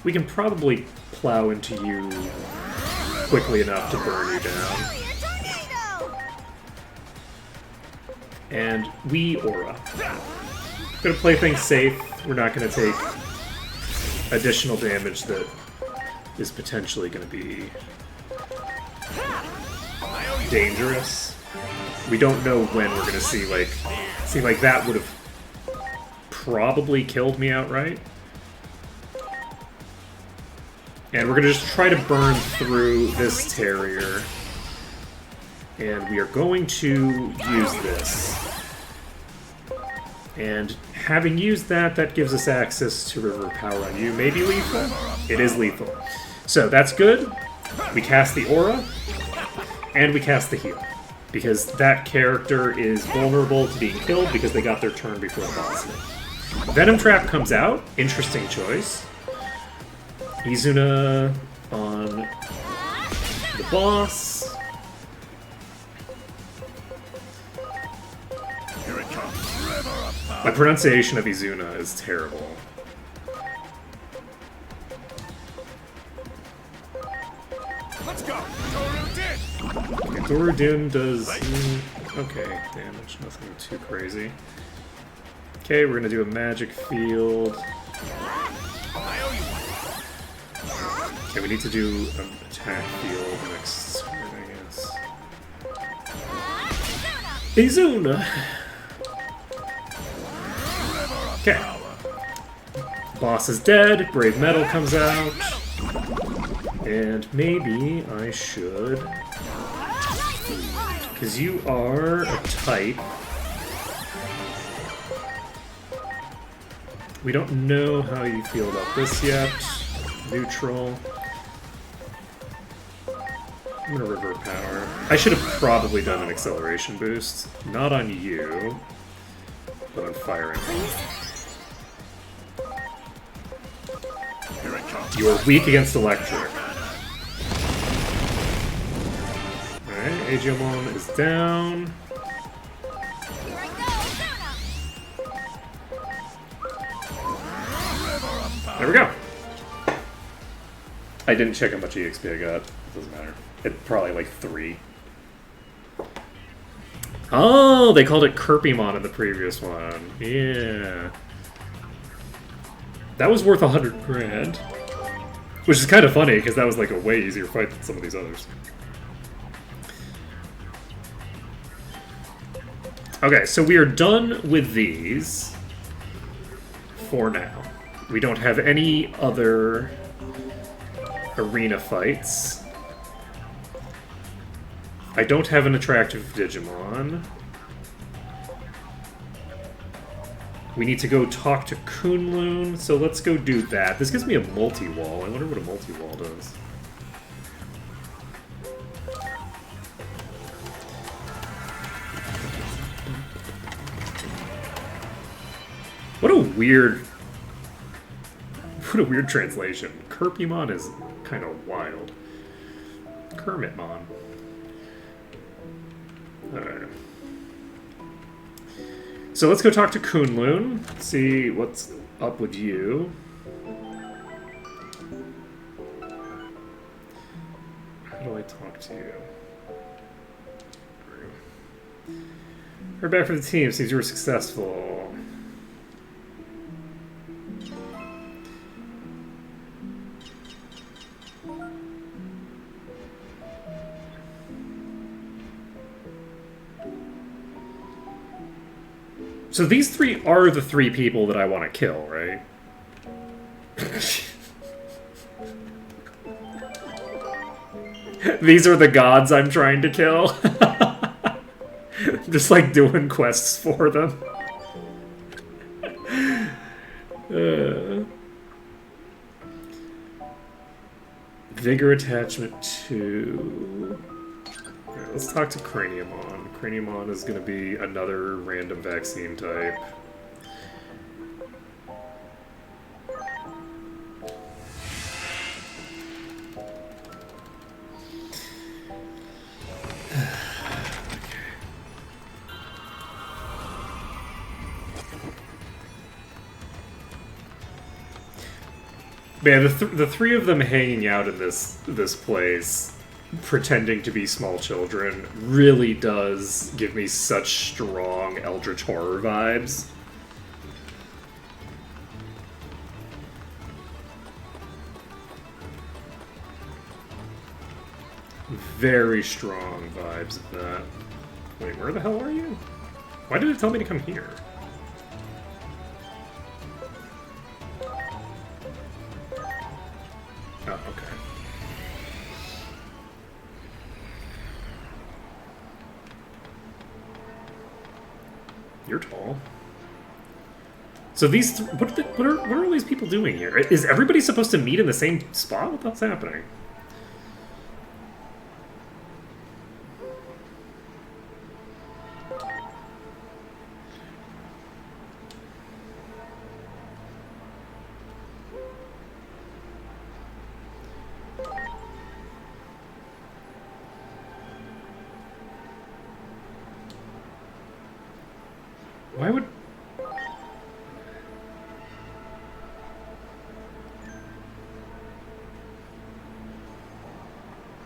Speaker 2: We can probably plow into you quickly enough to burn you down.
Speaker 3: Fire tornado!
Speaker 2: And we Aura. Gonna play things safe. We're not gonna take additional damage that is potentially gonna be dangerous. We don't know when we're gonna see like that would have probably killed me outright. And we're gonna just try to burn through this Terrier. And we are going to use this. And having used that, that gives us access to River of Power on you. Maybe lethal? It is lethal. So that's good. We cast the Aura. And we cast the heal. Because that character is vulnerable to being killed because they got their turn before the boss hit. Venom Trap comes out. Interesting choice. Izuna on the boss.
Speaker 1: Here it comes. River of power.
Speaker 2: My pronunciation of Izuna is terrible.
Speaker 1: Let's go! Dorodine!
Speaker 2: Dorodin does... okay, damage. Nothing too crazy. Okay, we're gonna do a magic field.
Speaker 1: I owe you one.
Speaker 2: Okay, we need to do an attack field next turn, I guess. Izuna! Okay. Boss is dead, Brave Metal comes out. And maybe I should... because you are a type. We don't know how you feel about this yet. Neutral. I'm gonna River Power. I should have probably done an acceleration boost. Not on you, but on Fire Emblem.
Speaker 1: Here it comes.
Speaker 2: You are weak against electric. Alright, Agiomon is down.
Speaker 3: Here I go, Luna!
Speaker 2: There we go. I didn't check how much EXP I got. Doesn't matter. It probably like 3. Oh, they called it Kirpymon in the previous one. Yeah. That was worth 100 grand. Which is kind of funny, because that was like a way easier fight than some of these others. Okay, so we are done with these for now. We don't have any other arena fights. I don't have an attractive Digimon. We need to go talk to Kunlun, so let's go do that. This gives me a multi-wall. I wonder what a multi-wall does. What a weird translation. Kirpymon is kind of wild. Kermitmon. Alright. So let's go talk to Kunlun, see what's up with you. How do I talk to you? Heard back from the team, seems you were successful. So these three are the three people that I want to kill, right? These are the gods I'm trying to kill. Just like doing quests for them. Vigor attachment 2. Alright, let's talk to Craniumon. Craniumon is going to be another random vaccine type. Man, the three of them hanging out in this place, pretending to be small children, really does give me such strong Eldritch Horror vibes. Very strong vibes of that. Wait, where the hell are you? Why did it tell me to come here? Oh, okay. You're tall. So these, what are all these people doing here? Is everybody supposed to meet in the same spot? What the hell's happening? Why would...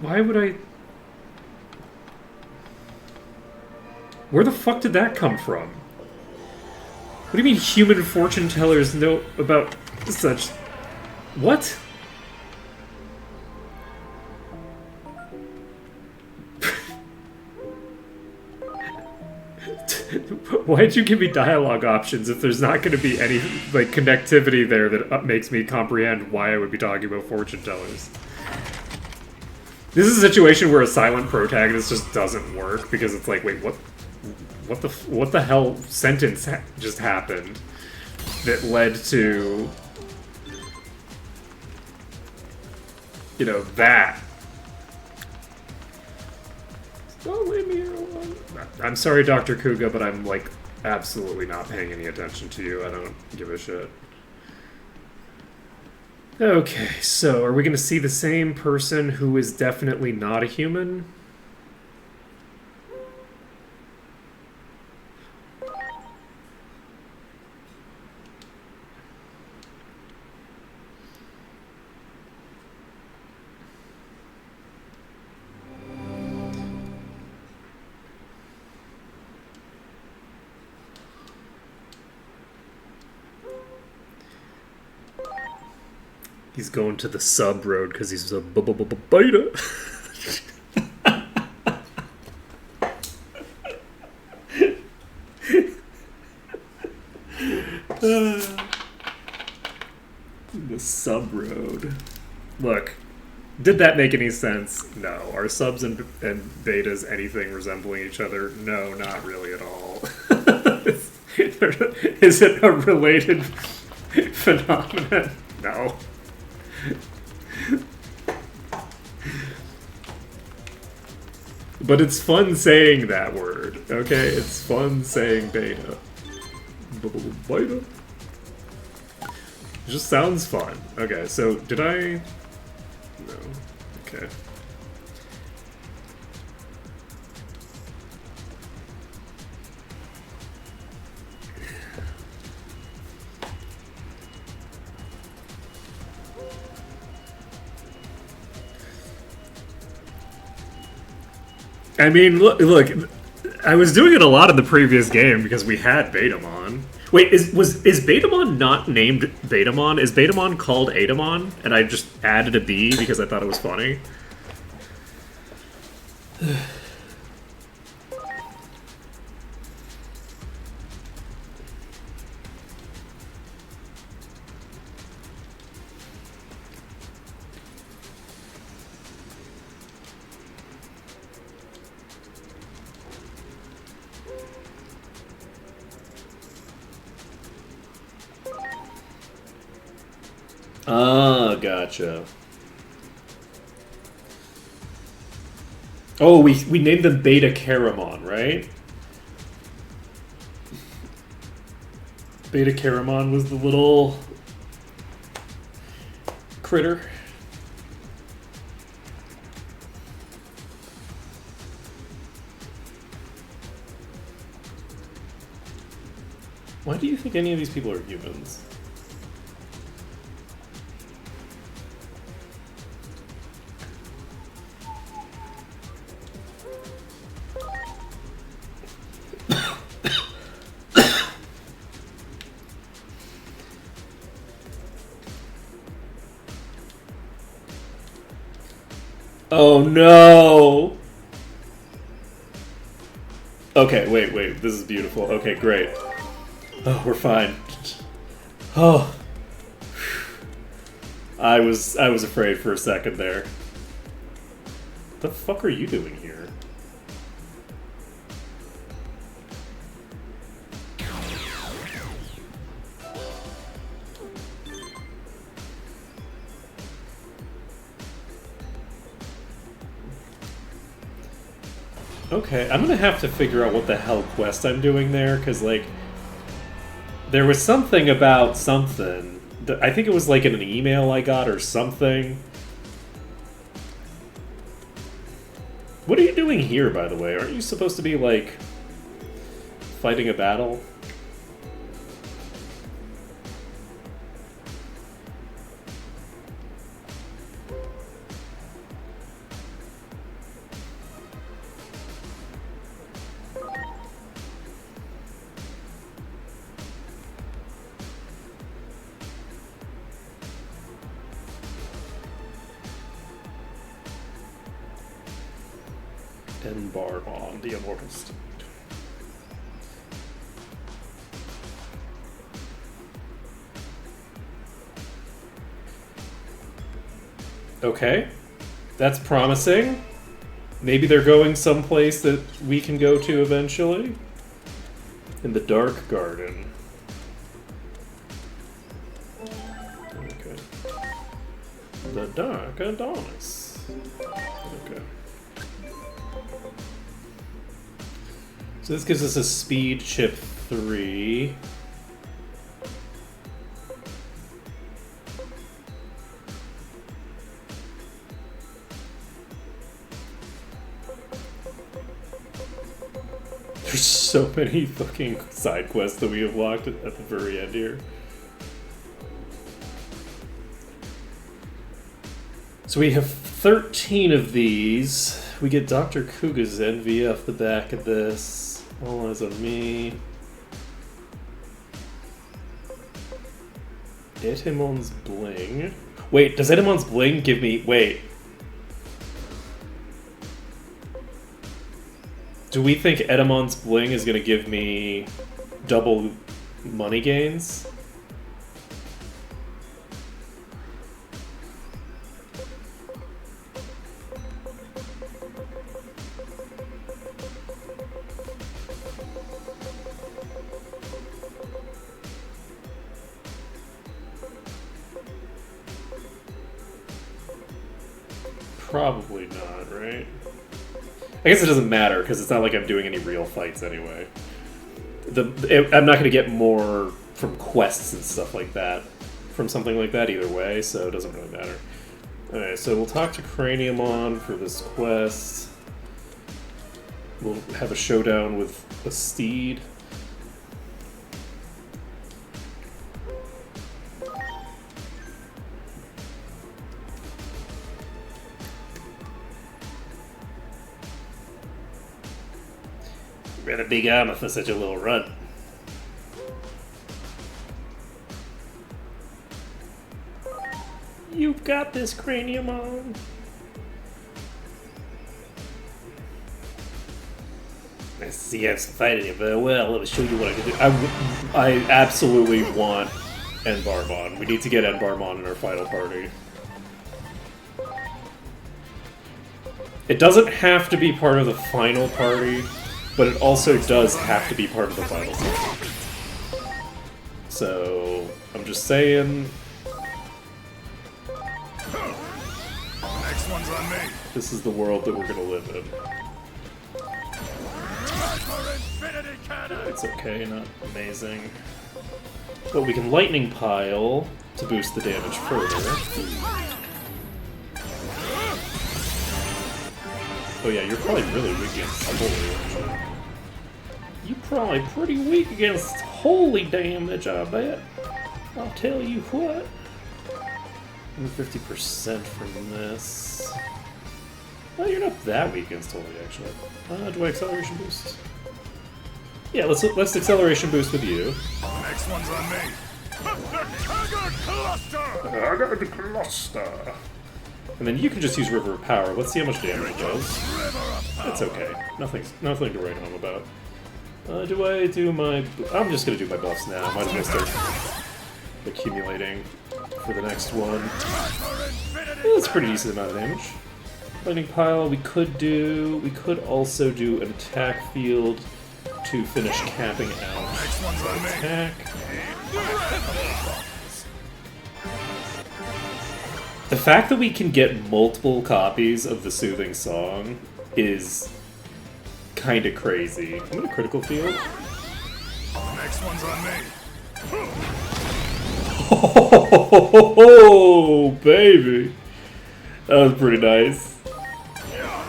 Speaker 2: Why would I... Where the fuck did that come from? What do you mean human fortune tellers know about such... What? Why'd you give me dialogue options if there's not going to be any like connectivity there that makes me comprehend why I would be talking about fortune tellers? This is a situation where a silent protagonist just doesn't work because it's like, wait, what the hell sentence just happened that led to, you know, that. Don't leave me alone. I'm sorry, Dr. Kuga, but I'm, like, absolutely not paying any attention to you. I don't give a shit. Okay, so are we going to see the same person who is definitely not a human? He's going to the sub road because he's a beta. The sub road. Look, did that make any sense? No. Are subs and betas anything resembling each other? No, not really at all. Is it a related phenomenon? No. But it's fun saying that word, okay? It's fun saying beta. Beta? It just sounds fun. Okay, so did I... No. Okay. I mean, look, I was doing it a lot in the previous game because we had Betamon. Wait, is Betamon not named Betamon? Is Betamon called Atamon? And I just added a B because I thought it was funny? Ah, gotcha. Oh, we named them Beta Caramon, right? Beta Caramon was the little critter. Why do you think any of these people are humans? Oh no! Okay, wait, this is beautiful. Okay, great. Oh, we're fine. Oh. I was afraid for a second there. What the fuck are you doing here? Okay, I'm gonna have to figure out what the hell quest I'm doing there, because, like, there was something about something. I think it was, like, in an email I got or something. What are you doing here, by the way? Aren't you supposed to be, like, fighting a battle? Barbon, the immortal steed. Okay, that's promising. Maybe they're going someplace that we can go to eventually. In the Dark Garden. Okay. The Dark Adonis. Okay. So this gives us a speed chip 3. There's so many fucking side quests that we have locked at the very end here. So we have 13 of these. We get Dr. Kuga's envy off the back of this. All eyes on me. Etemon's Bling. Wait, does Etemon's Bling give me... Wait. Do we think Etemon's Bling is going to give me double money gains? Probably not, right? I guess it doesn't matter, because it's not like I'm doing any real fights anyway. I'm not going to get more from quests and stuff like that from something like that either way, so it doesn't really matter. Alright, so we'll talk to Craniumon for this quest. We'll have a showdown with a steed. Got a big armor for such a little runt. You've got this, Craniumon. I see you have some fighting it very well. Let me show you what I can do. I absolutely want Enbarbon. We need to get Enbarbon in our final party. It doesn't have to be part of the final party, but it also does have to be part of the final party. So, I'm just saying...
Speaker 1: on me.
Speaker 2: This is the world that we're gonna live in.
Speaker 1: Hyper Infinity Cannon.
Speaker 2: It's okay, not amazing. But we can lightning pile to boost the damage further. Oh yeah, you're probably really weak against holy. You're probably pretty weak against holy damage, I bet. I'll tell you what. 50% from this. Well, you're not that weak against holy, actually. Do I acceleration boost? Yeah, let's acceleration boost with you.
Speaker 1: Next one's on me. The Tiger Cluster.
Speaker 2: I got the cluster. And then you can just use River of Power. Let's see how much damage it does.
Speaker 1: River of Power.
Speaker 2: It's okay. Nothing to write home about. Do I do my... I'm just gonna do my buffs now. Might as well start accumulating for the next one. That's a pretty decent amount of damage. Lightning Pile, we could also do an attack field to finish capping out.
Speaker 1: Next one's on me.
Speaker 2: Attack. The fact that we can get multiple copies of the Soothing Song is kind of crazy. I'm gonna critical field.
Speaker 1: Next one's on me.
Speaker 2: Oh, baby. That was pretty nice.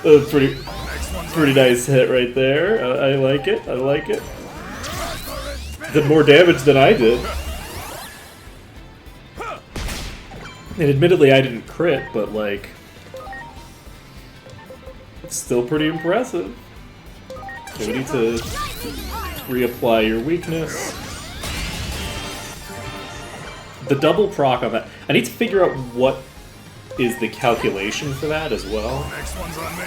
Speaker 2: That was pretty nice hit right there. I like it. I like it. Did more damage than I did. And admittedly, I didn't crit, but like, it's still pretty impressive. Okay, we need to reapply your weakness. The double proc on that. I need to figure out what is the calculation for that as well.
Speaker 1: Next one's on me.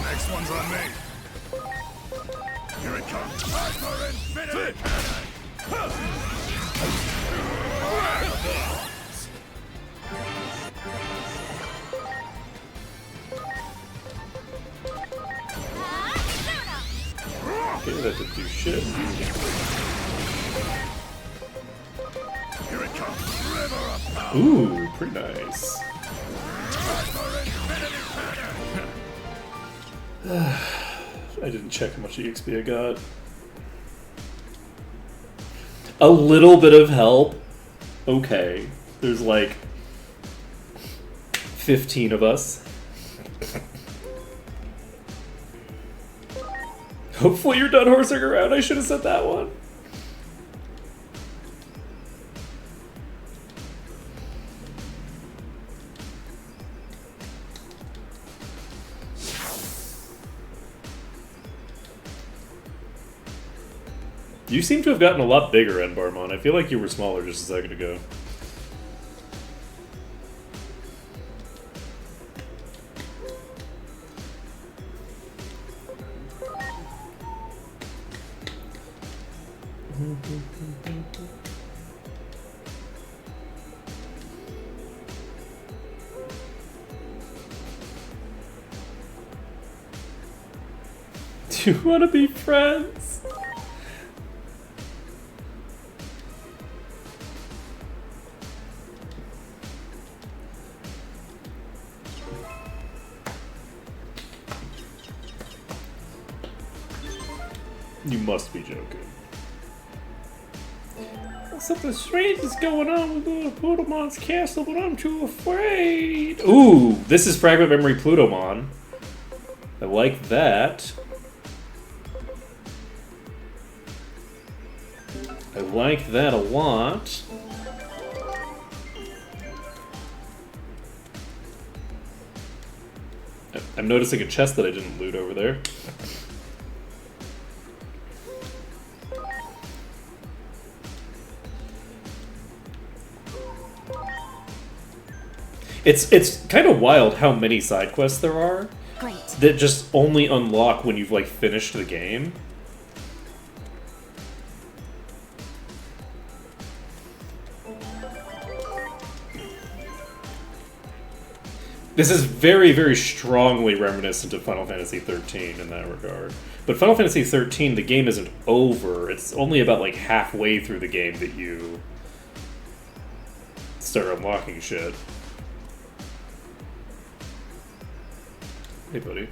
Speaker 1: Next one's on me. Here it comes. Hyper Infinity Cannon.
Speaker 2: Okay, that didn't do shit.
Speaker 1: Here it comes. River of Power.
Speaker 2: Ooh, pretty nice.
Speaker 1: Hyper Infinity Cannon.
Speaker 2: I didn't check how much EXP I got. A little bit of help. Okay. There's like 15 of us. Hopefully you're done horsing around. I should have said that one. You seem to have gotten a lot bigger, Enbarmon. I feel like you were smaller just a second ago. Do you want to be friends? You must be joking. Something strange is going on with little Plutomon's castle, but I'm too afraid. Ooh, this is Fragment Memory Plutomon. I like that. I like that a lot. I'm noticing a chest that I didn't loot over there. It's kind of wild how many side quests there are.
Speaker 3: Great.
Speaker 2: That just only unlock when you've like finished the game. This is very, very strongly reminiscent of Final Fantasy 13 in that regard. But Final Fantasy 13, the game isn't over. It's only about like halfway through the game that you start unlocking shit. Hey, buddy.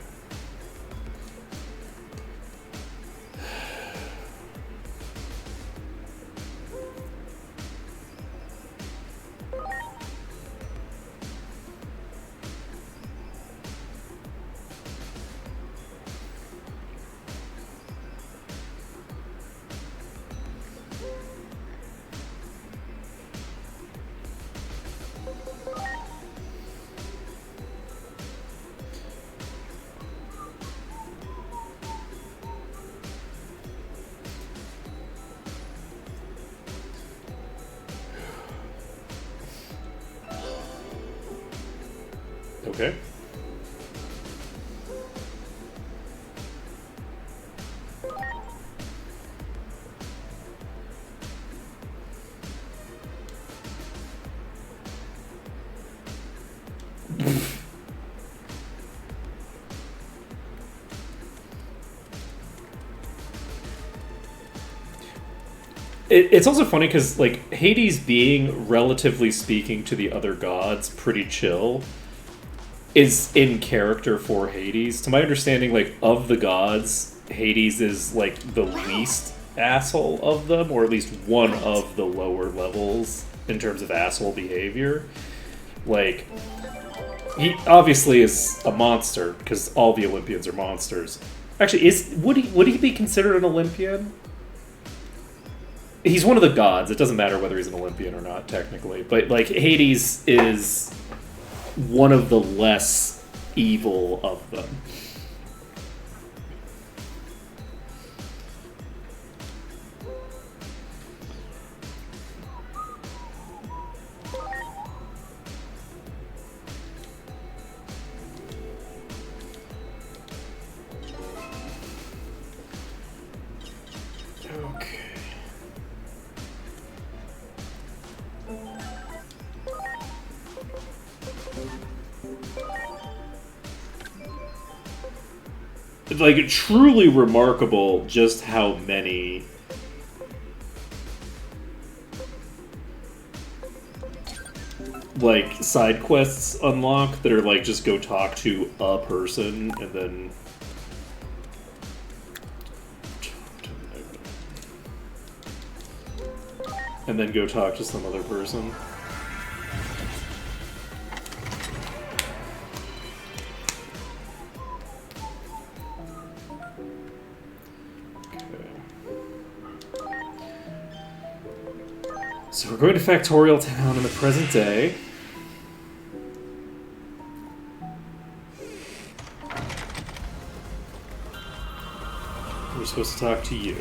Speaker 2: Okay. It's also funny because, like, Hades being, relatively speaking, to the other gods, pretty chill, is in character for Hades. To my understanding, like, of the gods, Hades is, like, the least asshole of them, or at least one of the lower levels in terms of asshole behavior. Like, he obviously is a monster, because all the Olympians are monsters. Actually, would he be considered an Olympian? He's one of the gods. It doesn't matter whether he's an Olympian or not, technically. But, like, Hades is one of the less evil of them. Okay. It's like truly remarkable just how many like side quests unlock that are like just go talk to a person and then go talk to some other person. So we're going to Factorial Town in the present day. We're supposed to talk to you.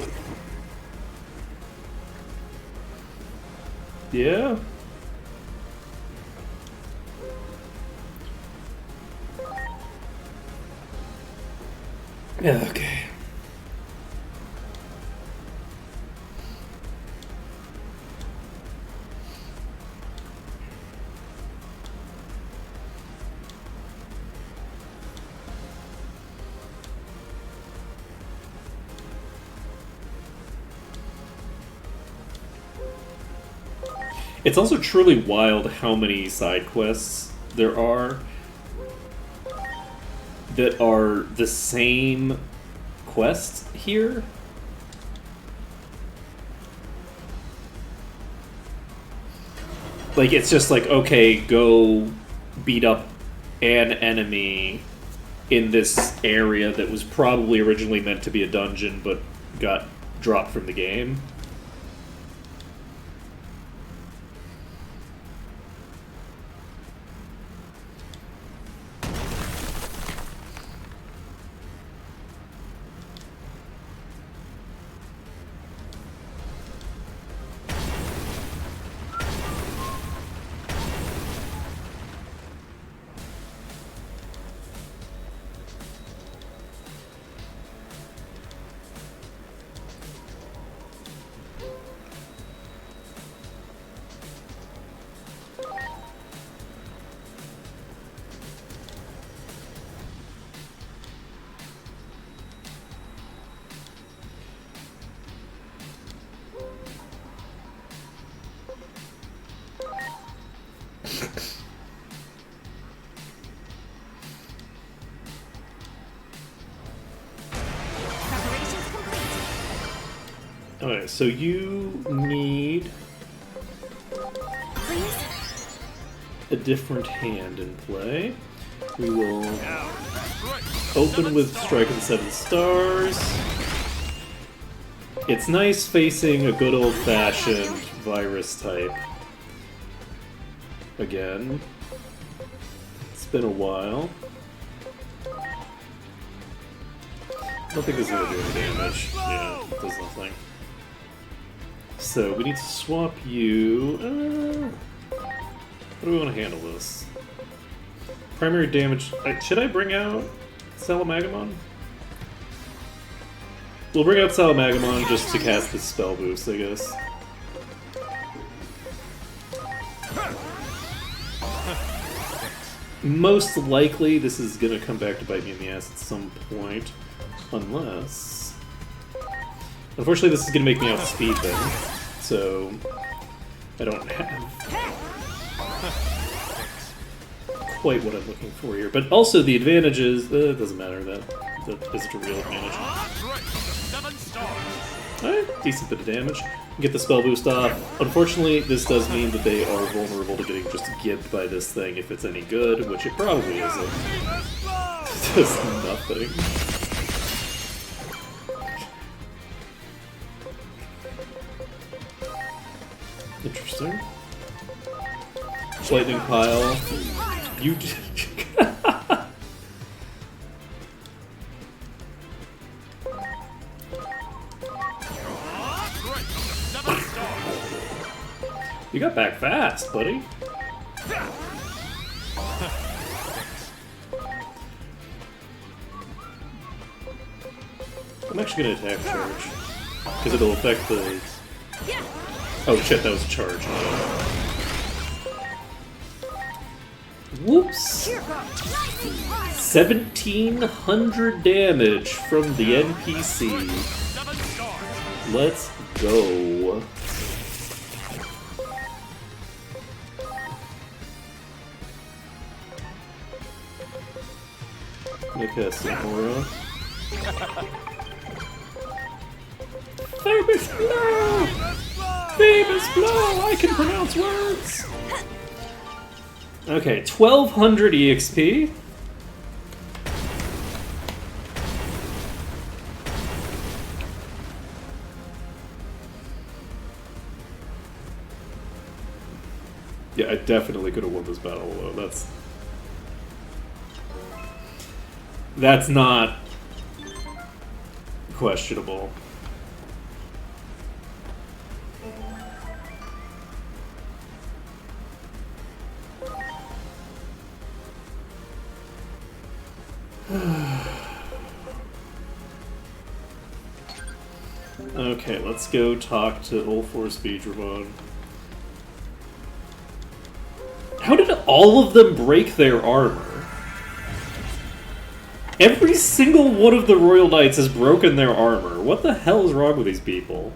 Speaker 2: Yeah? Yeah, okay. It's also truly wild how many side quests there are that are the same quest here. Like, it's just like, okay, go beat up an enemy in this area that was probably originally meant to be a dungeon but got dropped from the game. Alright, so you need
Speaker 3: Please?
Speaker 2: a different hand in play. We will
Speaker 1: Now, strike the
Speaker 2: open
Speaker 1: seven
Speaker 2: with
Speaker 1: stars.
Speaker 2: Strike of the 7 Stars. It's nice facing a good old-fashioned virus type. Again. It's been a while. I don't think this is going to do any damage. Yeah, it does nothing. So, we need to swap you... how do we want to handle this? Primary damage... should I bring out Salamagamon? We'll bring out Salamagamon just to cast the spell boost, I guess. Most likely, this is gonna come back to bite me in the ass at some point. Unless... Unfortunately, this is gonna make me outspeed them. So... I don't have... quite what I'm looking for here. But also, the advantage is... it doesn't matter, that isn't a real advantage.
Speaker 1: Strike the seven stars.
Speaker 2: Alright, decent bit of damage. Get the spell boost off. Unfortunately, this does mean that they are vulnerable to getting just gibbed by this thing if it's any good, which it probably isn't.
Speaker 1: Let's go!
Speaker 2: It does nothing. Interesting. Lightning pile. You.
Speaker 1: Strike the seven stars.
Speaker 2: You got back fast, buddy. I'm actually gonna attack charge because it'll affect the.
Speaker 3: Yeah.
Speaker 2: Oh shit, that was a charge. Whoops!
Speaker 3: Here goes. Lightning pile.
Speaker 2: 1,700 damage from the NPC.
Speaker 1: Seven stars.
Speaker 2: Let's go. Okay, Samora. Famous blow! Famous blow! I can pronounce words! Okay, 1,200 EXP. Yeah, I definitely could have won this battle alone. That's not questionable. Okay, let's go talk to Old Force Beedramon. How did all of them break their armor? Every single one of the Royal Knights has broken their armor. What the hell is wrong with these people?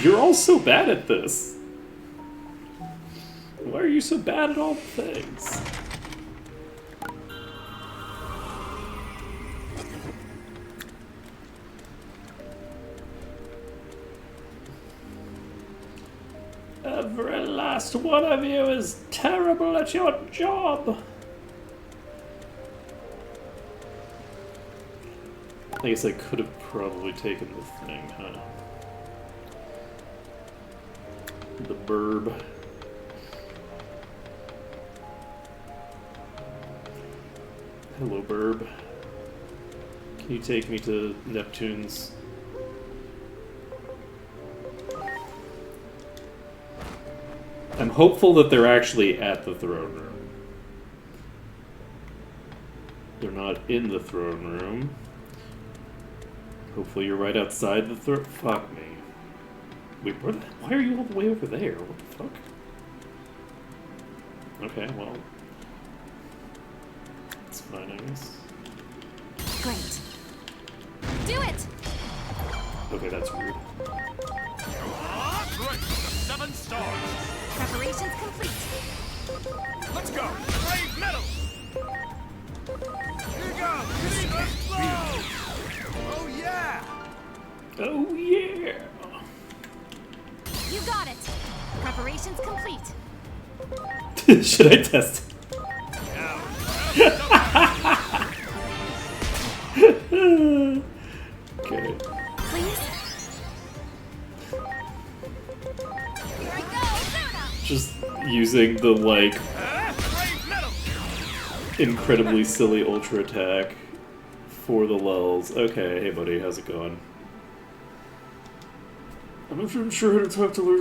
Speaker 2: You're all so bad at this. Why are you so bad at all the things? Every last one of you is terrible at your job. I guess I could have probably taken the thing, huh? The burb. Hello, burb. Can you take me to Neptune's? I'm hopeful that they're actually at the throne room. They're not in the throne room. Hopefully you're right outside the throne. Fuck me. Wait, why are you all the way over there? What the fuck? Okay, well. It's fine, I guess.
Speaker 3: Great. Do it.
Speaker 2: Okay, that's rude.
Speaker 1: Strike the seven stars.
Speaker 3: Preparations complete.
Speaker 1: Let's go! Brave metal! Here you go! Oh yeah!
Speaker 2: Oh yeah!
Speaker 3: You got it. Preparations complete.
Speaker 2: Should I test it? Okay.
Speaker 3: Please. Here I go, Luna.
Speaker 2: Just using the, like,
Speaker 1: Brave metal!
Speaker 2: incredibly silly ultra attack for the lulls. Okay, hey buddy, how's it going? I'm not sure how to talk to her.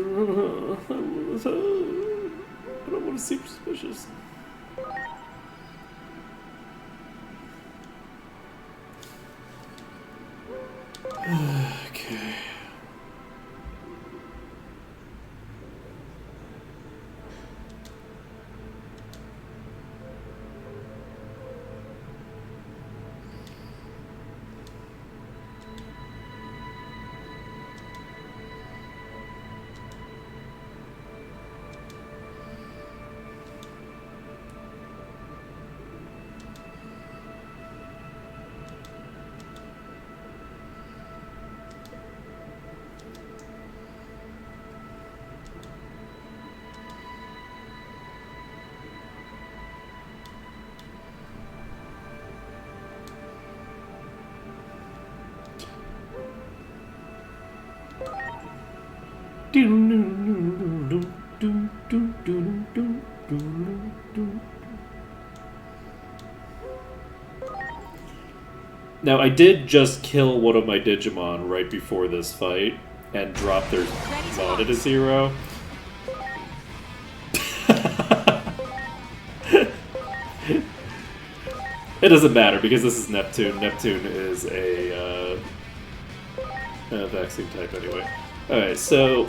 Speaker 2: I don't want to seem suspicious. Okay. Now, I did just kill one of my Digimon right before this fight and drop their mana to 0. It doesn't matter because this is Neptune. Neptune is a vaccine type anyway. Alright, so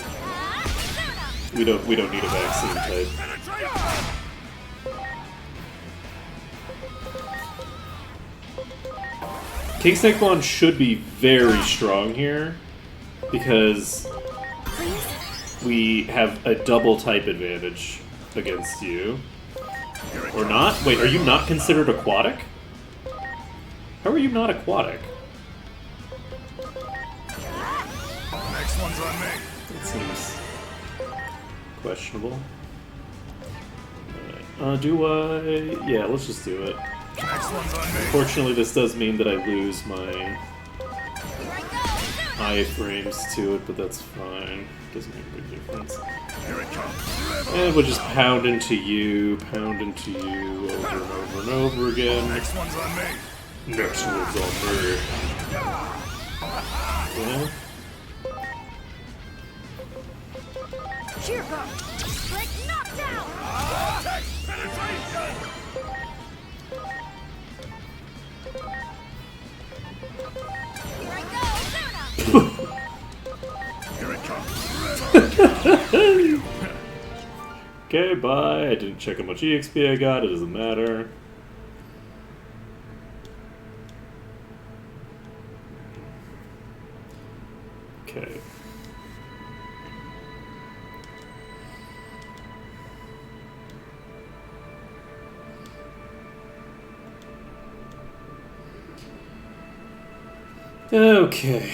Speaker 2: we don't need a vaccine type. King Snakemon should be very strong here because we have a double type advantage against you. Or not? Wait, are you not considered aquatic? How are you not aquatic?
Speaker 1: Next one's on me.
Speaker 2: That seems questionable. Alright, do I... Yeah, let's just do it.
Speaker 1: Next one's on me.
Speaker 2: Unfortunately, this does mean that I lose my iframes to it, but that's fine. Doesn't make a big difference.
Speaker 1: Here it comes.
Speaker 2: And we'll just pound into you over and over and over again.
Speaker 1: Next one's on me.
Speaker 2: Next one's on me. Yeah.
Speaker 3: Cheer go. Break knockdown.
Speaker 1: Take penetration!
Speaker 3: Here I go, Luna.
Speaker 1: Here it comes.
Speaker 2: Okay, bye. I didn't check how much EXP I got. It doesn't matter. Okay. Okay.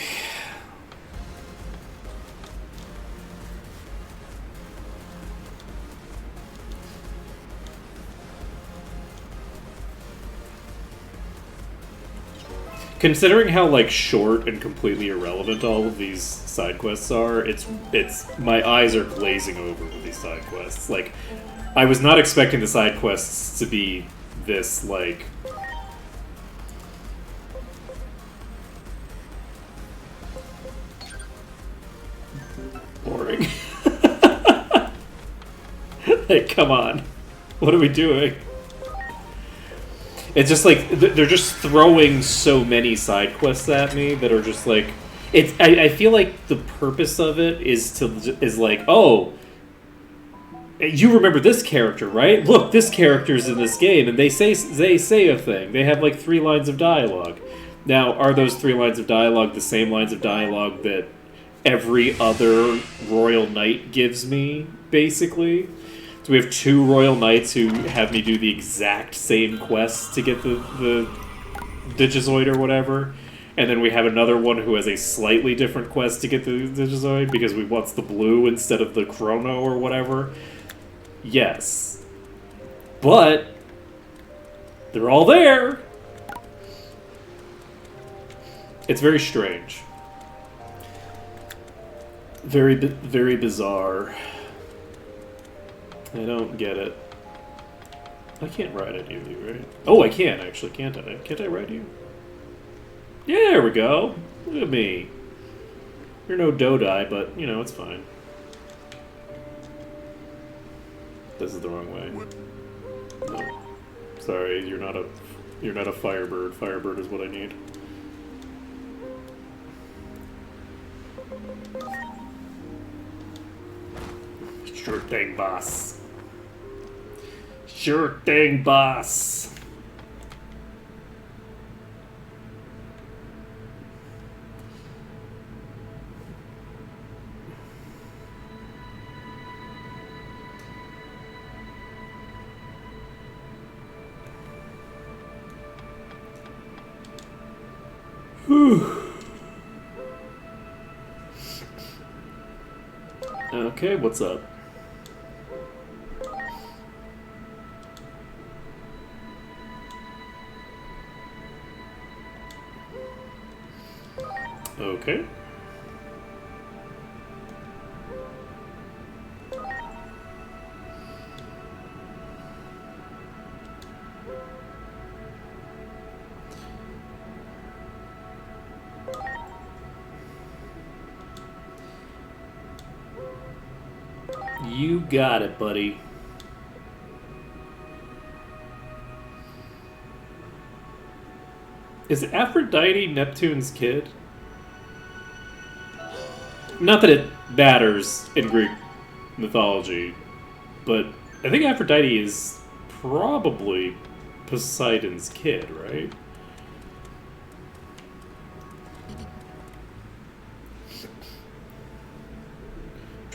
Speaker 2: Considering how, like, short and completely irrelevant all of these side quests are, it's my eyes are glazing over with these side quests. Like, I was not expecting the side quests to be this, like, boring. Like, come on. What are we doing? It's just like, they're just throwing so many side quests at me that are just like... I feel like the purpose of it is like, oh, you remember this character, right? Look, this character's in this game, and they say a thing. They have like 3 lines of dialogue. Now, are those 3 lines of dialogue the same lines of dialogue that every other Royal Knight gives me, basically? So we have 2 Royal Knights who have me do the exact same quest to get the Digizoid or whatever. And then we have another one who has a slightly different quest to get the Digizoid because we wants the blue instead of the Chrono or whatever. Yes. But they're all there. It's very strange. Very bizarre. I don't get it. I can't ride any of you, right? Oh, I can, actually, can't I? Can't I ride you? Yeah, there we go. Look at me. You're no Dodai, but, you know, it's fine. This is the wrong way. No. Sorry, you're not a Firebird. Firebird is what I need. Sure thing, boss. Sure thing, boss. Okay, what's up? Okay. You got it, buddy. Is Aphrodite Neptune's kid? Not that it matters in Greek mythology, but I think Aphrodite is probably Poseidon's kid, right?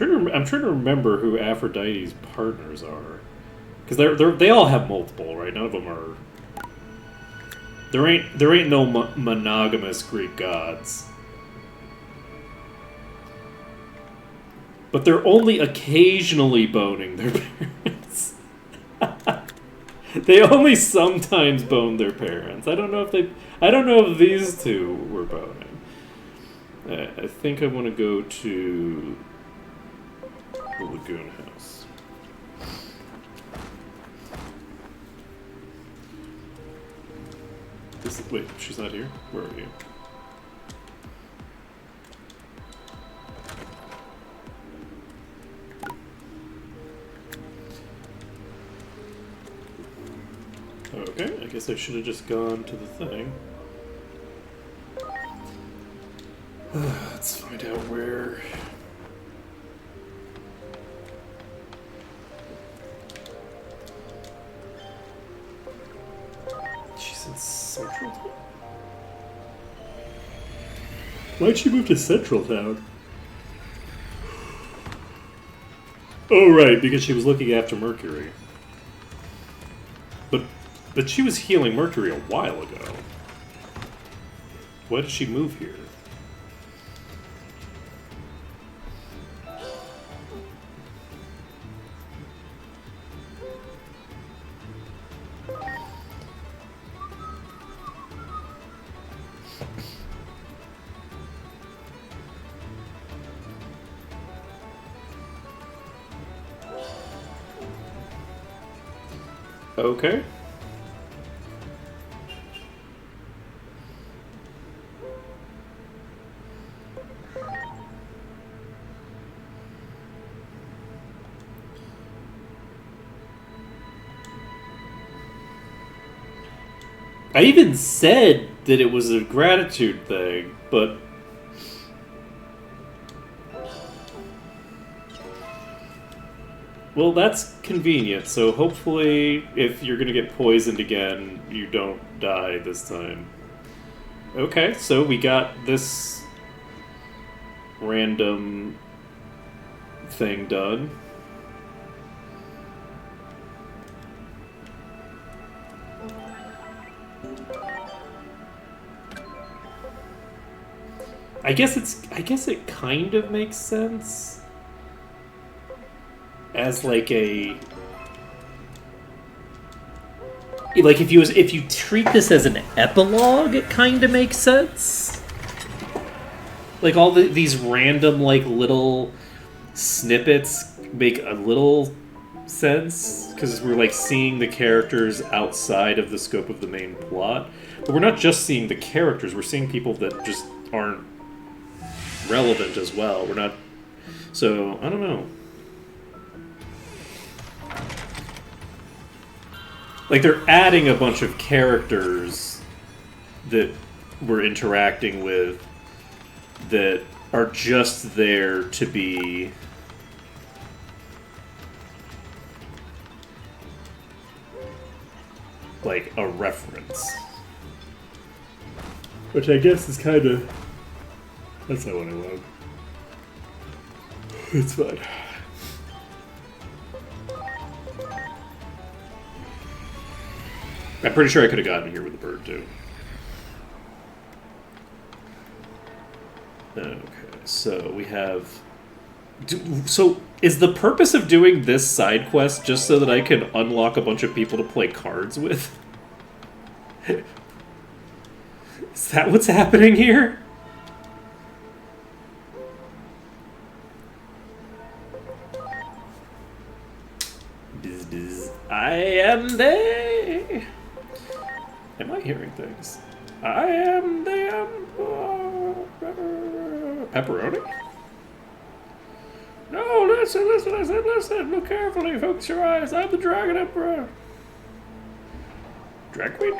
Speaker 2: I'm trying to remember who Aphrodite's partners are, because they all have multiple, right? None of them are. There ain't no monogamous Greek gods, but they're only occasionally boning their parents. They only sometimes bone their parents. I don't know if these two were boning. I think I want to go to the Lagoon House. Wait, she's not here? Where are you? Okay, I guess I should have just gone to the thing. Let's find out where... She's in Central Town? Why'd she move to Central Town? Oh, right, because she was looking after Mercury. But she was healing Mercury a while ago. Why did she move here? Okay. I even said that it was a gratitude thing, but... Well, that's convenient, so hopefully if you're gonna get poisoned again, you don't die this time. Okay, so we got this random thing done. I guess it kind of makes sense as like a like if you treat this as an epilogue, it kind of makes sense. Like all these random like little snippets make a little sense because we're like seeing the characters outside of the scope of the main plot, but we're not just seeing the characters, we're seeing people that just aren't relevant as well. We're not, so I don't know, like they're adding a bunch of characters that we're interacting with that are just there to be like a reference. Which I guess is kind of... That's not what I want. It's fine. I'm pretty sure I could have gotten here with the bird, too. Okay, so we have... So, is the purpose of doing this side quest just so that I can unlock a bunch of people to play cards with? Is that what's happening here? Biz, biz. I am they. Am I hearing things? I am the pepperoni? No, listen, I said listen. Look carefully, focus your eyes. I'm the Dragon Emperor. Drag Queen?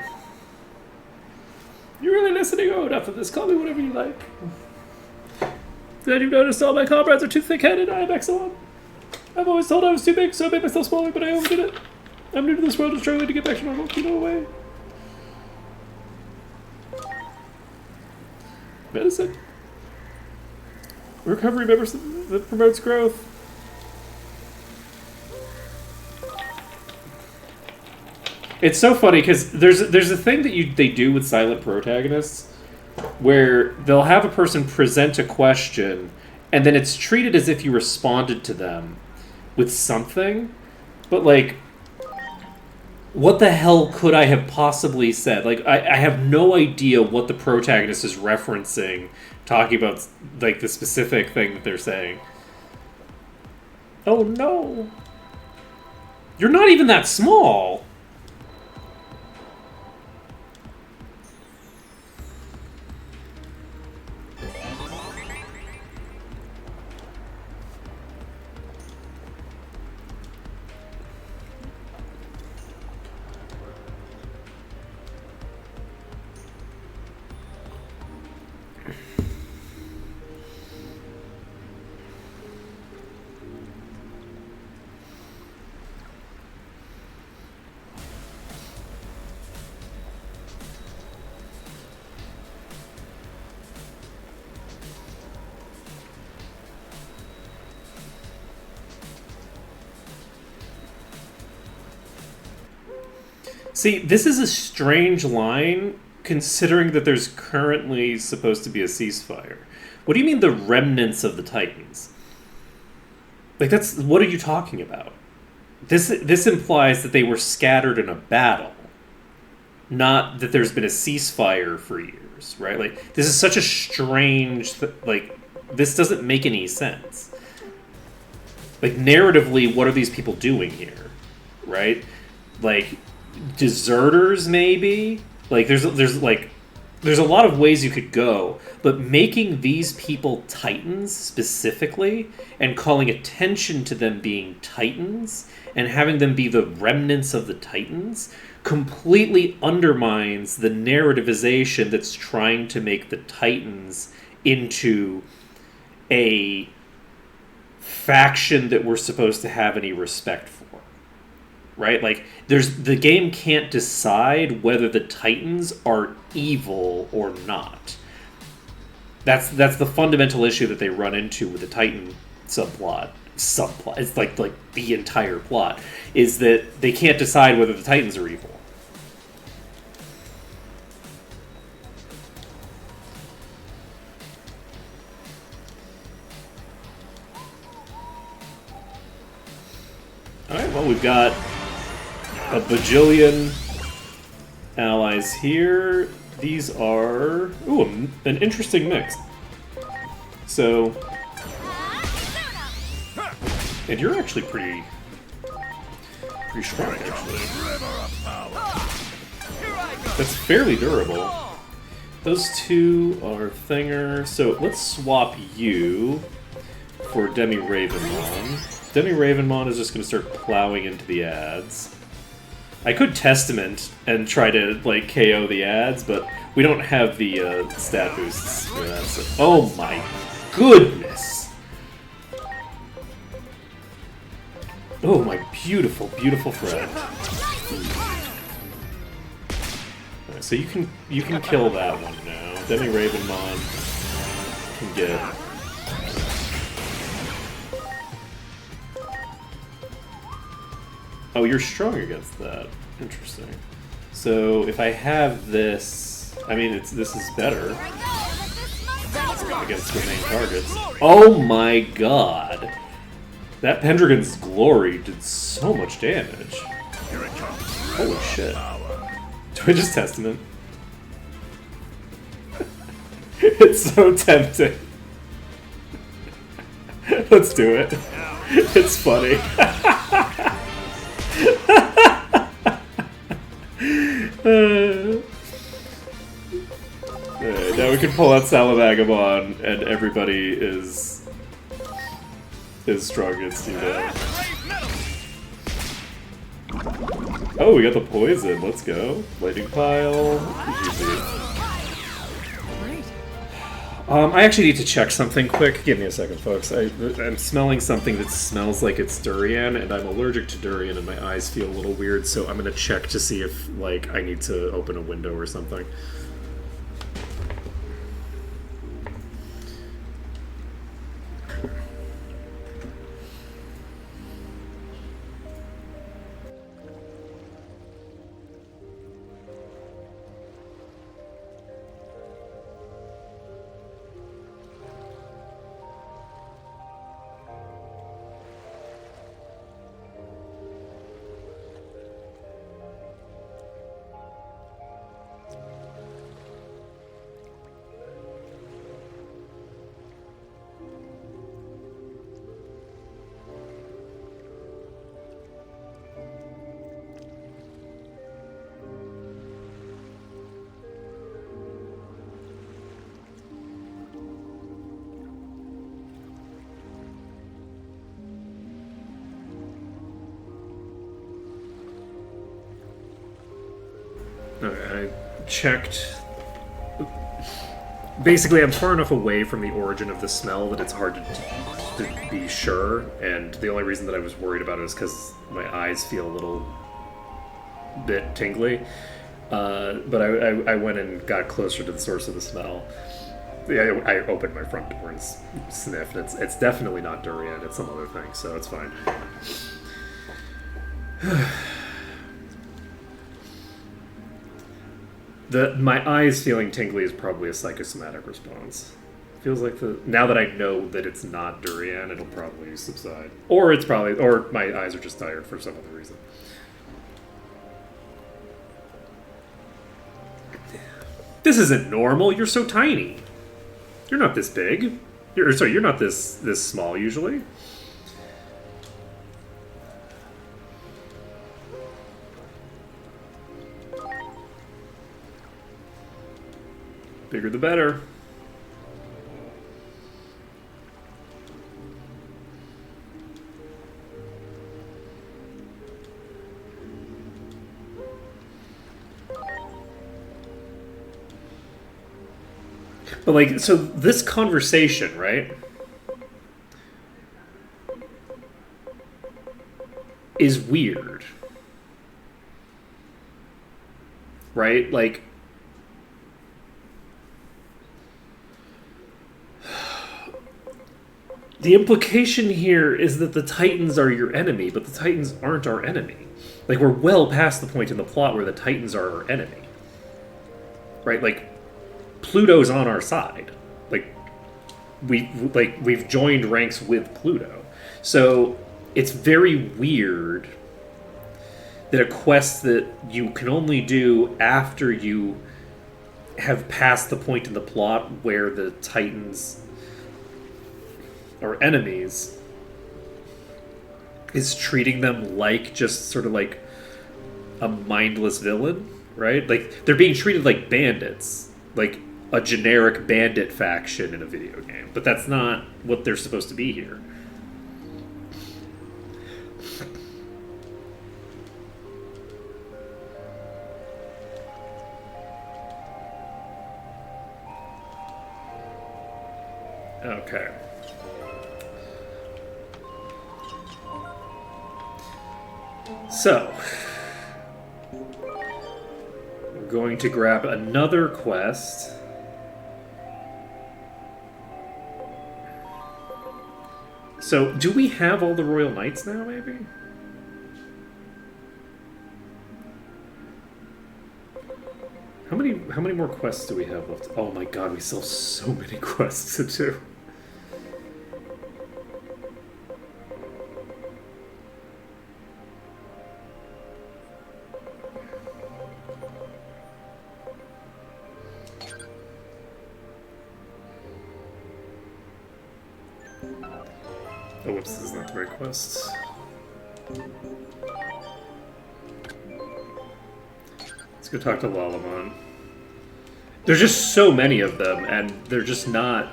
Speaker 2: You really listening? Oh, enough of this. Call me whatever you like. Glad you've noticed all my comrades are too thick-headed. I am excellent. I've always told I was too big, so I made myself smaller, but I overdid it. I'm new to this world and struggling to get back to normal. Keep it away. Medicine. Recovery members that promotes growth. It's so funny because there's a thing that they do with silent protagonists where they'll have a person present a question and then it's treated as if you responded to them with something, but like, what the hell could I have possibly said? Like, I have no idea what the protagonist is referencing, talking about like the specific thing that they're saying. Oh no, you're not even that small. See, this is a strange line, considering that there's currently supposed to be a ceasefire. What do you mean the remnants of the Titans? Like, what are you talking about? This implies that they were scattered in a battle, not that there's been a ceasefire for years, right? Like, this is such a strange... this doesn't make any sense. Like, narratively, what are these people doing here, right? Like... deserters, maybe? Like, there's a lot of ways you could go, but making these people Titans specifically and calling attention to them being Titans and having them be the remnants of the Titans completely undermines the narrativization that's trying to make the Titans into a faction that we're supposed to have any respect for. Right? Like, the game can't decide whether the Titans are evil or not. That's the fundamental issue that they run into with the Titan subplot. It's like the entire plot is that they can't decide whether the Titans are evil. Alright, well, we've got a bajillion allies here. These are... ooh, an interesting mix. So... and you're actually pretty strong, actually. That's fairly durable. Those two are Thinger, so let's swap you for Demi Ravenmon. Demi Ravenmon is just going to start plowing into the ads. I could Testament and try to, like, KO the ads, but we don't have the stat boosts for that, so... oh my goodness! Oh my beautiful, beautiful friend. Alright, so you can kill that one now. Demi Ravenmon can get... oh, you're strong against that. Interesting. So if I have this, I mean, this is better against the main targets. Oh my god! That Pendragon's Glory did so much damage. Holy shit. Do I just Testament? It's so tempting. Let's do it. It's funny. Now we can pull out Salavagabond and everybody is strong against you now. Oh, we got the poison. Let's go. Lightning pile. I actually need to check something quick. Give me a second, folks. I'm smelling something that smells like it's durian, and I'm allergic to durian, and my eyes feel a little weird, so I'm gonna check to see if, like, I need to open a window or something. Okay, I checked. Basically, I'm far enough away from the origin of the smell that it's hard to be sure, and the only reason that I was worried about it is because my eyes feel a little bit tingly. But I went and got closer to the source of the smell. Yeah, I opened my front door and sniffed. It's definitely not durian. It's some other thing, so it's fine. My eyes feeling tingly is probably a psychosomatic response. Feels like now that I know that it's not durian, it'll probably subside. Or my eyes are just tired for some other reason. This isn't normal. You're so tiny. You're not this big. You're not this small usually. Bigger the better. But like, so this conversation, right, is weird. Right? Like, the implication here is that the Titans are your enemy, but the Titans aren't our enemy. Like, we're well past the point in the plot where the Titans are our enemy. Right? Like, Pluto's on our side. Like, we've joined ranks with Pluto. So it's very weird that a quest that you can only do after you have passed the point in the plot where the Titans are enemies is treating them like just sort of like a mindless villain, right? Like they're being treated like bandits, like a generic bandit faction in a video game, but that's not what they're supposed to be here. Okay. So, we're going to grab another quest. So, do we have all the Royal Knights now, maybe? How many more quests do we have left? Oh my god, we still have so many quests to do. Oh, whoops, this is not the right quest. Let's go talk to Lalamon. There's just so many of them, and they're just not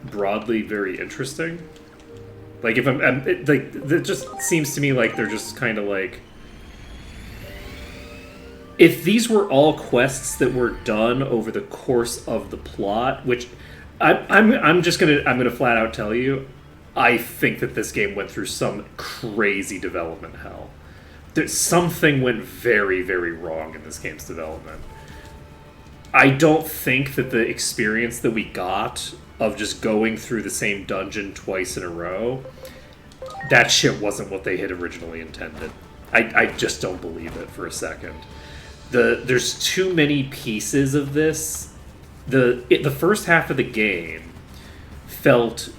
Speaker 2: broadly very interesting. Like, if it just seems to me like they're just kind of like... If these were all quests that were done over the course of the plot, which I'm gonna flat out tell you, I think that this game went through some crazy development hell. Something went very, very wrong in this game's development. I don't think that the experience that we got of just going through the same dungeon twice in a row, that shit wasn't what they had originally intended. I just don't believe it for a second. There's too many pieces of this. The first half of the game felt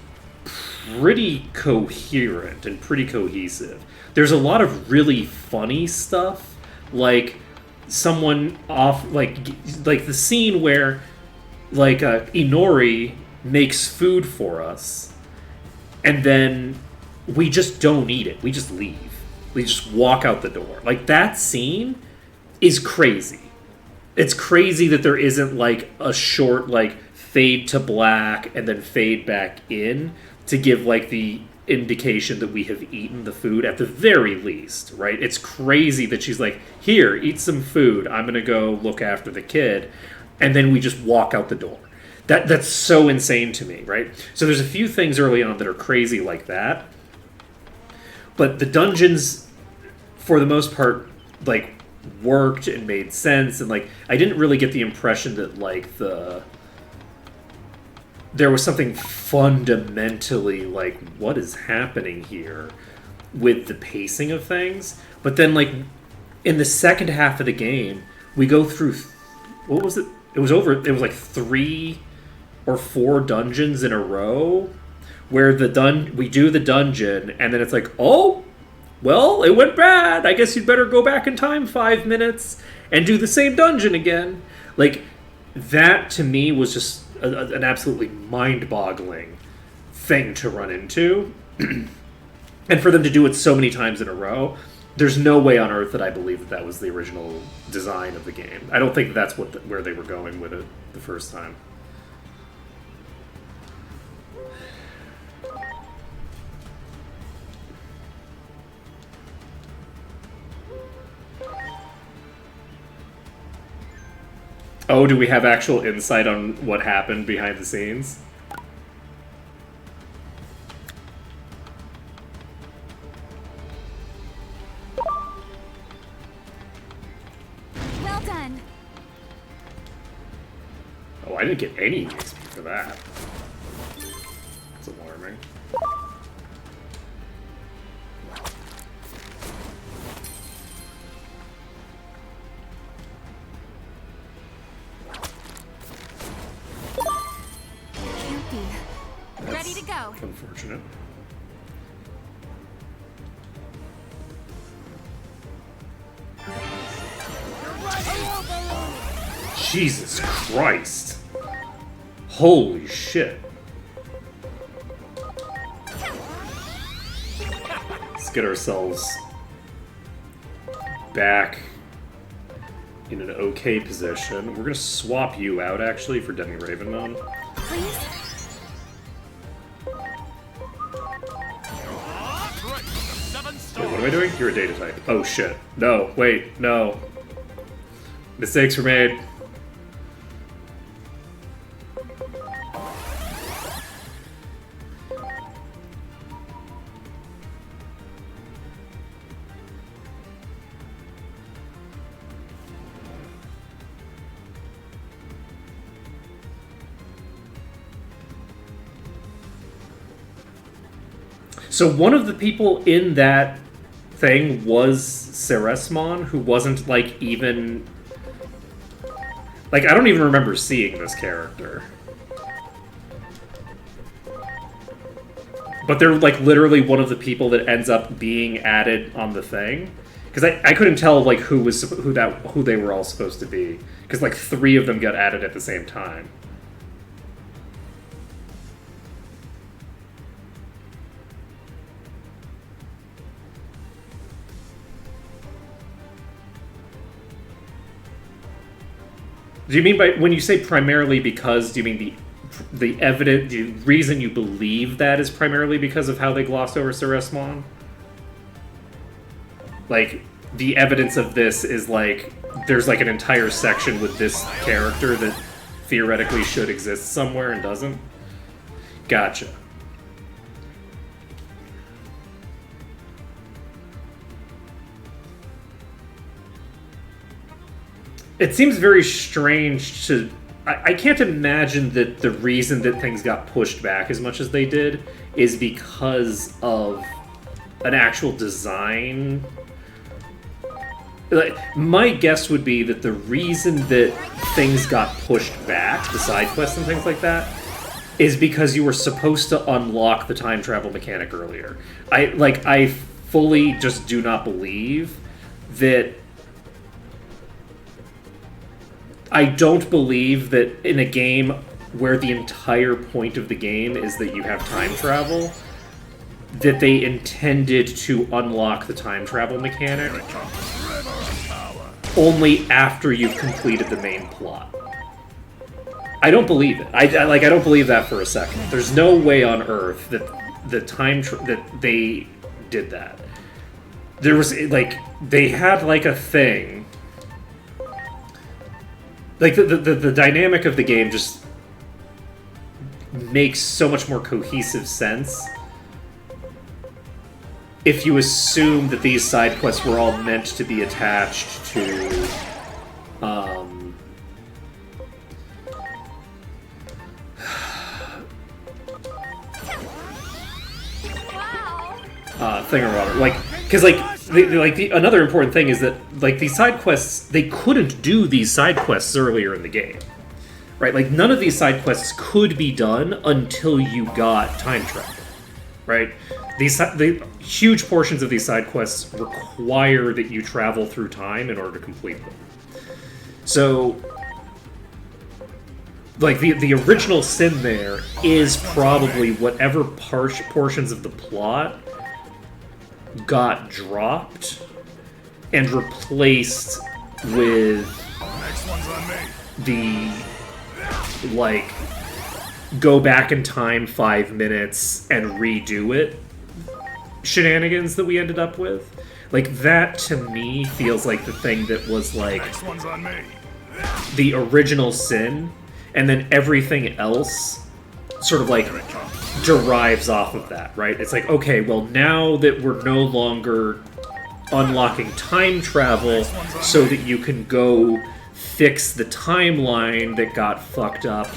Speaker 2: pretty coherent and pretty cohesive. There's a lot of really funny stuff, like someone off, like the scene where like Inori makes food for us, and then we just don't eat it. We just leave. We just walk out the door. Like, that scene is crazy. It's crazy that there isn't like a short like fade to black and then fade back in to give like the indication that we have eaten the food at the very least, right? It's crazy that she's like, here, eat some food. I'm going to go look after the kid. And then we just walk out the door. That's so insane to me, right? So there's a few things early on that are crazy like that. But the dungeons, for the most part, like, worked and made sense. And, like, I didn't really get the impression that, like, there was something fundamentally, like, what is happening here with the pacing of things. But then, like, in the second half of the game, we go through, what was it? It was like 3 or 4 dungeons in a row where we do the dungeon, and then it's like, oh, well, it went bad. I guess you'd better go back in time 5 minutes and do the same dungeon again. Like, that to me was just an absolutely mind-boggling thing to run into. And for them to do it so many times in a row, there's no way on earth that I believe that was the original design of the game. I don't think that's where they were going with it the first time. Oh, do we have actual insight on what happened behind the scenes?
Speaker 3: Well done.
Speaker 2: Oh, I didn't get any XP for that. That's alarming.
Speaker 3: Can't be. Ready to go.
Speaker 2: Unfortunate. Jesus Christ. Holy shit. Let's get ourselves back in an okay position. We're gonna swap you out, actually, for Demi Ravenmon.
Speaker 3: Please?
Speaker 2: Wait, what am I doing? You're a data type. Oh, shit. No, wait, no. Mistakes were made. So one of the people in that thing was Ceresmon, who wasn't, like, even... Like, I don't even remember seeing this character. But they're, like, literally one of the people that ends up being added on the thing. Because I couldn't tell, like, who they were all supposed to be. Because, like, 3 of them got added at the same time. Do you mean by, when you say primarily because, do you mean the reason you believe that is primarily because of how they glossed over Ceresmon? Like, the evidence of this is like, there's like an entire section with this character that theoretically should exist somewhere and doesn't? Gotcha. It seems very strange to... I can't imagine that the reason that things got pushed back as much as they did is because of an actual design. Like, my guess would be that the reason that things got pushed back, the side quests and things like that, is because you were supposed to unlock the time travel mechanic earlier. I fully just do not believe that... I don't believe that in a game where the entire point of the game is that you have time travel, that they intended to unlock the time travel mechanic only after you've completed the main plot. I don't believe it. I don't believe that for a second. There's no way on Earth that that they did that. There was, like, they had, like, a thing. Like, the dynamic of the game just makes so much more cohesive sense if you assume that these side quests were all meant to be attached to, thing or whatever. Like, because, like, another important thing is that, like, these side quests, they couldn't do these side quests earlier in the game. Right? Like, none of these side quests could be done until you got time travel. Right? The huge portions of these side quests require that you travel through time in order to complete them. So, like, the original sin there is probably whatever portions of the plot got dropped and replaced with the, like, go back in time 5 minutes and redo it shenanigans that we ended up with. Like, that to me feels like the thing that was, like, the original sin, and then everything else sort of, like, derives off of that, right? It's like, okay, well, now that we're no longer unlocking time travel so that you can go fix the timeline that got fucked up,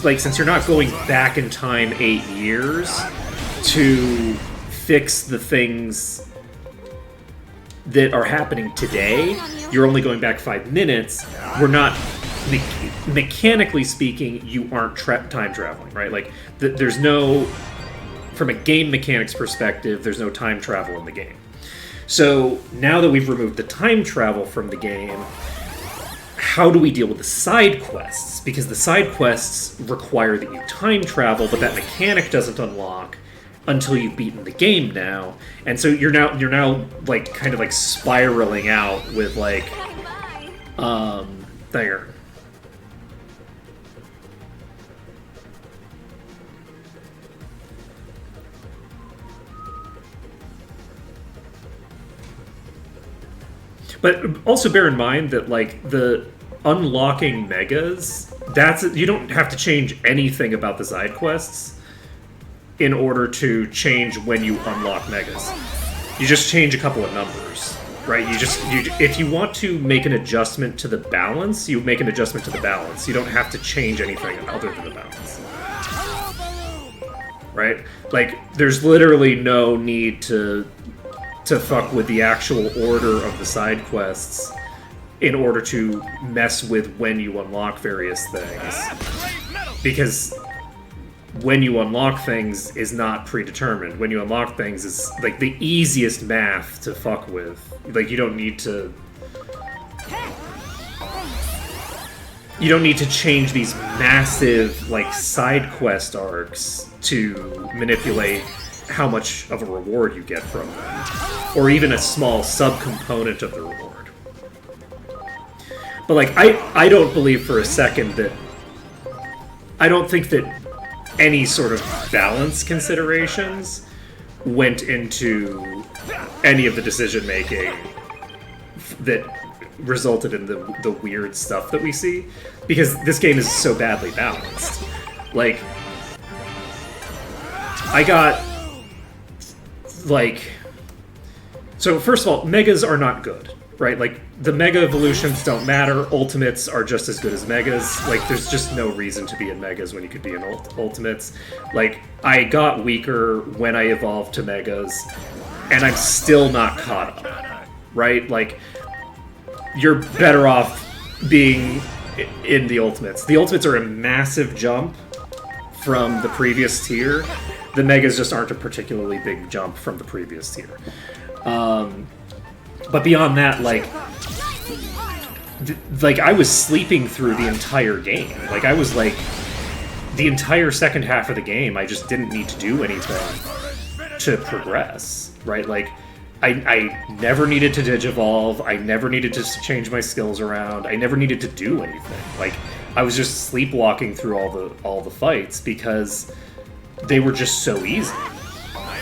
Speaker 2: like, since you're not going back in time 8 years to fix the things that are happening today, you're only going back 5 minutes, we're not... mechanically speaking, you aren't time traveling, right? Like, there's no... From a game mechanics perspective, there's no time travel in the game. So, now that we've removed the time travel from the game, how do we deal with the side quests? Because the side quests require that you time travel, but that mechanic doesn't unlock until you've beaten the game now. And so you're now like kind of like spiraling out with like there. But also bear in mind that like the unlocking megas, you don't have to change anything about the side quests in order to change when you unlock megas. You just change a couple of numbers, right? If you want to make an adjustment to the balance, you make an adjustment to the balance. You don't have to change anything other than the balance. Right? Like there's literally no need to fuck with the actual order of the side quests in order to mess with when you unlock various things. Because when you unlock things is not predetermined. When you unlock things is like the easiest math to fuck with. Like you don't need to change these massive like side quest arcs to manipulate how much of a reward you get from them, or even a small subcomponent of the reward. But like, I don't believe for a second that I don't think that any sort of balance considerations went into any of the decision making that resulted in the weird stuff that we see, because this game is so badly balanced. Like, I got like, so first of all, megas are not good, right? Like the mega evolutions don't matter. Ultimates are just as good as megas. Like there's just no reason to be in megas when you could be in ultimates. Like I got weaker when I evolved to megas, and I'm still not caught up, right? Like you're better off being in the ultimates. The ultimates are a massive jump from the previous tier. The megas just aren't a particularly big jump from the previous tier. But beyond that, like I was sleeping through the entire game. Like I was like, the entire second half of the game, I just didn't need to do anything to progress, right? Like I never needed to digivolve. I never needed to change my skills around. I never needed to do anything. Like I was just sleepwalking through all the fights because they were just so easy,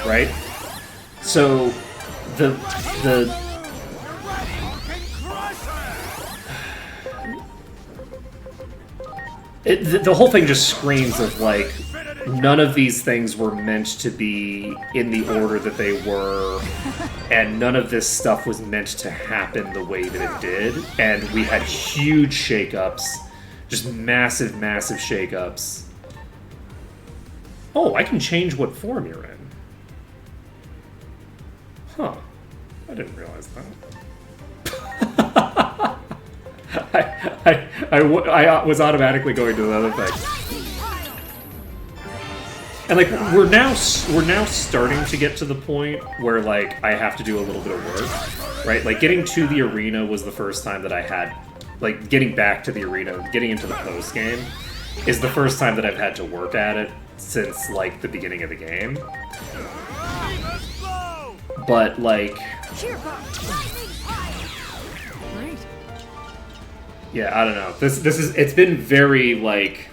Speaker 2: right? So the whole thing just screams of like, none of these things were meant to be in the order that they were, and none of this stuff was meant to happen the way that it did, and we had huge shakeups, just massive shakeups. Oh, I can change what form you're in. Huh. I didn't realize that. I was automatically going to the other thing. And like we're now starting to get to the point where like I have to do a little bit of work, right? Like getting to the arena was the first time that I had, like getting back to the arena, getting into the post game is the first time that I've had to work at it since like the beginning of the game. But like, yeah, I don't know. It's been very like.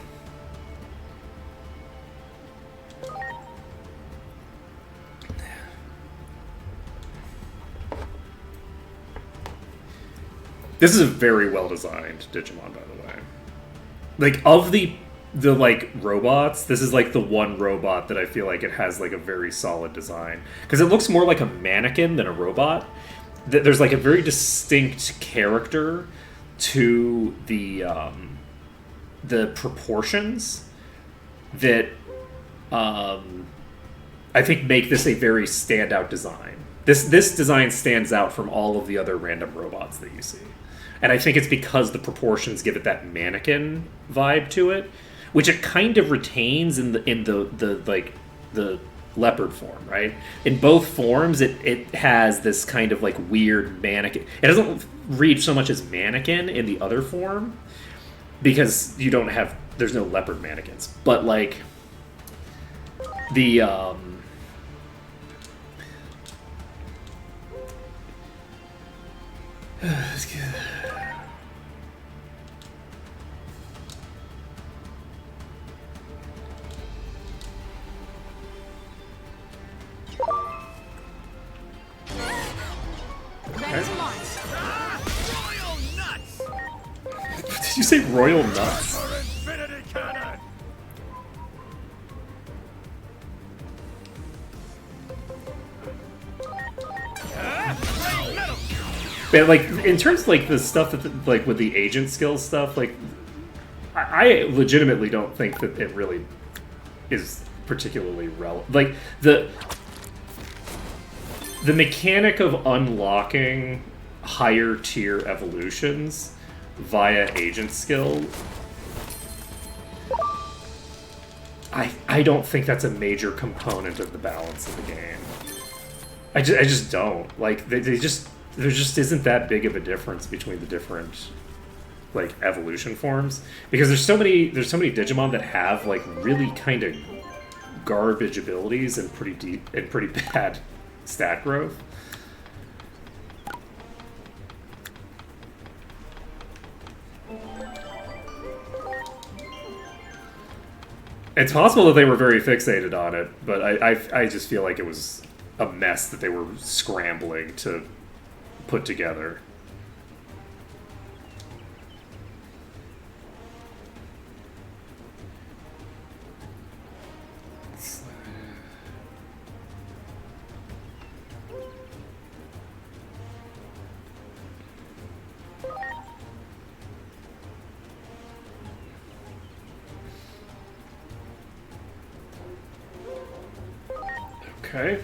Speaker 2: This is a very well designed Digimon, by the way. Like of the like robots, this is like the one robot that I feel like it has like a very solid design, because it looks more like a mannequin than a robot. There's like a very distinct character to the proportions that I think make this a very standout design. This design stands out from all of the other random robots that you see. And I think it's because the proportions give it that mannequin vibe to it, which it kind of retains in the leopard form, right? In both forms, it has this kind of like weird mannequin. It doesn't read so much as mannequin in the other form because there's no leopard mannequins, but like the
Speaker 3: Ready to launch.
Speaker 1: Royal nuts!
Speaker 2: did you say royal nuts?
Speaker 1: For infinity cannon!
Speaker 2: But like in terms of like the stuff that like with the agent skill stuff, like I legitimately don't think that it really is particularly relevant. Like the mechanic of unlocking higher tier evolutions via agent skill, I don't think that's a major component of the balance of the game. I just don't. Like there just isn't that big of a difference between the different like evolution forms, because there's so many Digimon that have like really kind of garbage abilities and pretty deep and pretty bad stat growth. It's possible that they were very fixated on it, but I just feel like it was a mess that they were scrambling to put together. Okay.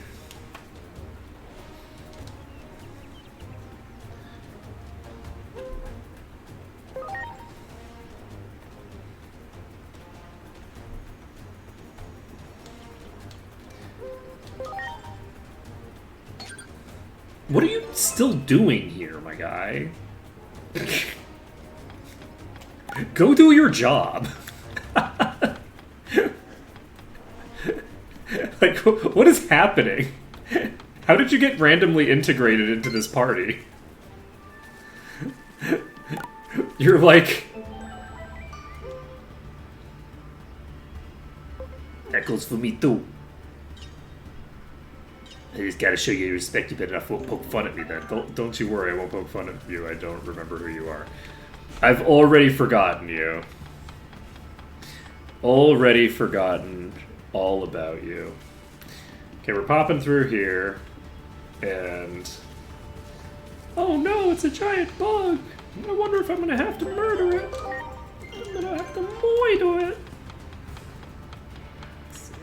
Speaker 2: What are you still doing here, my guy? Go do your job. Like, what is happening? How did you get randomly integrated into this party? You're like... That goes for me too. I just gotta show you respect. You better not poke fun at me then. Don't you worry, I won't poke fun at you. I don't remember who you are. I've already forgotten you. Already forgotten all about you. Okay, we're popping through here, and... Oh no, it's a giant bug! I wonder if I'm gonna have to murder it. I'm gonna have to moid it. Let's see.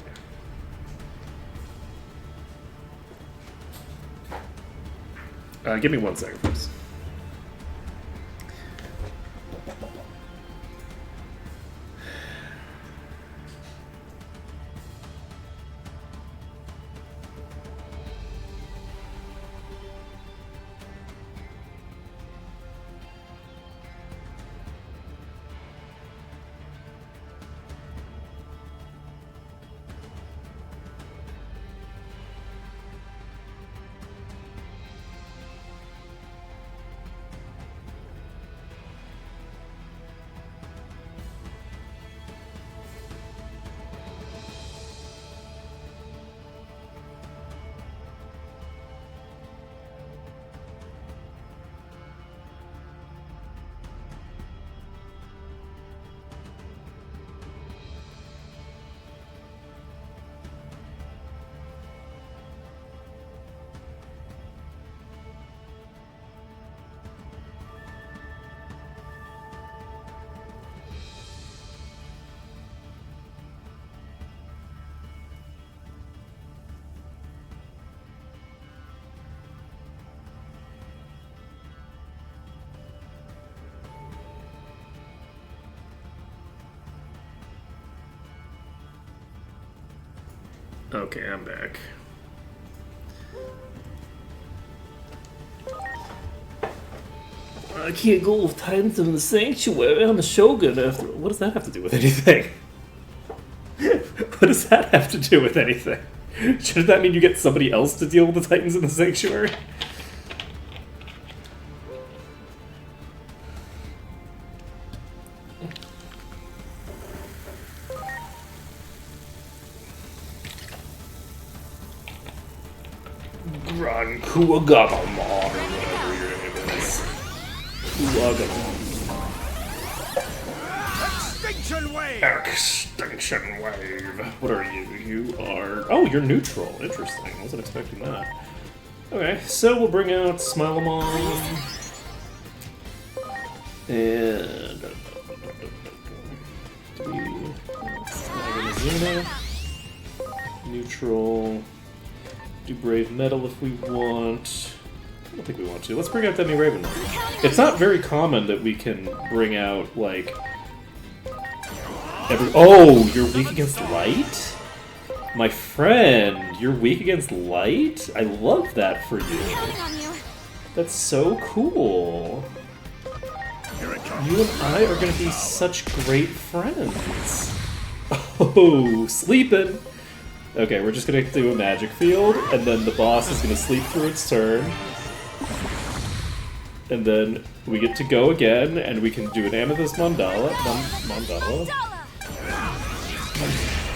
Speaker 2: Give me 1 second, please. Okay, I'm back. I can't go with Titans in the Sanctuary. I'm a Shogun after. What does that have to do with anything? What does that have to do with anything? Shouldn't that mean you get somebody else to deal with the Titans in the Sanctuary? Run, Kuwagamamon, or whatever your name is. Kuwagamamon.
Speaker 1: Extinction wave!
Speaker 2: Extinction Wave. What are you? You are... Oh, you're neutral. Interesting. Wasn't expecting that. Okay, so we'll bring out Smilemon. And... Azuna. Neutral. Do Brave Metal if we want. I don't think we want to. Let's bring out Demi Raven. It's not very common that we can bring out, like... Oh, you're weak against light? My friend, you're weak against light? I love that for you. That's so cool. You and I are going to be such great friends. Oh, sleeping. Okay, we're just going to do a magic field, and then the boss is going to sleep through its turn. And then we get to go again, and we can do an Amethyst Mandala.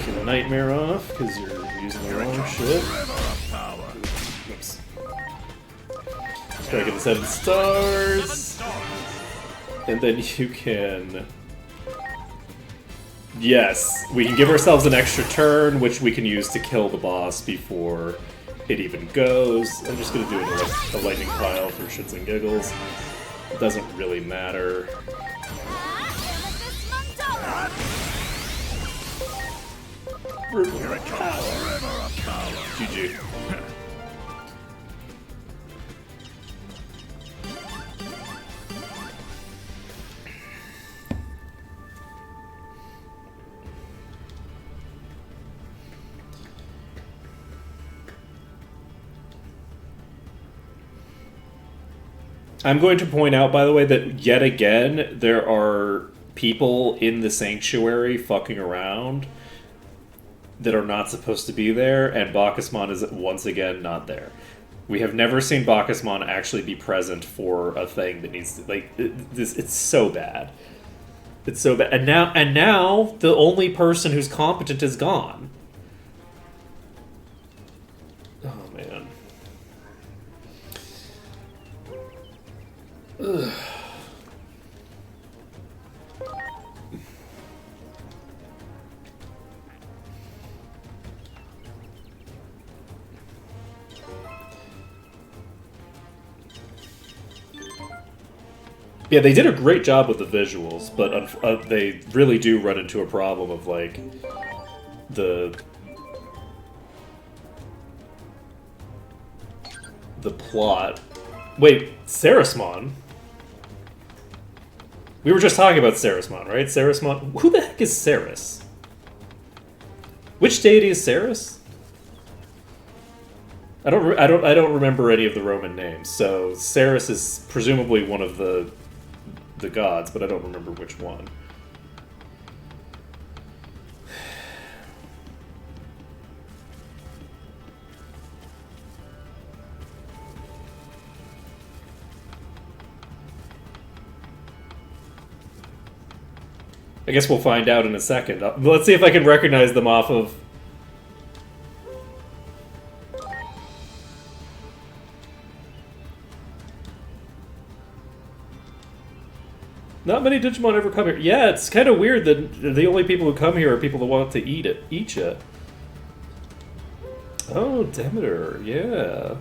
Speaker 2: Get a Nightmare off, because you're using the wrong shit. Oops. Strike at the 7 stars. And then you can... Yes, we can give ourselves an extra turn, which we can use to kill the boss before it even goes. I'm just going to do a lightning pile for shits and giggles. It doesn't really matter. GG. I'm going to point out, by the way, that yet again, there are people in the Sanctuary fucking around that are not supposed to be there, and Bacchusmon is once again not there. We have never seen Bacchusmon actually be present for a thing that needs to, like, it's so bad. It's so bad. And now the only person who's competent is gone. Oh, man. Ugh. Yeah, they did a great job with the visuals, but they really do run into a problem of, like, the plot. Wait, Sarasmon? We were just talking about Sarasmon, right? Sarasmon. Who the heck is Saras? Which deity is Saras? I don't remember any of the Roman names. So Saras is presumably one of the gods, but I don't remember which one. I guess we'll find out in a second. Let's see if I can recognize them off of... Not many Digimon ever come here. Yeah, it's kind of weird that the only people who come here are people that want to eat you. Oh, Demeter, yeah.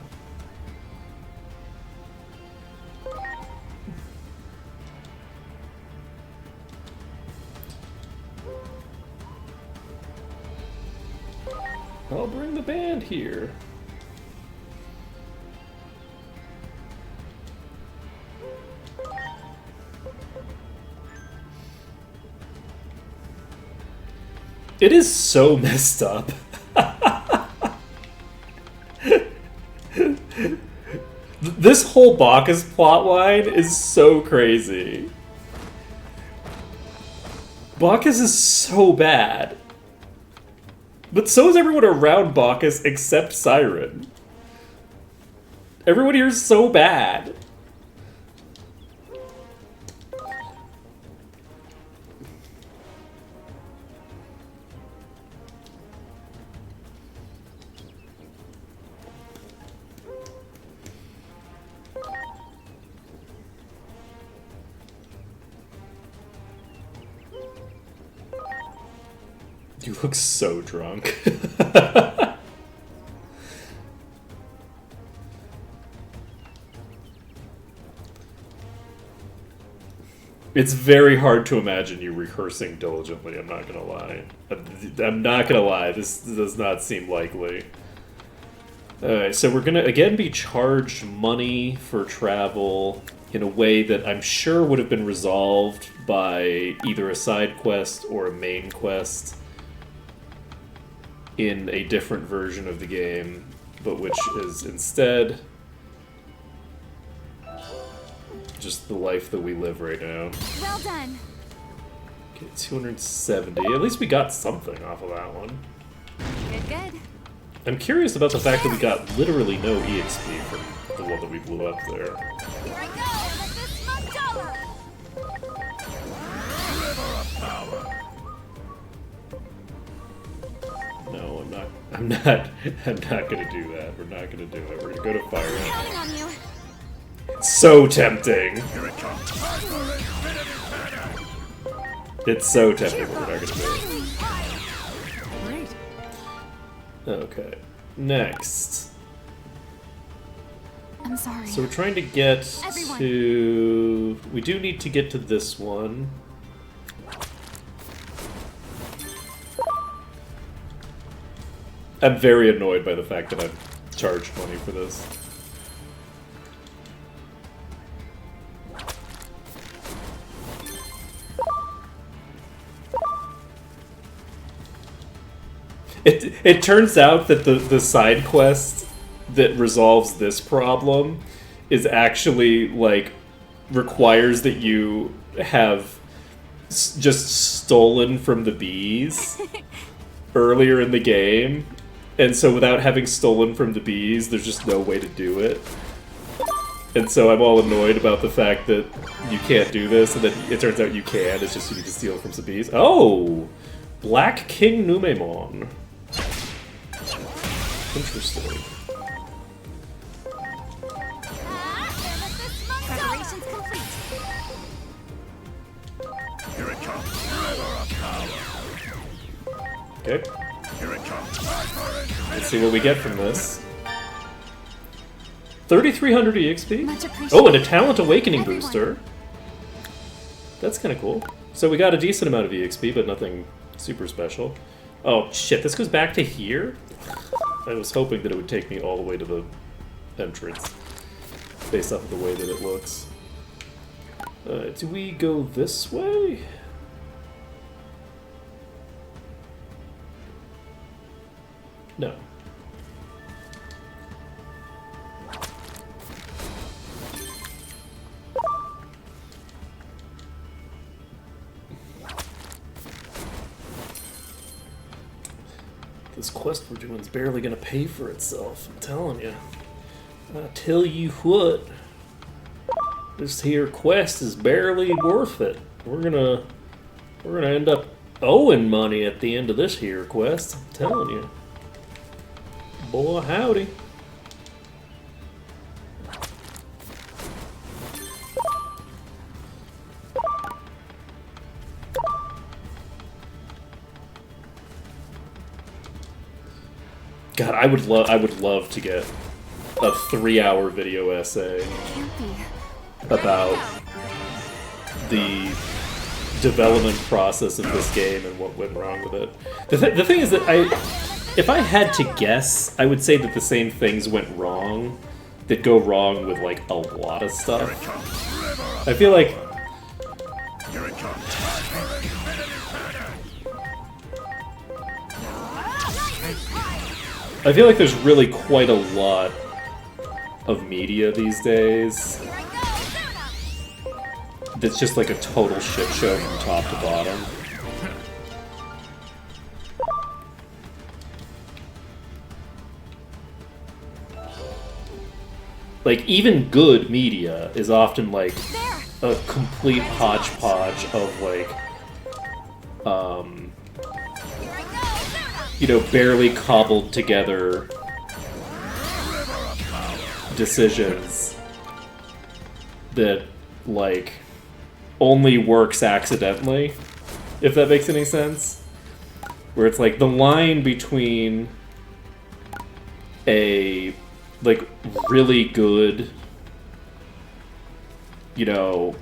Speaker 2: I'll bring the band here. It is so messed up. This whole Bacchus plotline is so crazy. Bacchus is so bad. But so is everyone around Bacchus except Siren. Everyone here is so bad. You look so drunk. It's very hard to imagine you rehearsing diligently, I'm not gonna lie. I'm not gonna lie, this does not seem likely. Alright, so we're gonna again be charged money for travel in a way that I'm sure would have been resolved by either a side quest or a main quest in a different version of the game, but which is instead just the life that we live right now.
Speaker 3: Well done.
Speaker 2: Okay, 270. At least we got something off of that one.
Speaker 3: Good.
Speaker 2: I'm curious about the fact that we got literally no EXP from the one that we blew up there.
Speaker 3: Here I go. Let this smoke dollar.
Speaker 1: River of power.
Speaker 2: No, I'm not gonna do that. We're not gonna do it. We're gonna go to fire.
Speaker 3: Counting on you.
Speaker 2: So tempting.
Speaker 1: Here it comes. Time for infinity cannon.
Speaker 2: It's so tempting, but we're not gonna do it.
Speaker 3: Flaming fire. Great.
Speaker 2: Okay. Next.
Speaker 3: I'm sorry.
Speaker 2: So we're trying to get
Speaker 3: Everyone.
Speaker 2: to... We do need to get to this one. I'm very annoyed by the fact that I've charged money for this. It turns out that the side quest that resolves this problem is actually, like, requires that you have just stolen from the bees earlier in the game. And so without having stolen from the bees, there's just no way to do it. And so I'm all annoyed about the fact that you can't do this, and then it turns out you can, it's just you need to steal from some bees. Oh! Black King Numemon. Interesting.
Speaker 3: Preparations complete.
Speaker 1: Here it comes. River of power.
Speaker 2: Okay,
Speaker 1: Here it comes. Time for infinity.
Speaker 2: let's see what we get from this. 3,300 EXP?
Speaker 3: Much appreciated.
Speaker 2: Oh, and a Talent Awakening
Speaker 3: Everyone.
Speaker 2: booster. That's kind of cool. So we got a decent amount of EXP, but nothing super special. Oh, shit, this goes back to here? I was hoping that it would take me all the way to the entrance, based off of the way that it looks. Do we go this way? No. This quest we're doing is barely gonna pay for itself, I'm telling you. I tell you what, this here quest is barely worth it. We're gonna end up owing money at the end of this here quest, I'm telling you. Boy, howdy. God, I would love to get a 3-hour video essay
Speaker 3: Can't be.
Speaker 2: about the development process of this game and what went wrong with it. The thing is that if I had to guess, I would say that the same things went wrong that go wrong with, like, a lot of
Speaker 1: Here it
Speaker 2: stuff.
Speaker 1: comes. River of
Speaker 2: I feel like
Speaker 1: Here it comes. Time for infinity cannon.
Speaker 2: there's really quite a lot of media these days
Speaker 3: Here I go, Luna!
Speaker 2: that's just like a total shit show from top to bottom. Like, even good media is often, like,
Speaker 3: There!
Speaker 2: a complete hodgepodge of, like,
Speaker 3: Here I go, Luna!
Speaker 2: you know, barely cobbled together decisions that, like, only works accidentally, if that makes any sense. Where it's like the line between a, like, really good, you know,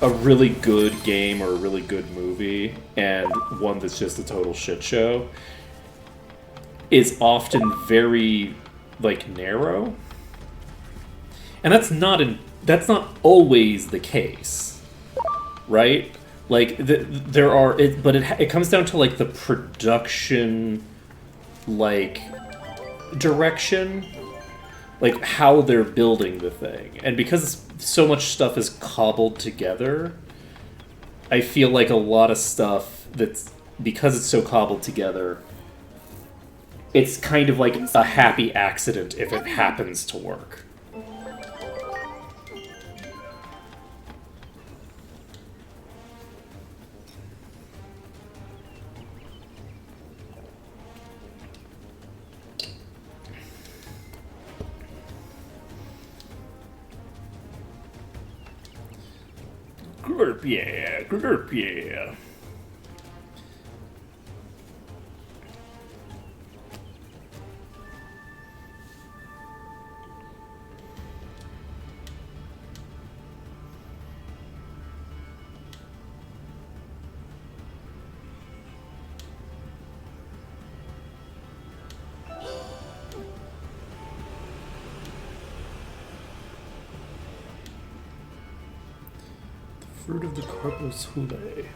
Speaker 2: a really good game or a really good movie and one that's just a total shit show is often very, like, narrow. And that's not always the case, right? Like, there are, but it comes down to, like, the production, like, direction, like, how they're building the thing. And because so much stuff is cobbled together, I feel like a lot of stuff that's, because it's so cobbled together, it's kind of like a happy accident if it happens to work. Glurp, yeah, glurp, yeah. Fruit of the Corpus Hule.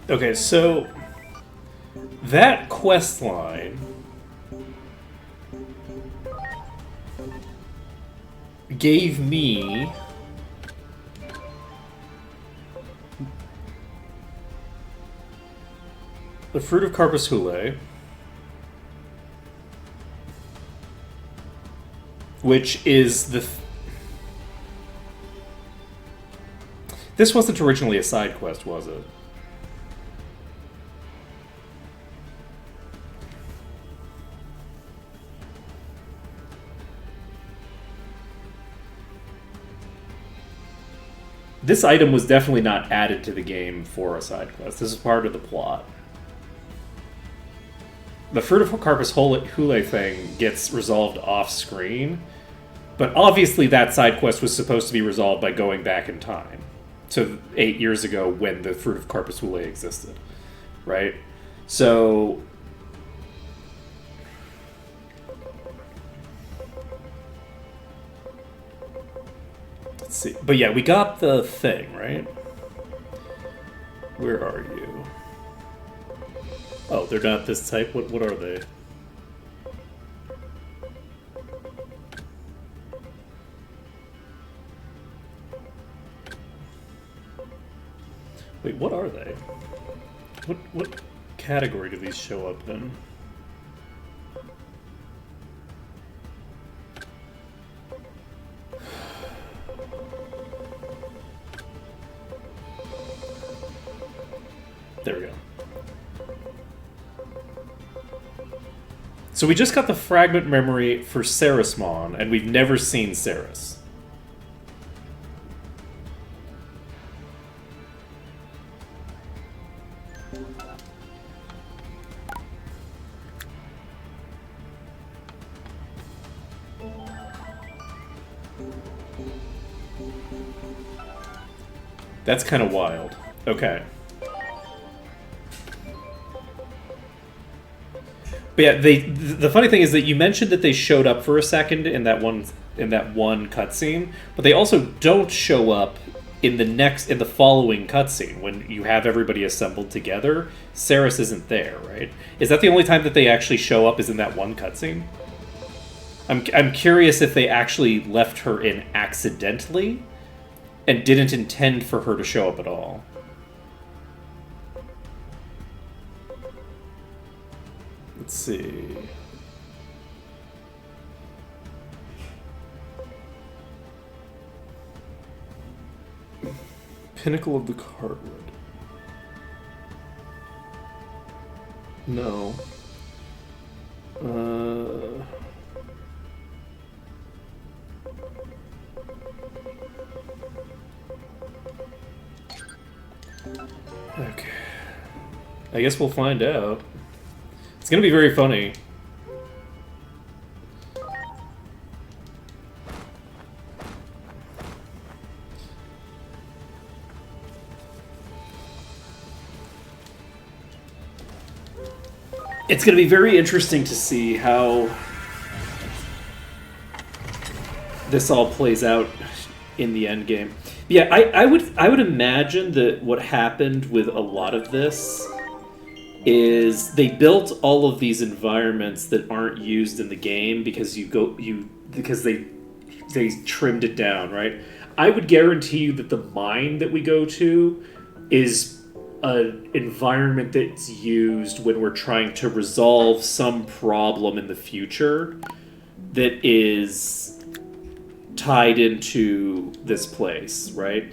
Speaker 2: Okay, so that quest line gave me the Fruit of Corpus Hule, which is the... This wasn't originally a side quest, was it? This item was definitely not added to the game for a side quest. This is part of the plot. The Fruit of Corpus Hule thing gets resolved off-screen, but obviously that side quest was supposed to be resolved by going back in time to 8 years ago when the Fruit of Corpus Hule existed, right? So... let's see. But yeah, we got the thing, right? Where are you? Oh, they're not this type? What are they? Wait, what are they? What category do these show up in? There we go. So we just got the fragment memory for Sarismon, and we've never seen Saris. That's kind of wild. Okay. But yeah, the funny thing is that you mentioned that they showed up for a second in that one cutscene, but they also don't show up in the following cutscene, when you have everybody assembled together, Ceres isn't there, right? Is that the only time that they actually show up? Is in that one cutscene? I'm curious if they actually left her in accidentally and didn't intend for her to show up at all. Let's see. Pinnacle of the Cartwood. No. Okay. I guess we'll find out. It's gonna be very funny. It's going to be very interesting to see how this all plays out in the end game. Yeah, I would imagine that what happened with a lot of this is they built all of these environments that aren't used in the game because because they trimmed it down, right? I would guarantee you that the mine that we go to is an environment that's used when we're trying to resolve some problem in the future that is tied into this place, right?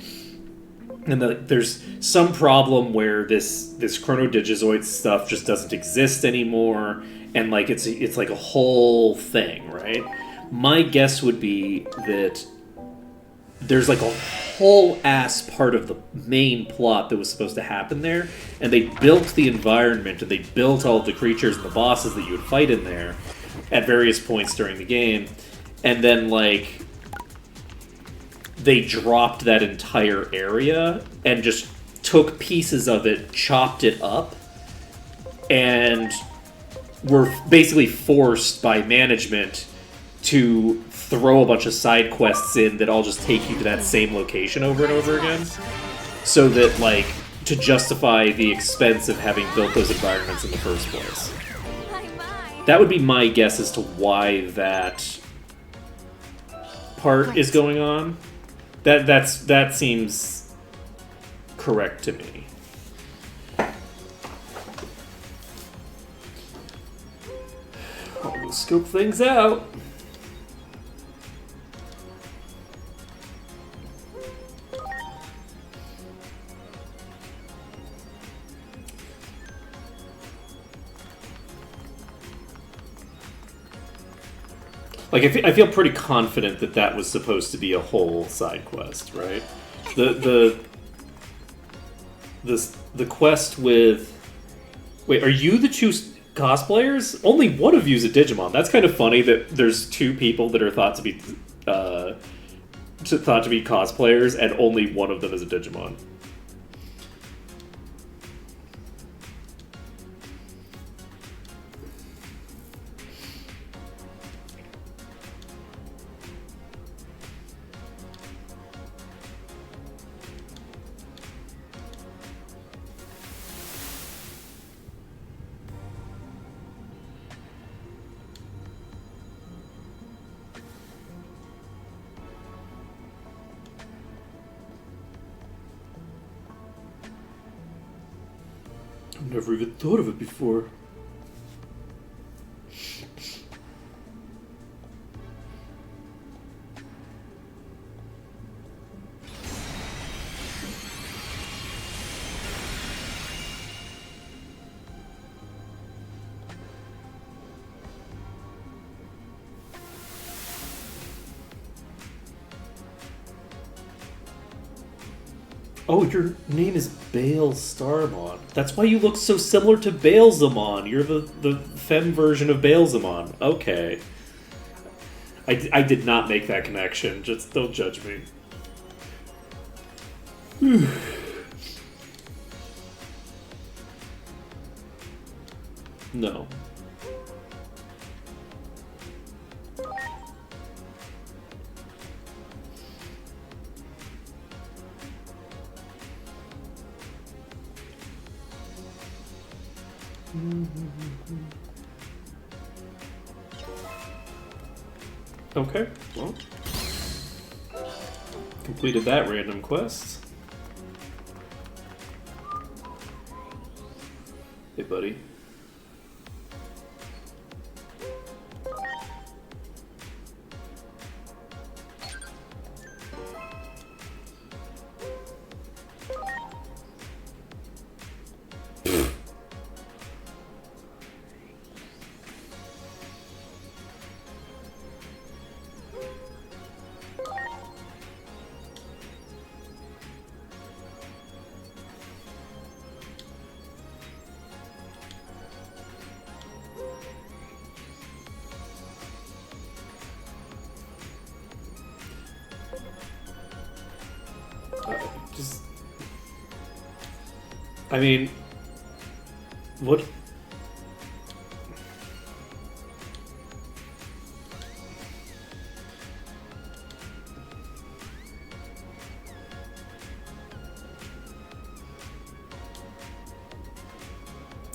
Speaker 2: And there's some problem where this chronodigizoid stuff just doesn't exist anymore, and like it's like a whole thing, right? My guess would be that there's like a whole ass part of the main plot that was supposed to happen there, and they built the environment, and they built all of the creatures and the bosses that you would fight in there at various points during the game, and then like they dropped that entire area and just took pieces of it, chopped it up, and were basically forced by management to throw a bunch of side quests in that all just take you to that same location over and over again, so that, like, to justify the expense of having built those environments in the first place. That would be my guess as to why that part is going on. That seems correct to me. We'll scope things out. Like, I feel pretty confident that that was supposed to be a whole side quest, right? The quest with... Wait, are you the two cosplayers? Only one of you's a Digimon. That's kind of funny that there's two people that are thought to be cosplayers, and only one of them is a Digimon. I've never even thought of it before. Oh, your name is Bale Starmon. That's why you look so similar to Balezamon. You're the femme version of Balezamon. Okay. I did not make that connection. Just don't judge me. No. Okay, well. Completed that random quest. Hey, buddy. Just, I mean, what?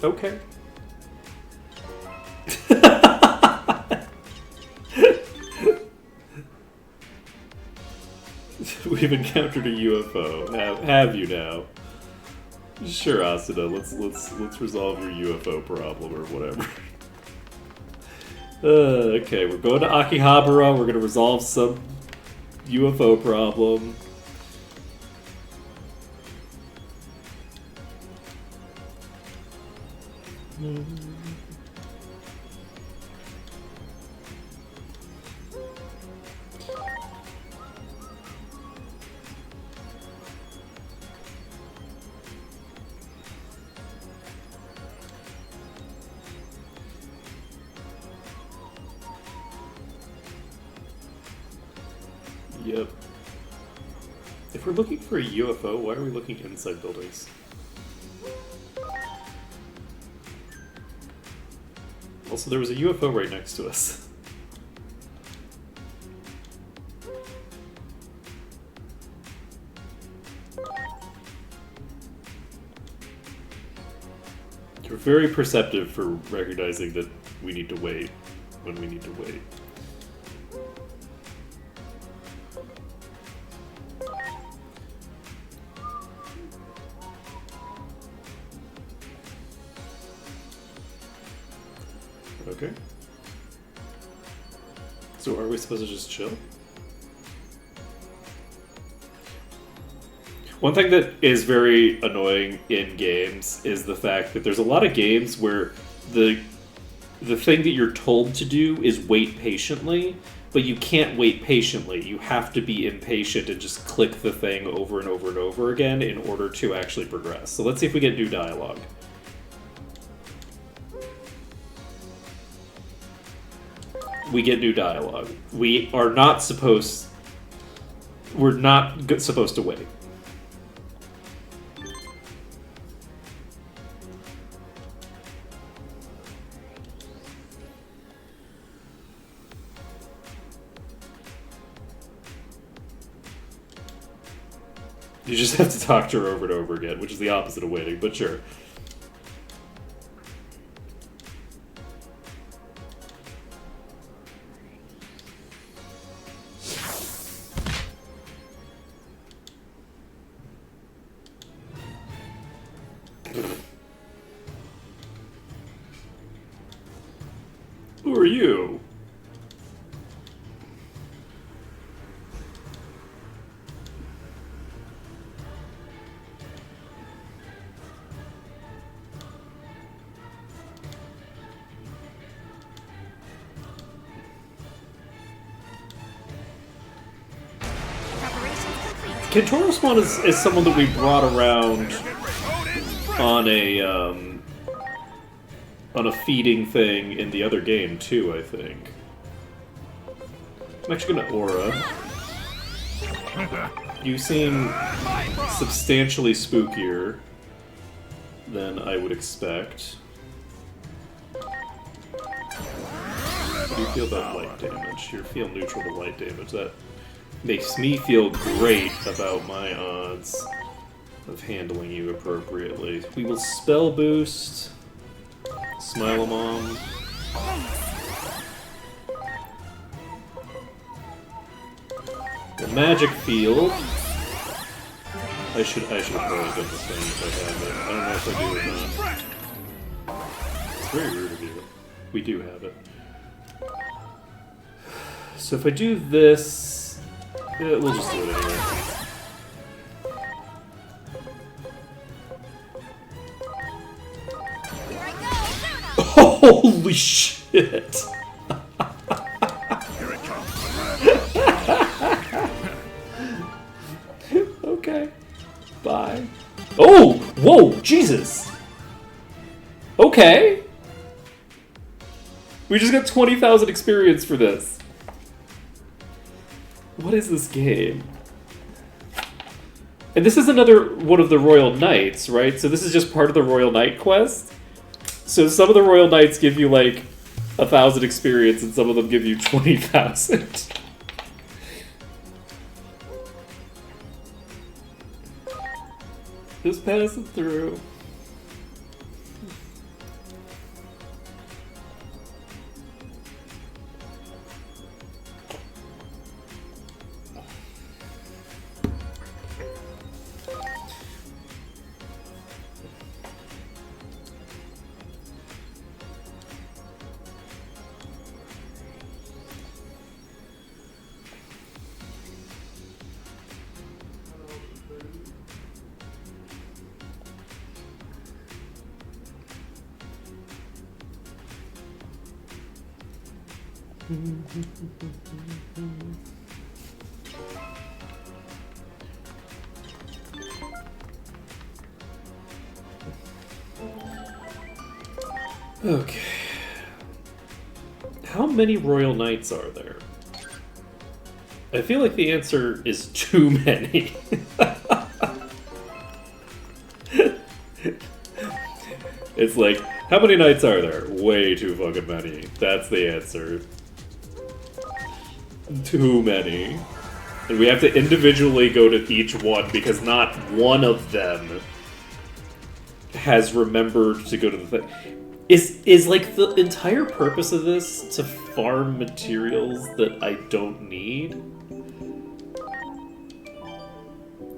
Speaker 2: Okay. We've encountered a UFO. Have you now? Sure, Asuna. Let's resolve your UFO problem or whatever. Okay, we're going to Akihabara. We're gonna resolve some UFO problem. Yep. If we're looking for a UFO, why are we looking inside buildings? Also, there was a UFO right next to us. You're very perceptive for recognizing that we need to wait when we need to wait. Okay. So are we supposed to just chill? One thing that is very annoying in games is the fact that there's a lot of games where the thing that you're told to do is wait patiently, but you can't wait patiently. You have to be impatient and just click the thing over and over and over again in order to actually progress. So let's see if we get new dialogue. We get new dialogue. We are not supposed... We're not supposed to wait. You just have to talk to her over and over again, which is the opposite of waiting, but sure. Who are you? Kentorosmon is someone that we brought around on a feeding thing in the other game too, I think. I'm actually gonna aura. You seem substantially spookier than I would expect. How do you feel about light damage? You feel neutral to light damage. That makes me feel great about my odds of handling you appropriately. We will spell boost. Smile-a-mom. The magic field. I should have probably done this thing if I have it. I don't know if I do or not. It's very rude of you. We do have it. So if I do this, we'll just do it anyway.
Speaker 3: Here I go.
Speaker 2: Holy shit!
Speaker 1: Here it comes.
Speaker 2: Okay. Bye. Oh! Whoa! Jesus! Okay! We just got 20,000 experience for this. What is this game? And this is another one of the Royal Knights, right? So this is just part of the Royal Knight quest? So some of the Royal Knights give you like 1,000 experience and some of them give you 20,000. Just pass it through. Okay. How many Royal Knights are there? I feel like the answer is too many. It's like, how many knights are there? Way too fucking many. That's the answer. Too many. And we have to individually go to each one because not one of them has remembered to go to the thing. Is like the entire purpose of this to farm materials that I don't need?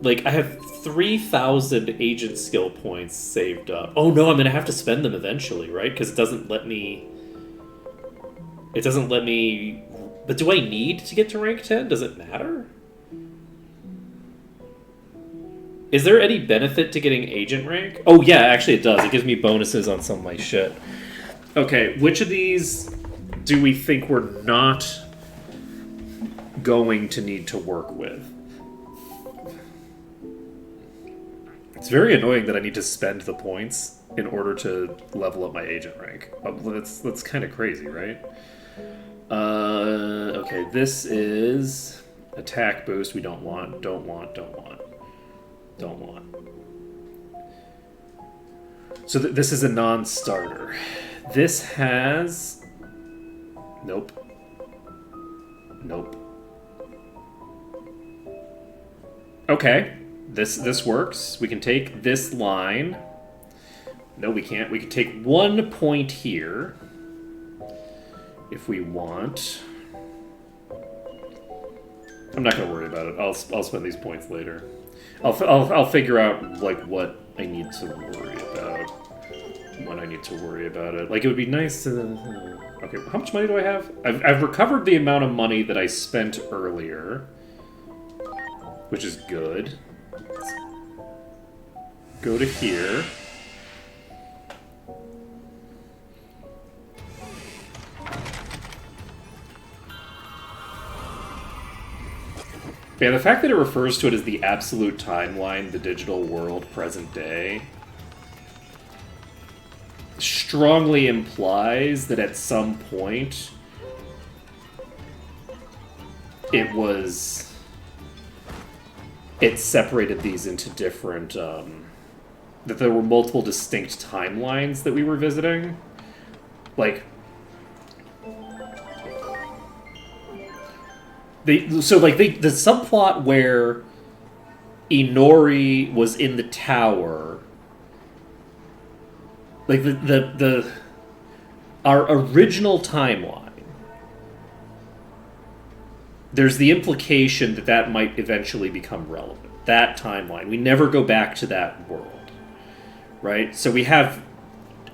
Speaker 2: Like, I have 3,000 agent skill points saved up. Oh no, I'm gonna have to spend them eventually, right? Because it doesn't let me... It doesn't let me... But do I need to get to rank 10? Does it matter? Is there any benefit to getting agent rank? Oh yeah, actually it does. It gives me bonuses on some of my shit. Okay, which of these do we think we're not going to need to work with? It's very annoying that I need to spend the points in order to level up my agent rank. That's kind of crazy, right? Okay, this is attack boost. We don't want. Don't want. So this is a non-starter. This has... Nope. Okay. This works. We can take this line. No, we can't. We can take 1 point here. If we want. I'm not gonna worry about it. I'll spend these points later. I'll figure out like what I need to worry about when I need to worry about it. Like it would be nice to. Okay, how much money do I have? I've recovered the amount of money that I spent earlier, which is good. Let's go to here. Yeah, the fact that it refers to it as the absolute timeline, the digital world, present day, strongly implies that at some point it separated these into different, that there were multiple distinct timelines that we were visiting. Like, the subplot where Inori was in the tower, like the our original timeline, there's the implication that that might eventually become relevant. That timeline. We never go back to that world. Right? So we have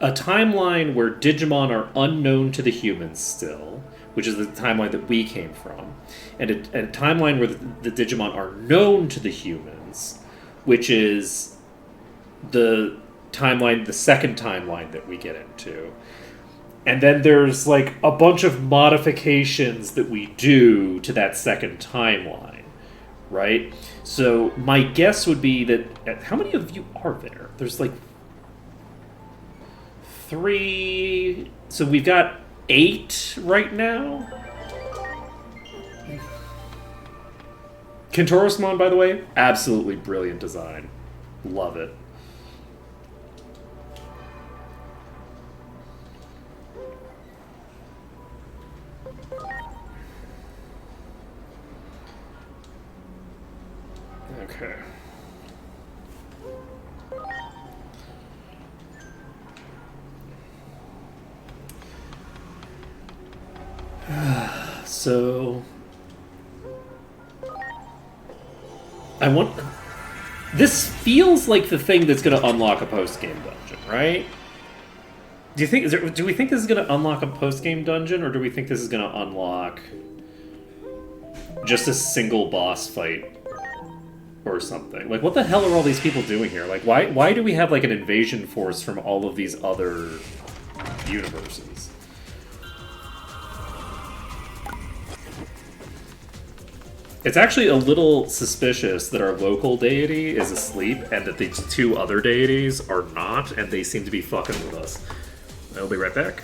Speaker 2: a timeline where Digimon are unknown to the humans still, which is the timeline that we came from, and a timeline where the Digimon are known to the humans, which is the timeline, the second timeline that we get into. And then there's like a bunch of modifications that we do to that second timeline, right? So my guess would be that how many of you are there? There's like 3. So we've got 8 right now. Kentorosmon, by the way, absolutely brilliant design. Love it. Okay. So I want. This feels like the thing that's going to unlock a post-game dungeon, right? Do you think? Do we think this is going to unlock a post-game dungeon, or do we think this is going to unlock just a single boss fight or something? Like, what the hell are all these people doing here? Like, why do we have like an invasion force from all of these other universes? It's actually a little suspicious that our local deity is asleep and that the 2 other deities are not, and they seem to be fucking with us. I'll be right back.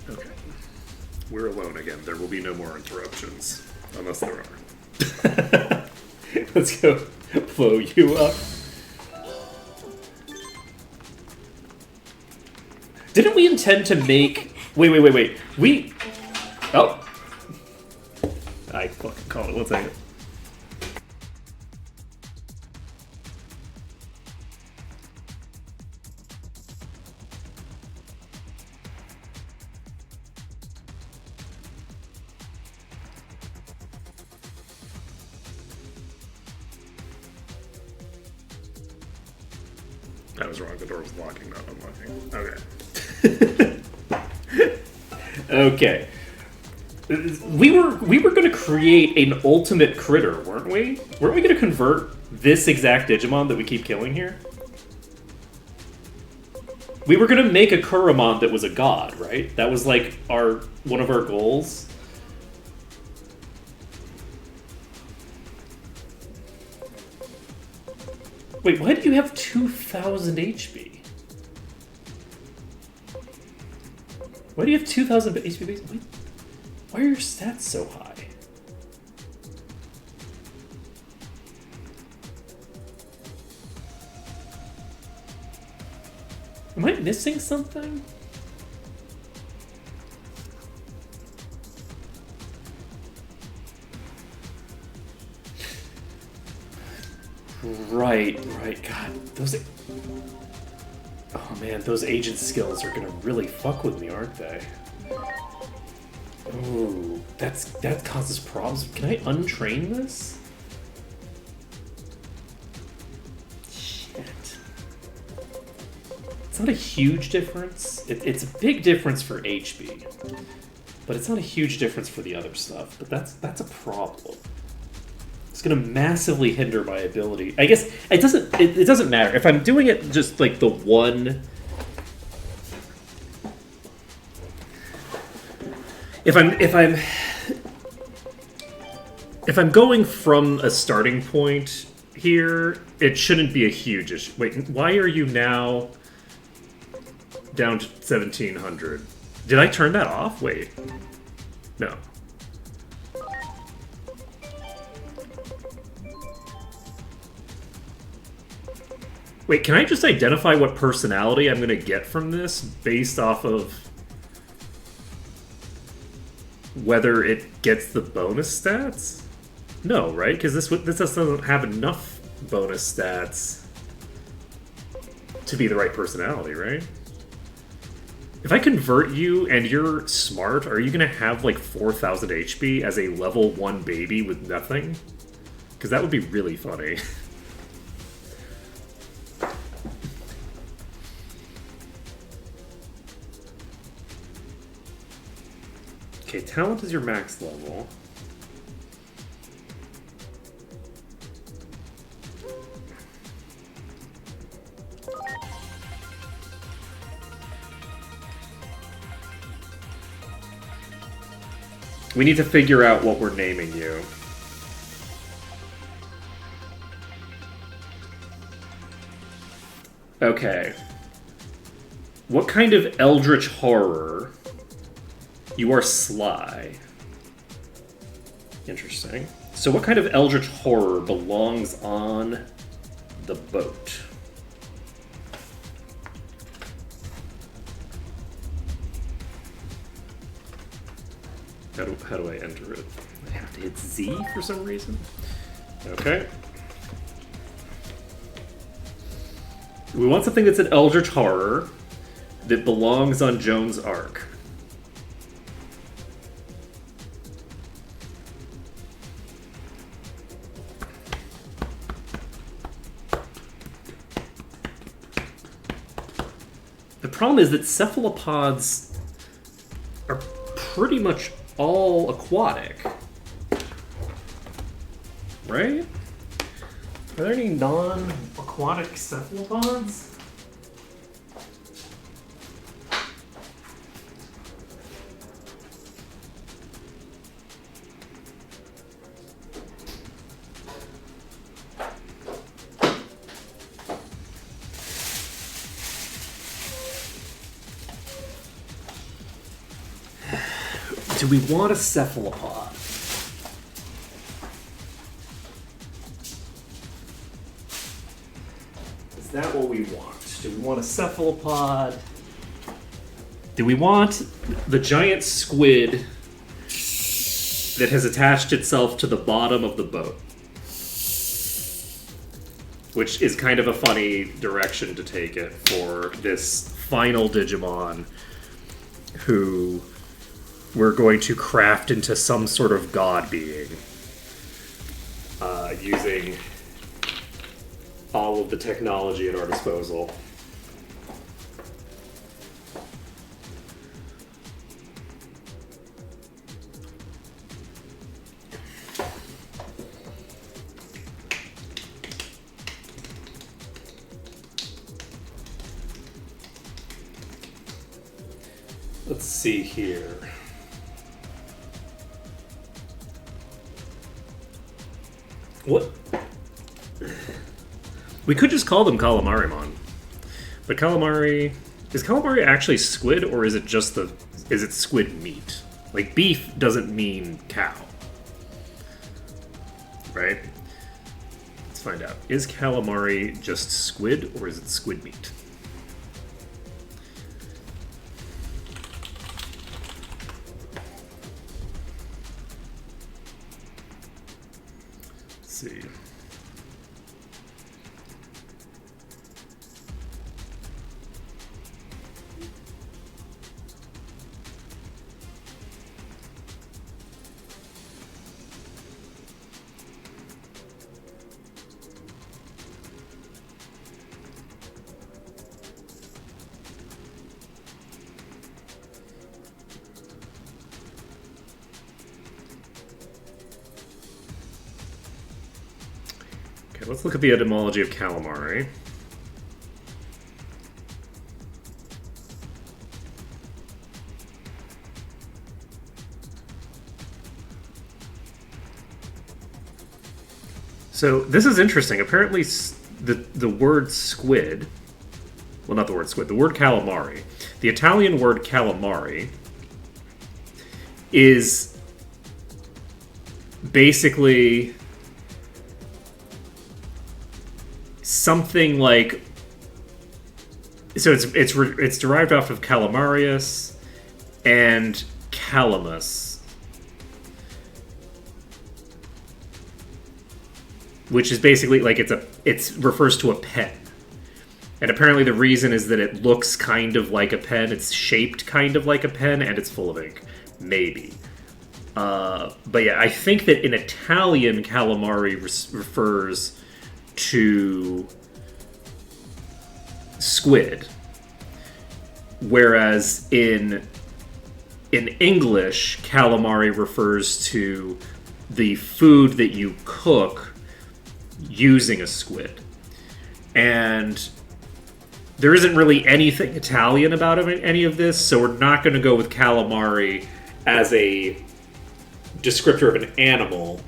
Speaker 2: Okay. We're alone again. There will be no more interruptions. Unless there are. Let's go blow you up. Didn't we intend to make... Wait. We... Oh. I fucking called it. 1 second. I was wrong. The door was locking, not unlocking. Okay. Okay. We were going to create an ultimate critter, weren't we? Weren't we going to convert this exact Digimon that we keep killing here? We were going to make a Kuramon that was a god, right? That was like one of our goals. Wait, why do you have 2,000 HP? Why do you have 2,000 HP base? Why are your stats so high? Am I missing something? Right. God, those... Oh man, those agent skills are gonna really fuck with me, aren't they? Ooh, that causes problems. Can I untrain this? Shit. It's not a huge difference. It's a big difference for HP. But it's not a huge difference for the other stuff. But that's a problem. It's gonna massively hinder my ability. I guess it doesn't matter if I'm doing it just like the one. if I'm going from a starting point here, it shouldn't be a huge issue. Wait, why are you now down to 1700? Did I turn that off? Wait. No. Wait, can I just identify what personality I'm gonna get from this based off of whether it gets the bonus stats? No, right? Because this doesn't have enough bonus stats to be the right personality, right? If I convert you and you're smart, are you gonna have like 4,000 HP as a level 1 baby with nothing? Because that would be really funny. Okay, talent is your max level. We need to figure out what we're naming you. Okay. What kind of eldritch horror? You are sly. Interesting. So what kind of eldritch horror belongs on the boat? How do I enter it? I have to hit Z for some reason? Okay. We want something that's an eldritch horror that belongs on Joan's Ark. The problem is that cephalopods are pretty much all aquatic. Right? Are there any non-aquatic cephalopods? Do we want a cephalopod? Is that what we want? Do we want a cephalopod? Do we want the giant squid that has attached itself to the bottom of the boat? Which is kind of a funny direction to take it for this final Digimon who we're going to craft into some sort of god being using all of the technology at our disposal. Let's see here. What? We could just call them Calamarimon. But calamari... Is calamari actually squid, or is it just the... Is it squid meat? Like, beef doesn't mean cow. Right? Let's find out. Is calamari just squid, or is it squid meat? See. Okay, let's look at the etymology of calamari. So this is interesting. Apparently, the word squid, well, not the word squid, the word calamari, the Italian word calamari is basically something like, so it's derived off of calamarius and calamus, which is basically like it refers to a pen. And apparently the reason is that it looks kind of like a pen, it's shaped kind of like a pen, and it's full of ink. Maybe. But yeah, I think that in Italian, calamari refers to squid, whereas in English, calamari refers to the food that you cook using a squid. And there isn't really anything Italian about any of this, so we're not going to go with calamari as a descriptor of an animal,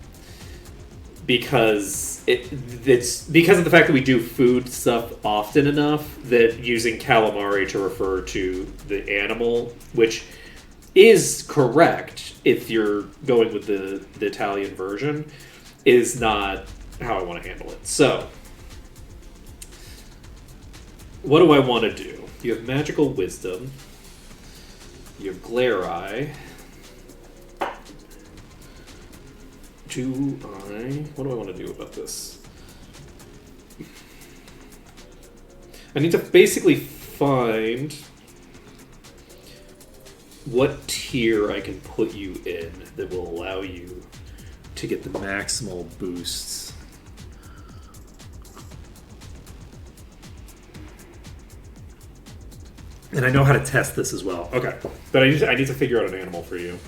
Speaker 2: because it's because of the fact that we do food stuff often enough that using calamari to refer to the animal, which is correct if you're going with the Italian version, is not how I want to handle it. So, what do I want to do? You have magical wisdom. You have glare eye. What do I want to do about this? I need to basically find what tier I can put you in that will allow you to get the maximal boosts. And I know how to test this as well. Okay, but I need to figure out an animal for you.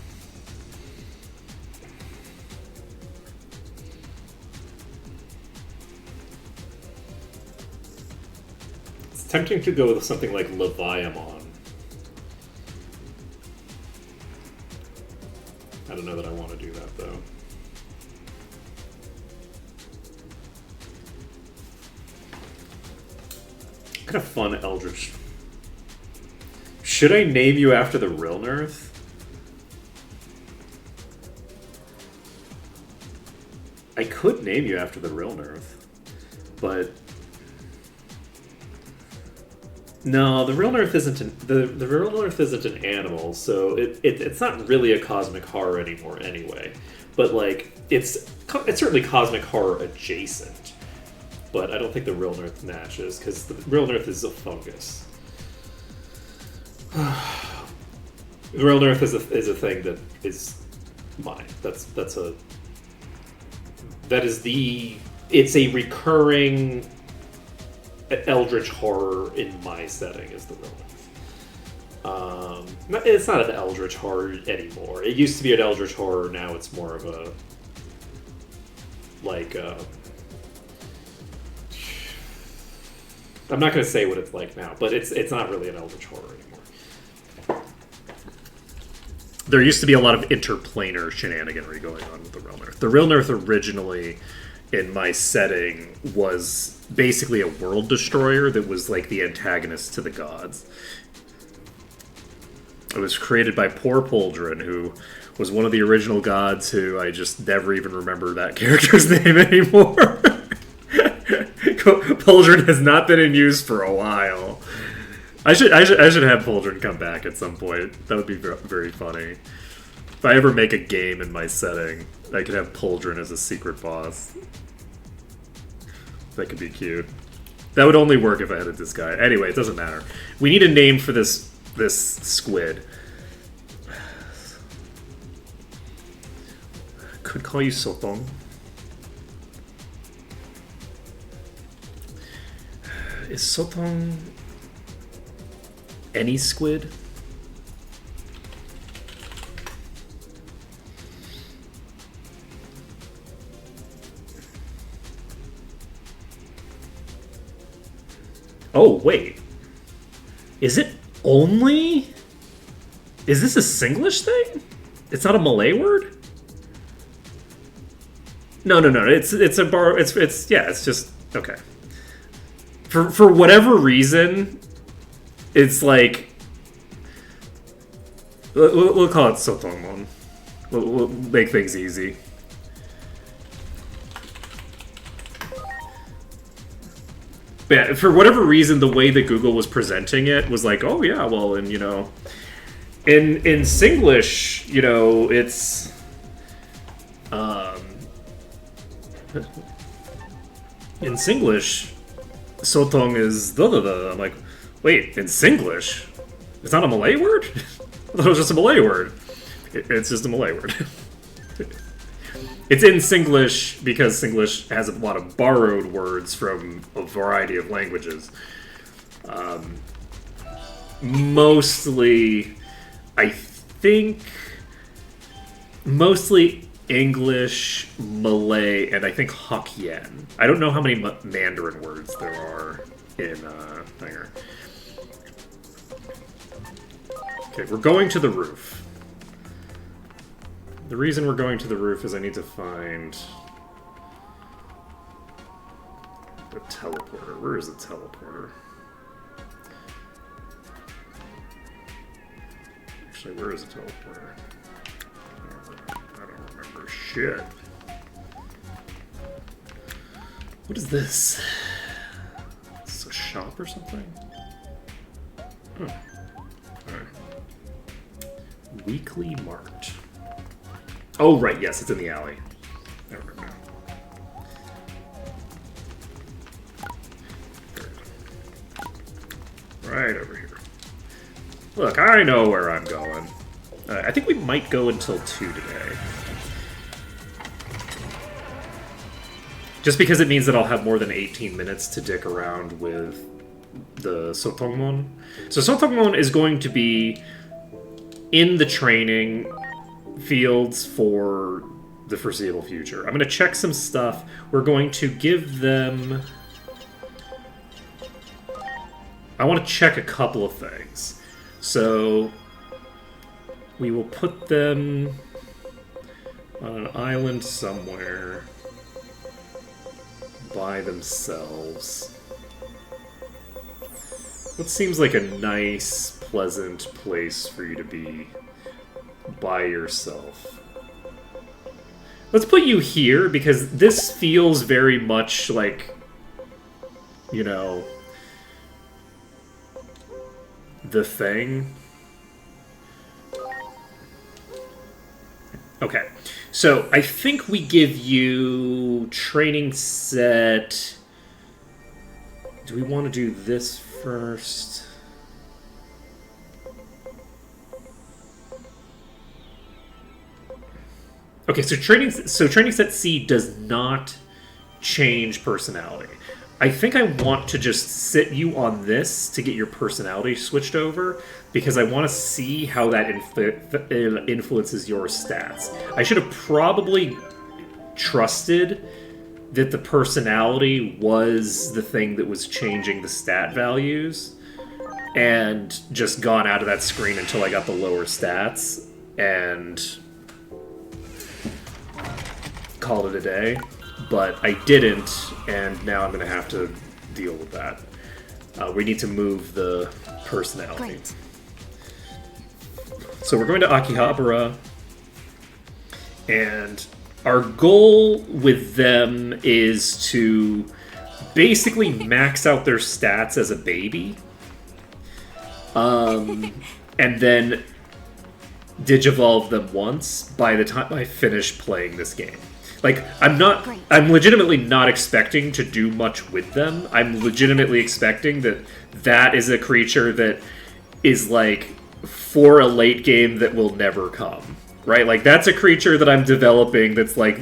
Speaker 2: It's tempting to go with something like Leviamon. I don't know that I want to do that, though. What kind of fun Eldritch... Should I name you after the real Nerth? I could name you after the real Nerth, but no, the real Nerth isn't the real Nerth isn't an animal, so it's not really a cosmic horror anymore anyway. But like it's certainly cosmic horror adjacent, but I don't think the real Nerth matches because the real Nerth is a fungus. The real Nerth is a thing that is mine. It's a recurring eldritch horror in my setting is the real Nerth. It's not an eldritch horror anymore. It used to be an eldritch horror. Now it's more of a I'm not going to say what it's like now, but it's not really an eldritch horror anymore. There used to be a lot of interplanar shenaniganry going on with the real Nerth. The real Nerth originally, in my setting, was basically a world destroyer that was like the antagonist to the gods. It was created by poor Poldrin, who was one of the original gods who I just never even remember that character's name anymore. Poldrin has not been in use for a while. I should have Poldrin come back at some point. That would be very funny. If I ever make a game in my setting, I could have Poldrin as a secret boss. That could be cute. That would only work if I had a disguise. Anyway, it doesn't matter. We need a name for this squid. Could call you Sotong. Is Sotong any squid? Oh, wait. Is it only? Is this a Singlish thing? It's not a Malay word? No. It's a bar. It's yeah. It's just okay. For whatever reason, it's like we'll call it Sotongmon. We'll make things easy. But yeah, for whatever reason, the way that Google was presenting it was like, oh yeah, well, and you know, in Singlish, you know, it's in Singlish, Sotong is da da da. I'm like, wait, in Singlish, it's not a Malay word? I thought it was just a Malay word. It's just a Malay word. It's in Singlish because Singlish has a lot of borrowed words from a variety of languages. Mostly, I think, mostly English, Malay, and I think Hokkien. I don't know how many Mandarin words there are in Thinger. Okay, we're going to the roof. The reason we're going to the roof is I need to find the teleporter. Where is the teleporter? Actually, where is the teleporter? I don't remember shit. What is this? Is this a shop or something? Oh. Alright. Weekly Mart. Oh, right, yes, it's in the alley. I remember now. Right over here. Look, I know where I'm going. I think we might go until 2 today. Just because it means that I'll have more than 18 minutes to dick around with the Sotongmon. So Sotongmon is going to be in the training fields for the foreseeable future. I'm going to check some stuff. We're going to give them... I want to check a couple of things. So we will put them on an island somewhere by themselves. What seems like a nice, pleasant place for you to be by yourself? Let's put you here, because this feels very much like, you know, the thing. Okay, so I think we give you training set... Do we want to do this first? Okay, so training set C does not change personality. I think I want to just sit you on this to get your personality switched over, because I want to see how that influences your stats. I should have probably trusted that the personality was the thing that was changing the stat values, and just gone out of that screen until I got the lower stats, and called it a day. But I didn't, and now I'm going to have to deal with that. We need to move the personality.
Speaker 3: Great.
Speaker 2: So we're going to Akihabara, and our goal with them is to basically max out their stats as a baby, and then digivolve them once by the time I finish playing this game. Like, I'm legitimately not expecting to do much with them. I'm legitimately expecting that is a creature that is, like, for a late game that will never come, right? Like, that's a creature that I'm developing that's, like,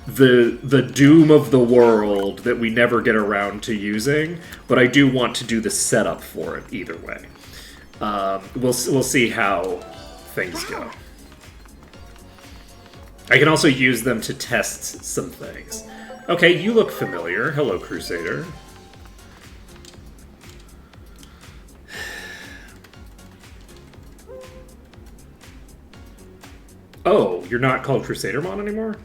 Speaker 2: the doom of the world that we never get around to using, but I do want to do the setup for it either way. We'll see how things go. I can also use them to test some things. Okay, you look familiar. Hello, Crusader. Oh, you're not called Crusadermon anymore?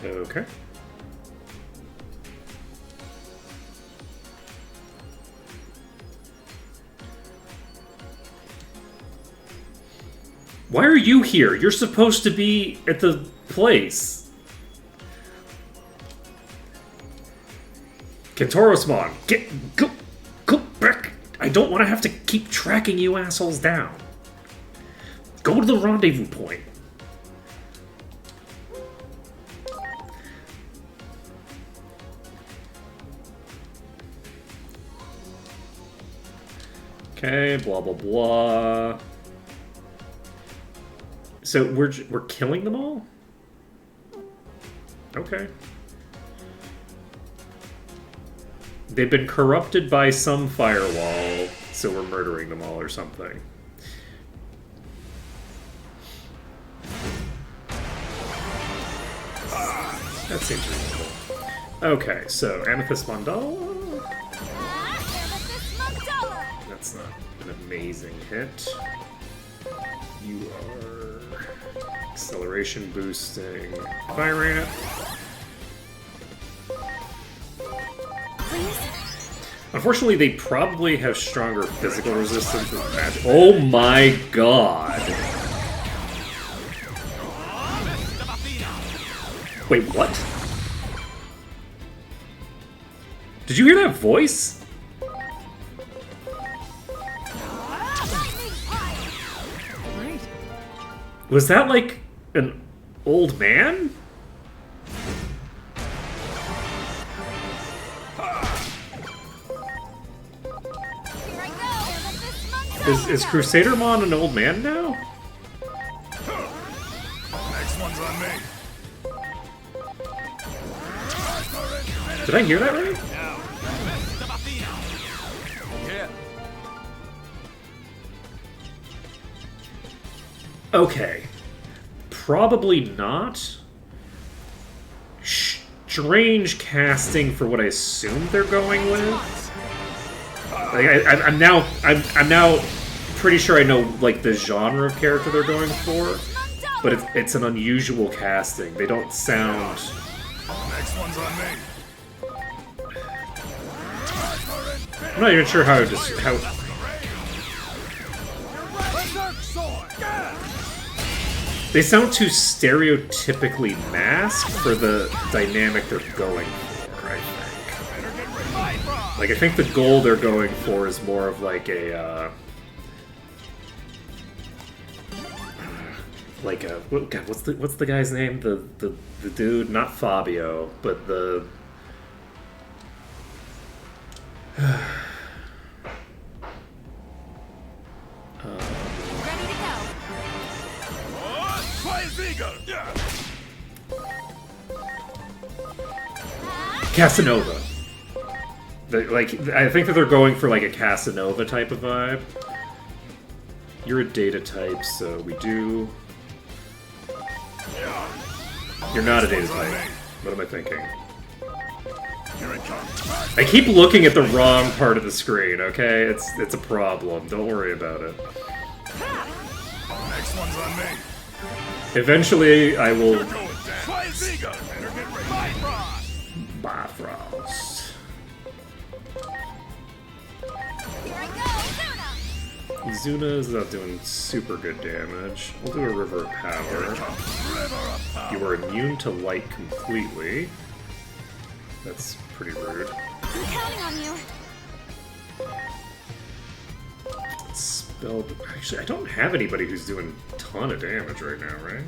Speaker 2: Okay. Why are you here? You're supposed to be at the place. Kentorosmon, go back. I don't want to have to keep tracking you assholes down. Go to the rendezvous point. Okay, blah blah blah. So we're killing them all? Okay. They've been corrupted by some firewall, so we're murdering them all or something. That seems reasonable. Okay, so Amethyst Mandala.
Speaker 3: Amethyst Mandala.
Speaker 2: That's not an amazing hit. You are acceleration boosting. Fire Ant.
Speaker 3: Please.
Speaker 2: Unfortunately, they probably have stronger physical resistance than magic. Oh my god! Wait, what? Did you hear that voice? Was that like an old man? Is Crusadermon an old man now?
Speaker 1: Next one's on me.
Speaker 2: Did I hear that right?
Speaker 1: Yeah.
Speaker 2: Okay. Probably not. Strange casting for what I assumed they're going with. Like I'm now pretty sure I know like the genre of character they're going for, but it's an unusual casting. They don't sound.
Speaker 1: Next one's on me.
Speaker 2: I'm not even sure how to just how.
Speaker 1: Berserk sword.
Speaker 2: They sound too stereotypically masked for the dynamic they're going for, I think.
Speaker 1: Better get ready. My frog.
Speaker 2: Like, I think the goal they're going for is more of like a, God, what's the guy's name? The dude, not Fabio, but the...
Speaker 3: Ready to go.
Speaker 1: Yeah.
Speaker 2: Casanova. I think that they're going for like a Casanova type of vibe. You're a data type, so we do... You're not a data type. What am I thinking?
Speaker 1: Here it comes.
Speaker 2: I keep looking at the wrong part of the screen, okay? It's a problem. Don't worry about it.
Speaker 1: Next one's on me.
Speaker 2: Eventually, I will...
Speaker 1: You're going down. Better get ready. My frog.
Speaker 2: Bifrost.
Speaker 3: Here I go, Zuna.
Speaker 2: Izuna is not doing super good damage. We'll do a River of Power.
Speaker 1: River of power.
Speaker 2: You are immune to light completely. That's pretty rude.
Speaker 3: I'm counting on you.
Speaker 2: Spell... Actually, I don't have anybody who's doing a ton of damage right now, right?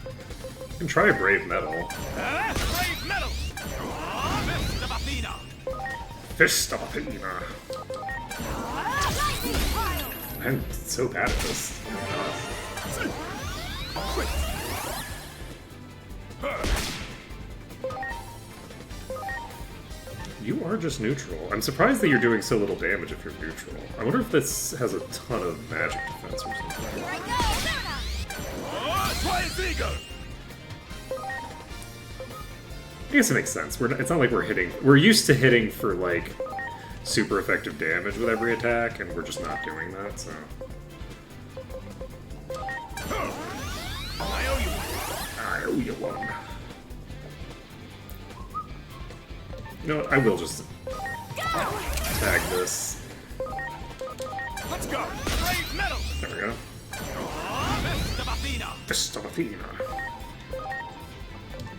Speaker 2: I can try a Brave Metal.
Speaker 1: Brave metal. Fist of Athena.
Speaker 2: Fist of Athena.
Speaker 3: Lightning pile.
Speaker 2: I'm so bad at this. Oh my god. You are just neutral. I'm surprised that you're doing so little damage if you're neutral. I wonder if this has a ton of magic defense or something.
Speaker 3: Here I go, Zuna.
Speaker 1: Twice eager.
Speaker 2: I guess it makes sense. It's not like we're hitting... We're used to hitting for, like, super effective damage with every attack, and we're just not doing that, so...
Speaker 1: I owe you one.
Speaker 2: I owe you one. You know what? I will just tag this.
Speaker 1: Let's go. Brave metal.
Speaker 2: There we go.
Speaker 1: Fist of Athena.
Speaker 2: Fist of Athena.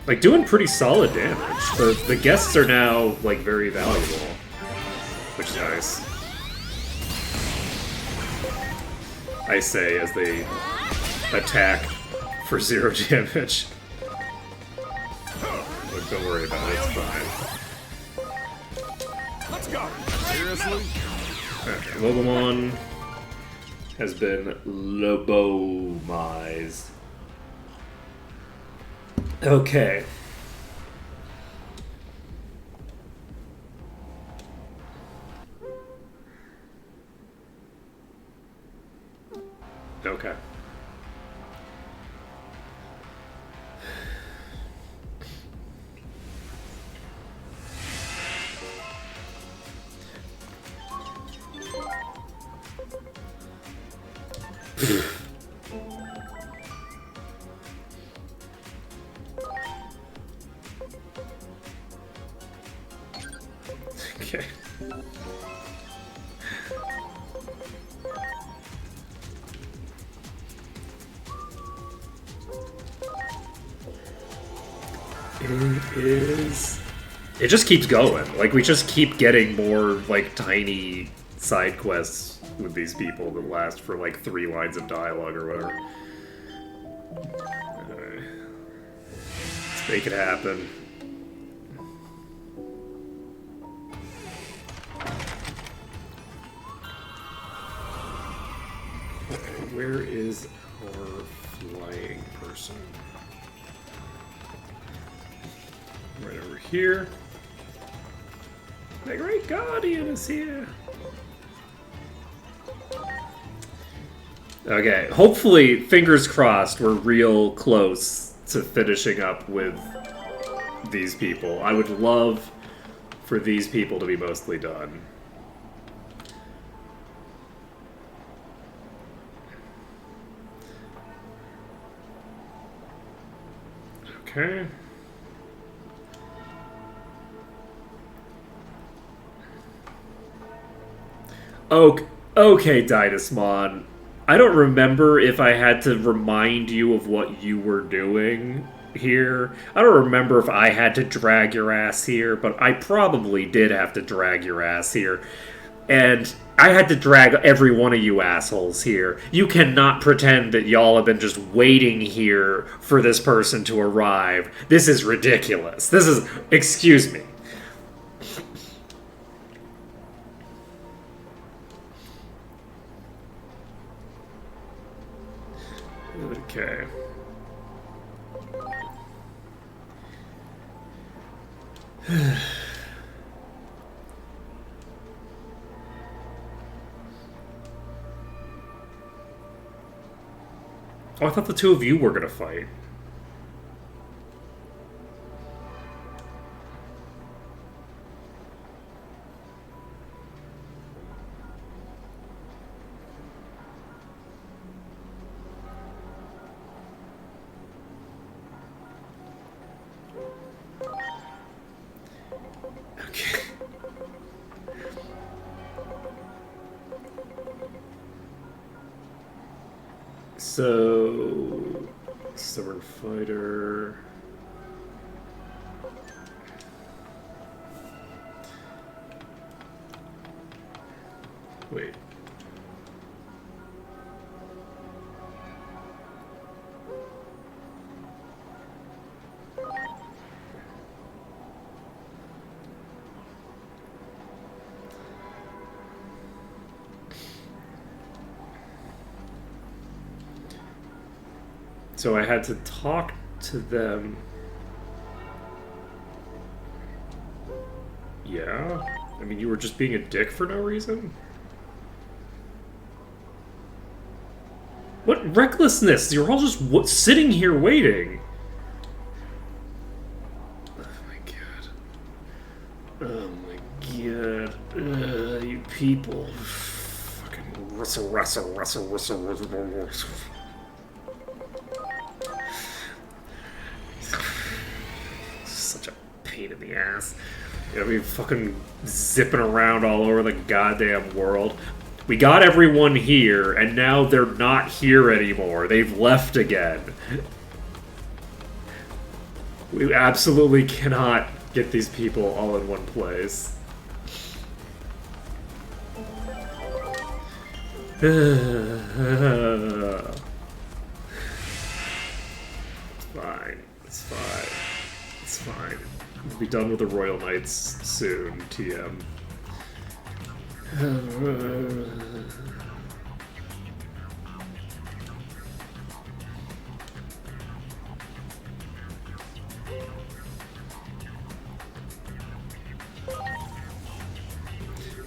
Speaker 2: Like, doing pretty solid damage. The guests are now, like, very valuable. Which is nice. I say as they attack for 0 damage. Look, don't worry about it, it's fine.
Speaker 1: Let's go. Seriously?
Speaker 2: Okay, Lobomon has been lobomized. Okay. Okay. Okay. It is. It just keeps going. Like, we just keep getting more, like, tiny side quests with these people that last for, like, 3 lines of dialogue or whatever. Alright. Let's make it happen. Okay, where is our flying person? Right over here. The Great Guardian is here. Okay, hopefully, fingers crossed, we're real close to finishing up with these people. I would love for these people to be mostly done. Okay. Okay, Didasmon. I don't remember if I had to remind you of what you were doing here. I don't remember if I had to drag your ass here, but I probably did have to drag your ass here. And I had to drag every one of you assholes here. You cannot pretend that y'all have been just waiting here for this person to arrive. This is ridiculous. This is... Excuse me. Okay. Oh, I thought the two of you were gonna fight. Okay. So, Stubborn Fighter. Wait. So I had to talk to them. Yeah? I mean, you were just being a dick for no reason? What recklessness! You're all just sitting here waiting. Oh my god. Oh my god. You people. Fucking rustle. pain in the ass. You know, we fucking zipping around all over the goddamn world. We got everyone here, and now they're not here anymore. They've left again. We absolutely cannot get these people all in one place. Fine. It's fine. It's fine. We'll be done with the Royal Knights soon, TM.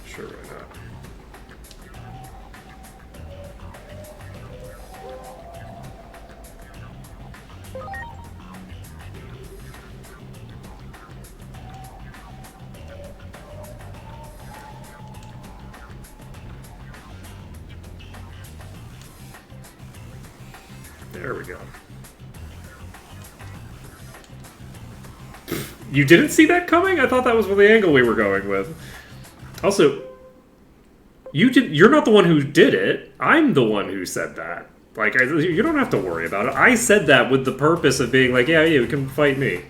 Speaker 2: Sure, why not? There we go. You didn't see that coming? I thought that was the angle we were going with. Also, you're not the one who did it. I'm the one who said that. Like, you don't have to worry about it. I said that with the purpose of being like, yeah, you can fight me.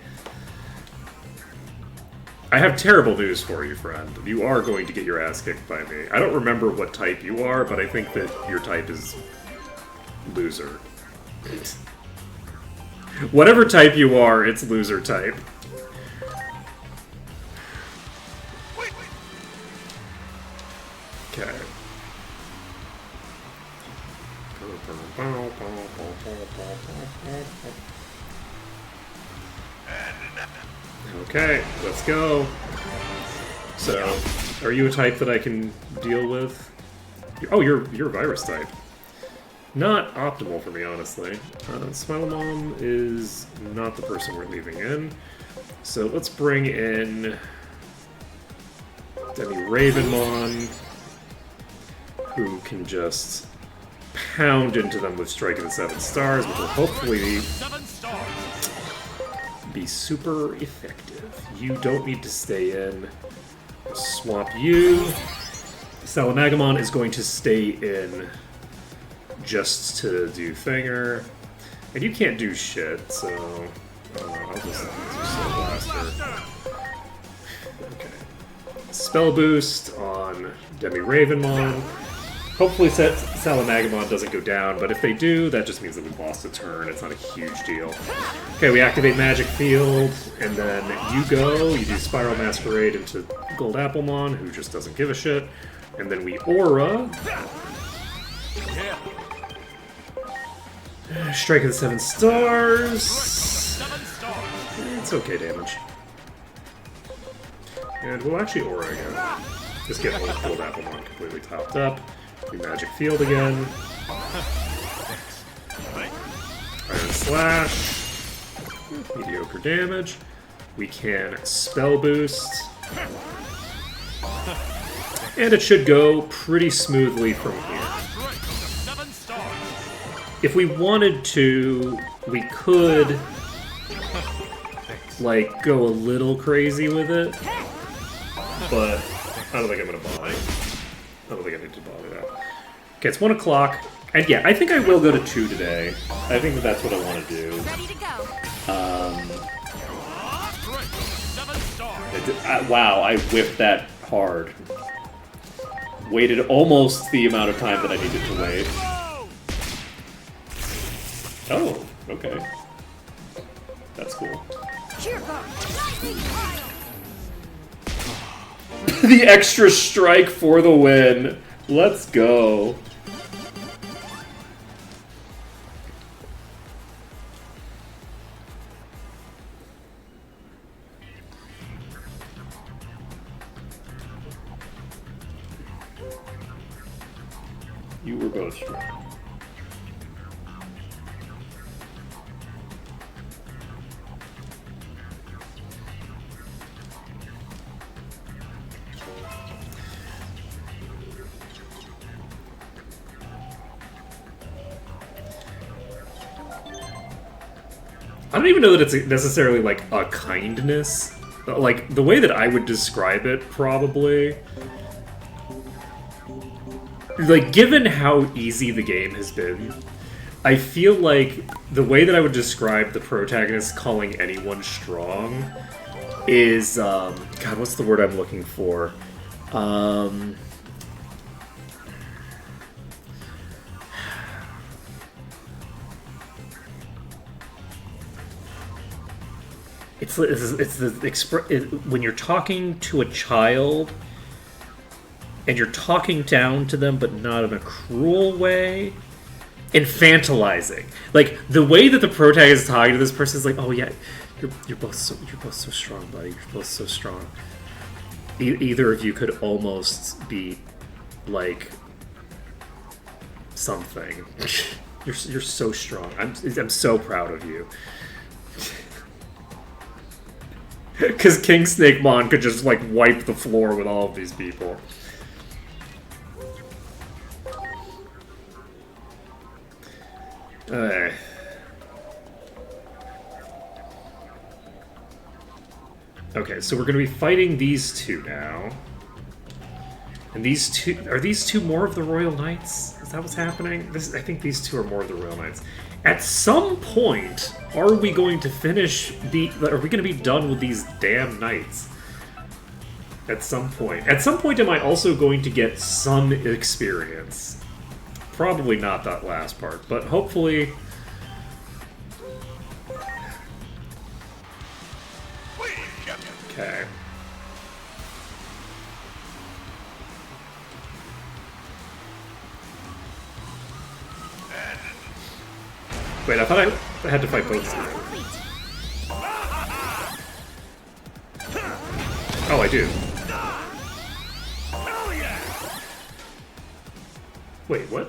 Speaker 2: I have terrible news for you, friend. You are going to get your ass kicked by me. I don't remember what type you are, but I think that your type is loser. Whatever type you are, it's loser type. Okay. Okay, let's go. So, are you a type that I can deal with? Oh, you're a virus type. Not optimal for me, honestly. Smilemon is not the person we're leaving in. So let's bring in Demi Ravenmon, who can just pound into them with striking the 7 stars, which will hopefully be super effective. You don't need to stay in. Swap you. Salamagamon is going to stay in just to do Thinger. And you can't do shit, so I'll just use Soul Blaster. Okay. Spell Boost on Demi Ravenmon. Hopefully Salamagamon doesn't go down, but if they do, that just means that we've lost a turn. It's not a huge deal. Okay, we activate Magic Field, and then you do Spiral Masquerade into Gold Applemon, who just doesn't give a shit. And then we Aura. Strike of the 7 stars. It's okay damage. And we'll actually Aura again. Just get Gold Applemon completely topped up. Do Magic Field again. Iron Slash. Mediocre damage. We can Spell Boost. And it should go pretty smoothly from here. If we wanted to, we could, like, go a little crazy with it. But I don't think I'm going to bother. I don't think I need to bother that. Okay, it's 1 o'clock. And yeah, I think I will go to 2 today. I think that that's what I want to do.
Speaker 3: Ready to go.
Speaker 2: Wow, I whipped that hard. Waited almost the amount of time that I needed to wait. Oh, okay. That's cool. The extra strike for the win. Let's go. You were both strong. I don't even know that it's necessarily like a kindness like, the way that I would describe it, probably... Like, given how easy the game has been, I feel like the way that I would describe the protagonist calling anyone strong is, God, what's the word I'm looking for? It's the when you're talking to a child and you're talking down to them, but not in a cruel way. Infantilizing, like the way that the protagonist is talking to this person is like, "Oh yeah, you're both so strong, buddy. You're both so strong. Either of you could almost be like something. you're so strong. I'm so proud of you." Because King Snake Mon could just, like, wipe the floor with all of these people. Okay, so we're going to be fighting these two now. And these two... Are these two more of the Royal Knights? Is that what's happening? I think these two are more of the Royal Knights. At some point, are we going to finish the... Are we going to be done with these damn knights? At some point. At some point, am I also going to get some experience? Probably not that last part, but hopefully... Okay. Wait, I thought I had to fight both of them. Oh, I do. Wait, what?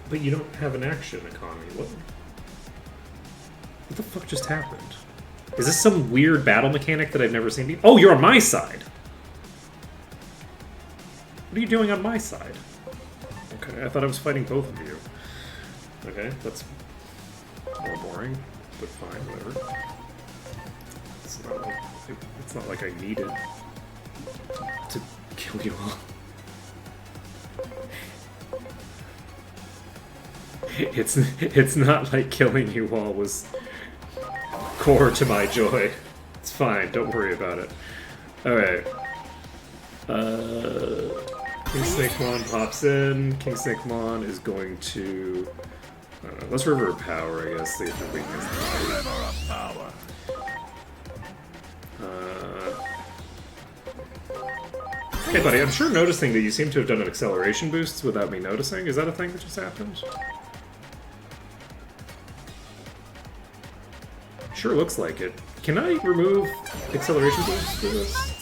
Speaker 2: But you don't have an action economy. What the fuck just happened? Is this some weird battle mechanic that I've never seen before? Oh, you're on my side! What are you doing on my side? Okay, I thought I was fighting both of you. Okay, that's more boring, but fine, whatever. It's not like I needed to kill you all. It's not like killing you all was core to my joy. It's fine, don't worry about it. Alright. King Snake Mon pops in. King Snake Mon is going to... I don't know, let's River of Power, I guess, see if the weakness is.
Speaker 1: River of Power.
Speaker 2: Hey buddy, I'm sure noticing that you seem to have done an acceleration boost without me noticing. Is that a thing that just happened? Sure looks like it. Can I remove acceleration boost for this?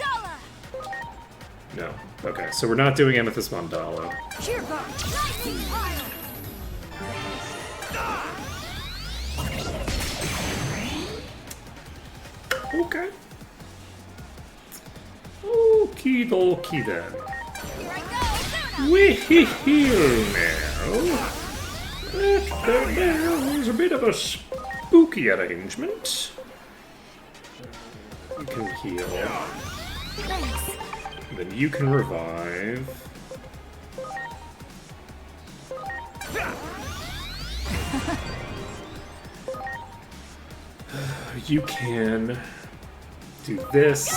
Speaker 2: No. Okay, so we're not doing Amethyst Mandala.
Speaker 3: Cheer guard. Lightning pile.
Speaker 2: Okay. Okie dokie then.
Speaker 3: Here I go.
Speaker 2: We're here now. That was a bit of a spooky arrangement. You can heal.
Speaker 3: Thanks.
Speaker 2: Then you can revive. You can do this.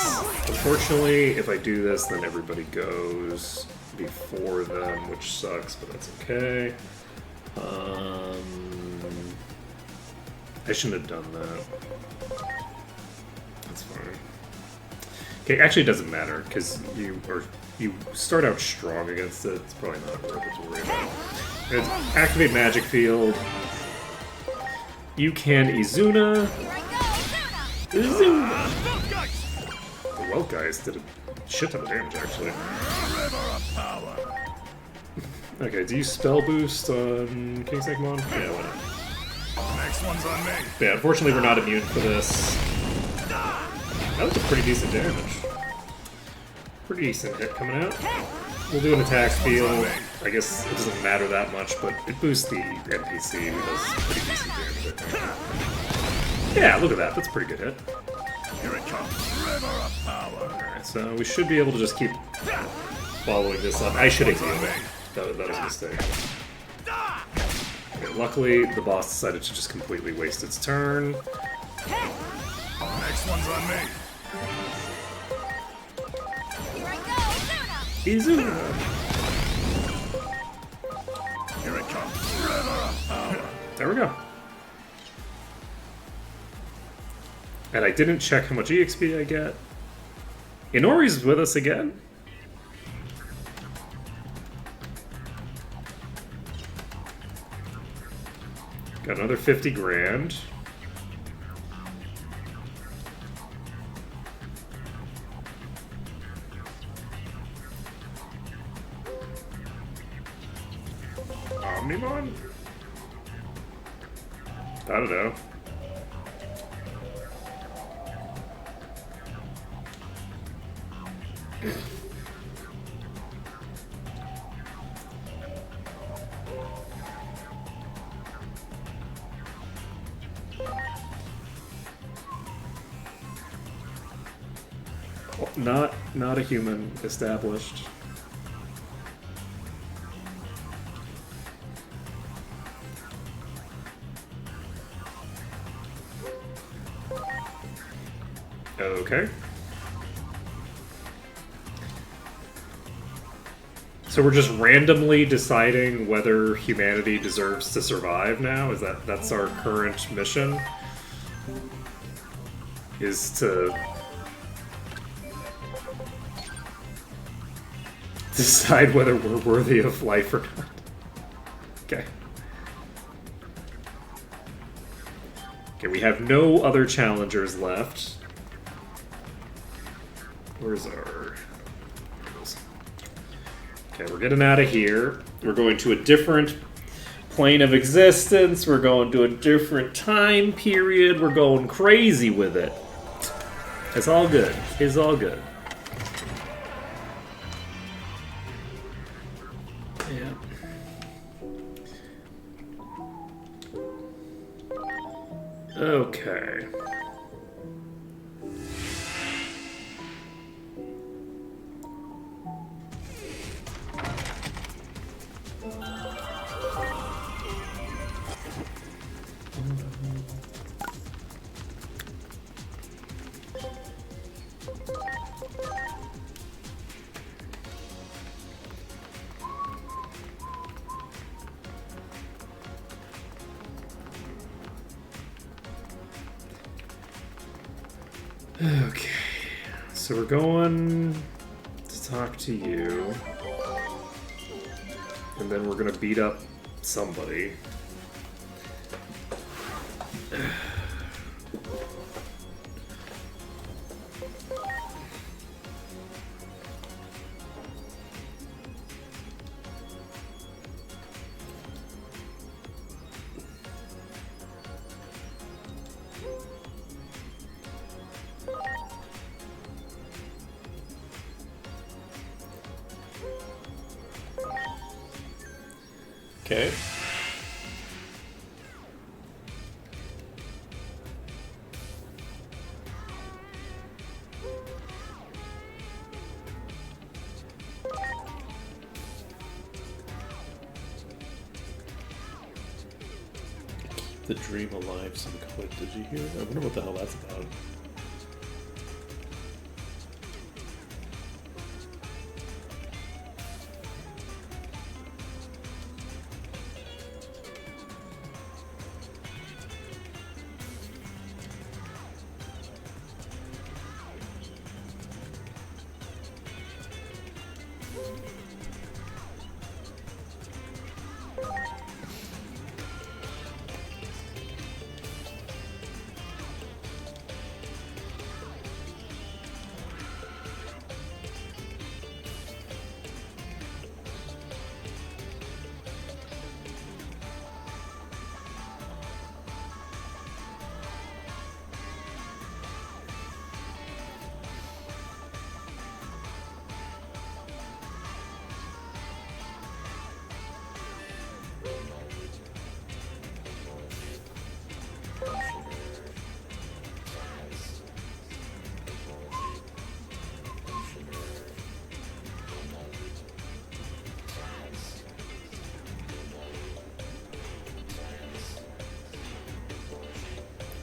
Speaker 2: Unfortunately, if I do this, then everybody goes before them, which sucks, but that's okay. I shouldn't have done that. That's fine. Okay, actually it doesn't matter, because you start out strong against it. It's probably not worth it to worry about. It's activate Magic Field. You can Izuna. Izuna! The Well Guys did a shit ton of damage, actually.
Speaker 1: River of Power.
Speaker 2: Okay, do you spell boost on King Snake Mon? Yeah, why not?
Speaker 1: Next one's on me.
Speaker 2: Yeah, unfortunately we're not immune for this. That was a pretty decent damage. Pretty decent hit coming out. We'll do an attack field. I guess it doesn't matter that much, but it boosts the NPC, who does pretty decent damage, I think. Yeah, look at that. That's a pretty good hit.
Speaker 1: Here it comes. River of power.
Speaker 2: Alright, so we should be able to just keep following this up. I should have healed. That was a mistake. Okay, luckily, the boss decided to just completely waste its turn.
Speaker 1: Next one's on me.
Speaker 3: Here I go, Luna!
Speaker 2: Izuna!
Speaker 1: Here it comes. River of power.
Speaker 2: There we go. And I didn't check how much EXP I get. Inori's with us again. Got another 50 grand. Omnimon? I don't know. Not a human established. Okay. So we're just randomly deciding whether humanity deserves to survive now? That's our current mission? Is to decide whether we're worthy of life or not. Okay. Okay, we have no other challengers left. Where's our... Okay, we're getting out of here. We're going to a different plane of existence. We're going to a different time period. We're going crazy with it. It's all good. It's all good. Yeah. Okay. Okay, so we're going to talk to you, and then we're gonna beat up somebody. Okay.
Speaker 4: The dream alive, some clip. Did you hear? I wonder what the hell that's about.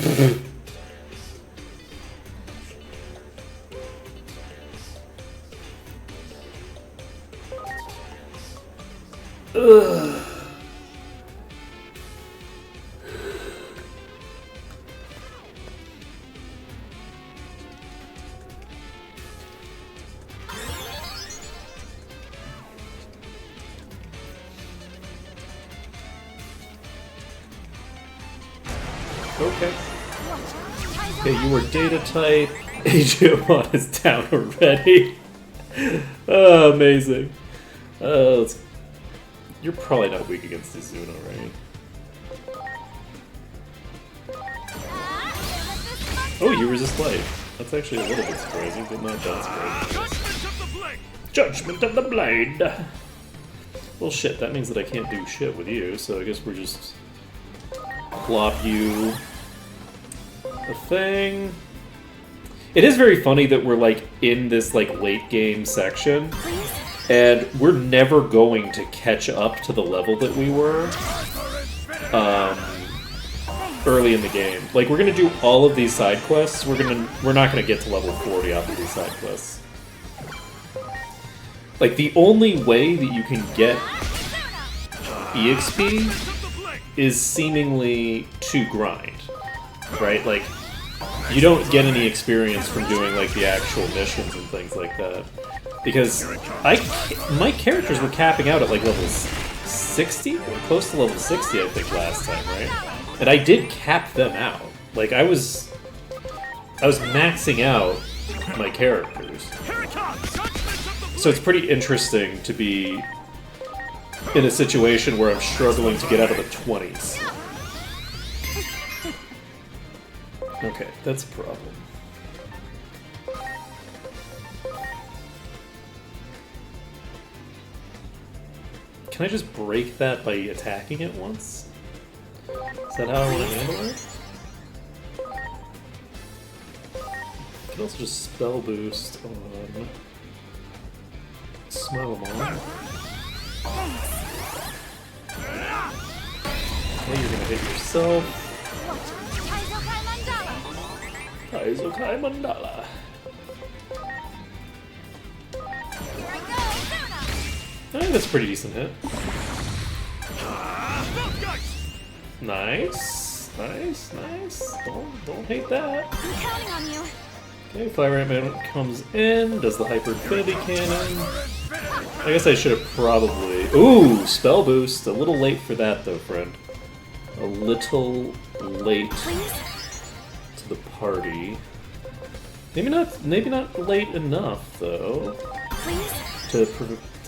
Speaker 2: Ugh.
Speaker 4: Okay. Okay, you were data type. Agiomon is down already. Oh, amazing. You're probably not weak against Izuno, right? Oh, you resist light. That's actually a little bit surprising, but not that surprising. Judgment of the Blade! Well, shit, that means that I can't do shit with you, so I guess we're just... plop you... a thing... It is very funny that we're, like, in this, like, late game section, and we're never going to catch up to the level that we were, early in the game. Like, we're gonna do all of these side quests, we're not gonna get to level 40 off of these side quests. Like, the only way that you can get EXP is seemingly to grind, right? Like, you don't get any experience from doing, like, the actual missions and things like that. Because my characters were capping out at, like, level 60? Or close to level 60, I think, last time, right? And I did cap them out. Like, I was maxing out my characters. So it's pretty interesting to be in a situation where I'm struggling to get out of the 20s. Okay, that's a problem. Can I just break that by attacking it once? Is that how I want to handle it? I can also just spell boost on Smile-O-Mon. Okay, you're gonna hit yourself. Kaizokai Mandala. I think that's a pretty decent hit. Nice, nice, nice. Don't hate that.
Speaker 3: I'm counting on you.
Speaker 4: Okay, Fire Ant Man comes in, does the Hyper Infinity Cannon. I guess I should have probably... Ooh, Spell Boost. A little late for that, though, friend. A little late to the party. Maybe not late enough, though, to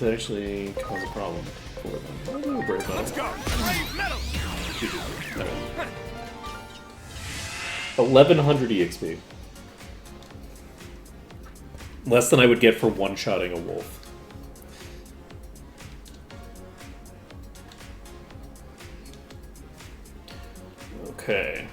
Speaker 4: actually cause a problem for them. I'll do a Brave Metal.
Speaker 1: Let's go. Brave Metal.
Speaker 4: 1100 EXP. Less than I would get for one-shotting a wolf. Okay.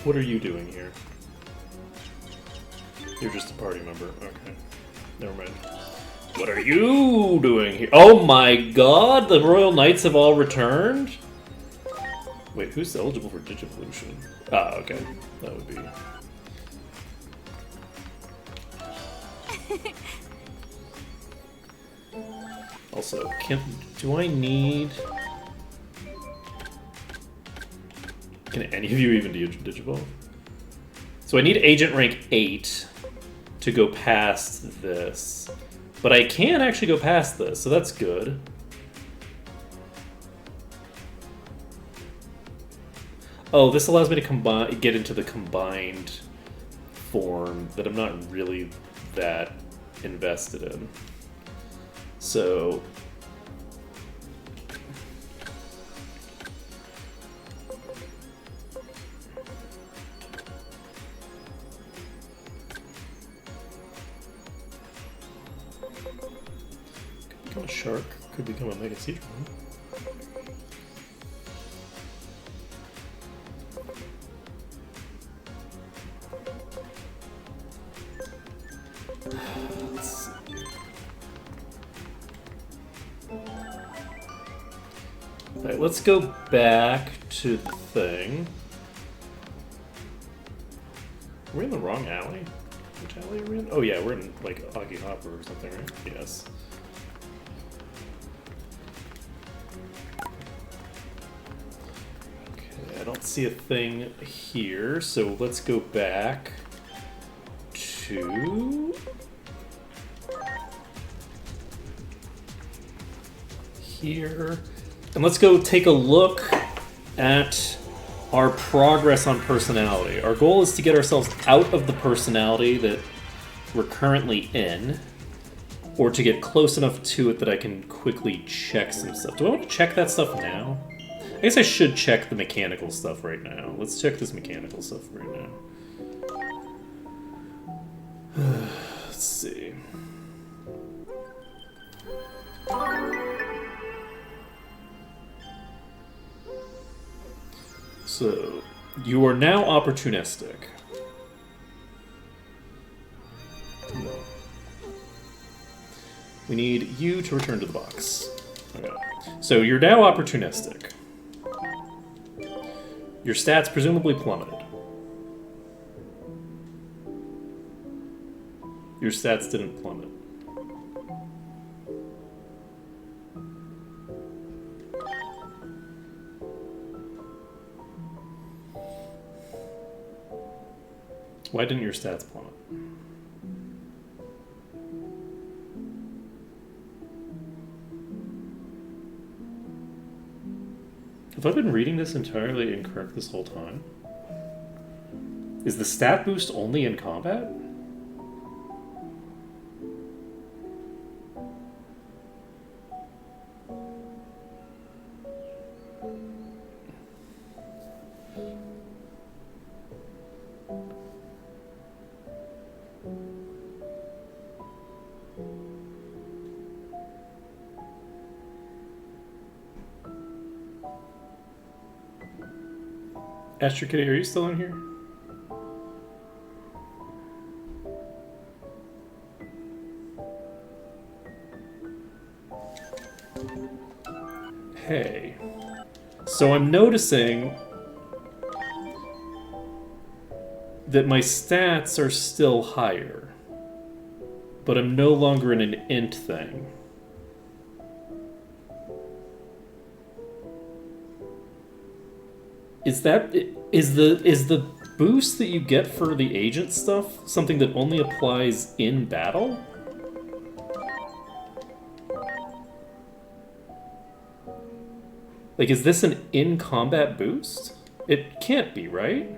Speaker 4: What are you doing here? You're just a party member. Okay. Never mind. What are you doing here? Oh my god! The Royal Knights have all returned? Wait, who's eligible for Digivolution? Ah, okay. That would be... Also, do I need... Can any of you even Digivolve? So I need Agent Rank 8 to go past this. But I can actually go past this, so that's good. Oh, this allows me to get into the combined form that I'm not really that invested in. So... Could become a shark, could become a Mega Siege one. Alright, let's go back to the thing. Are we in the wrong alley? Which alley are we in? Oh yeah, we're in like Augie Hopper or something, right? Yes. Okay, I don't see a thing here, so let's go back to here. And let's go take a look at our progress on personality. Our goal is to get ourselves out of the personality that we're currently in, or to get close enough to it that I can quickly check some stuff. Do I want to check that stuff now? I guess I should check the mechanical stuff right now. Let's check this mechanical stuff right now. Let's see. So, you are now opportunistic. We need you to return to the box. Okay. So, you're now opportunistic. Your stats presumably plummeted. Your stats didn't plummet. Why didn't your stats plummet? Have I been reading this entirely incorrect this whole time? Is the stat boost only in combat? Astro Kitty, are you still in here? Hey. So I'm noticing that my stats are still higher, but I'm no longer in an int thing. Is the boost that you get for the agent stuff something that only applies in battle? Like, is this an in-combat boost? It can't be, right?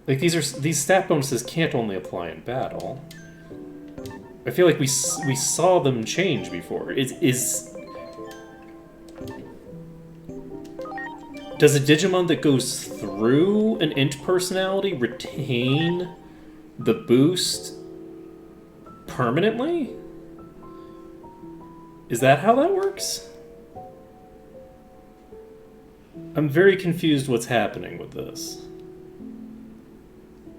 Speaker 4: Like, these stat bonuses can't only apply in battle. I feel like we saw them change before. Does a Digimon that goes through an int personality retain the boost permanently? Is that how that works? I'm very confused what's happening with this.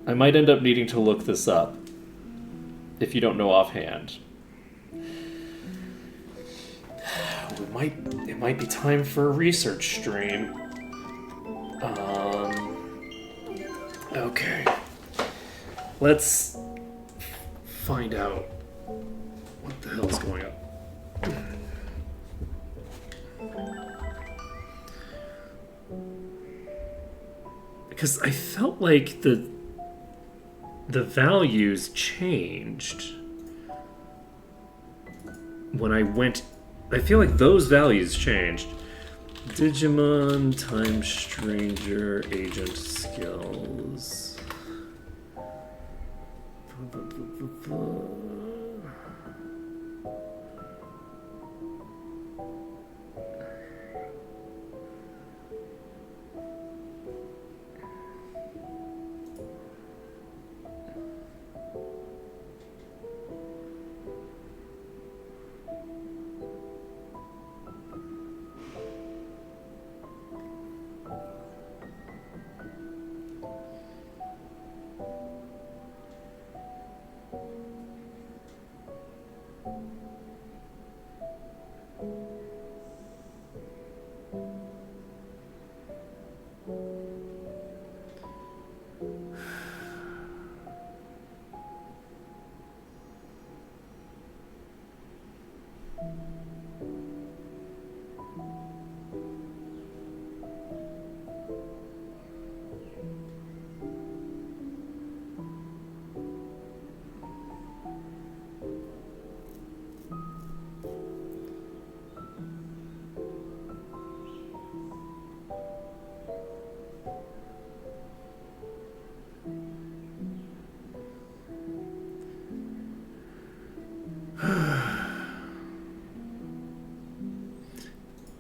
Speaker 4: I might end up needing to look this up, if you don't know offhand. It might be time for a research stream. Okay. Let's find out what the hell's going on. Because I felt like the values changed when I went. I feel like those values changed. Digimon, Time Stranger, Agent Skills.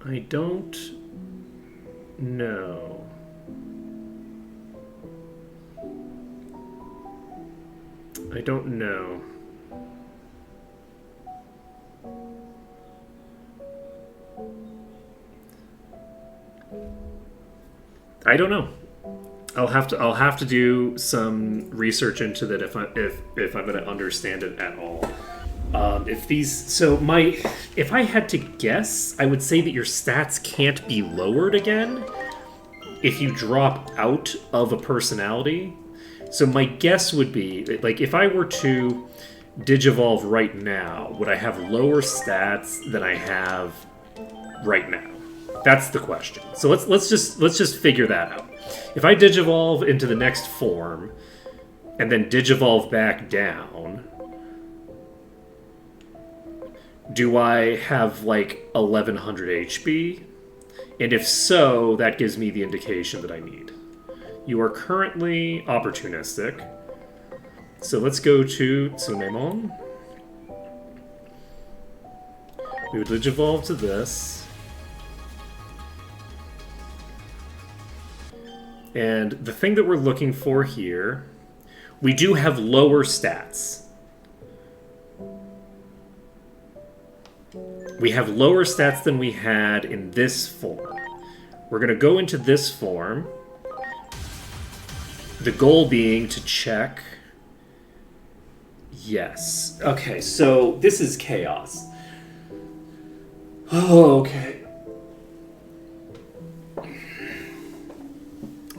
Speaker 2: I don't know. I don't know. I don't know. I'll have to do some research into that if I'm going to understand it at all. If I had to guess, I would say that your stats can't be lowered again if you drop out of a personality. So my guess would be, like, if I were to digivolve right now, would I have lower stats than I have right now? That's the question. So let's just figure that out. If I digivolve into the next form and then digivolve back down, do I have like 1100 HP? And if so, that gives me the indication that I need. You are currently opportunistic. So let's go to Tsunemon. We would digivolve to this. And the thing that we're looking for here, we do have lower stats. We have lower stats than we had in this form. We're going to go into this form. The goal being to check. Yes. Okay, so this is chaos. Oh, okay.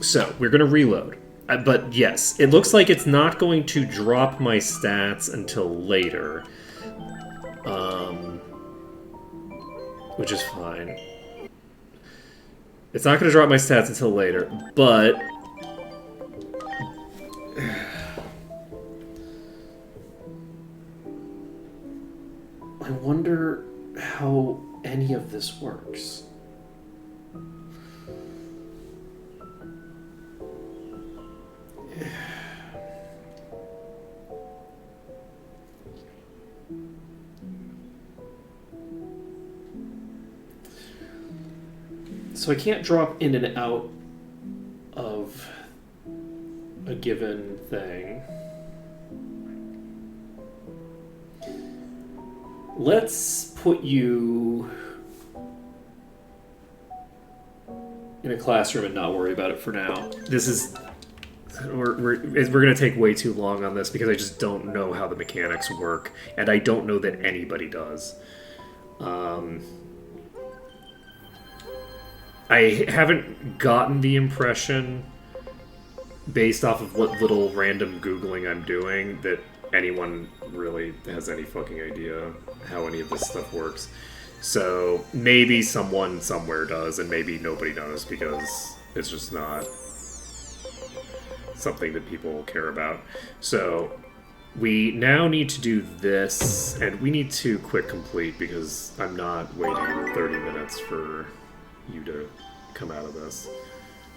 Speaker 2: So, we're going to reload. But yes, it looks like it's not going to drop my stats until later. Which is fine. It's not going to drop my stats until later, but... I wonder how any of this works. So I can't drop in and out of a given thing. Let's put you in a classroom and not worry about it for now. This is... We're going to take way too long on this because I just don't know how the mechanics work, and I don't know that anybody does. I haven't gotten the impression, based off of what little random Googling I'm doing, that anyone really has any fucking idea how any of this stuff works. So maybe someone somewhere does, and maybe nobody knows because it's just not something that people care about. So we now need to do this, and we need to quick complete because I'm not waiting 30 minutes for you to come out of this.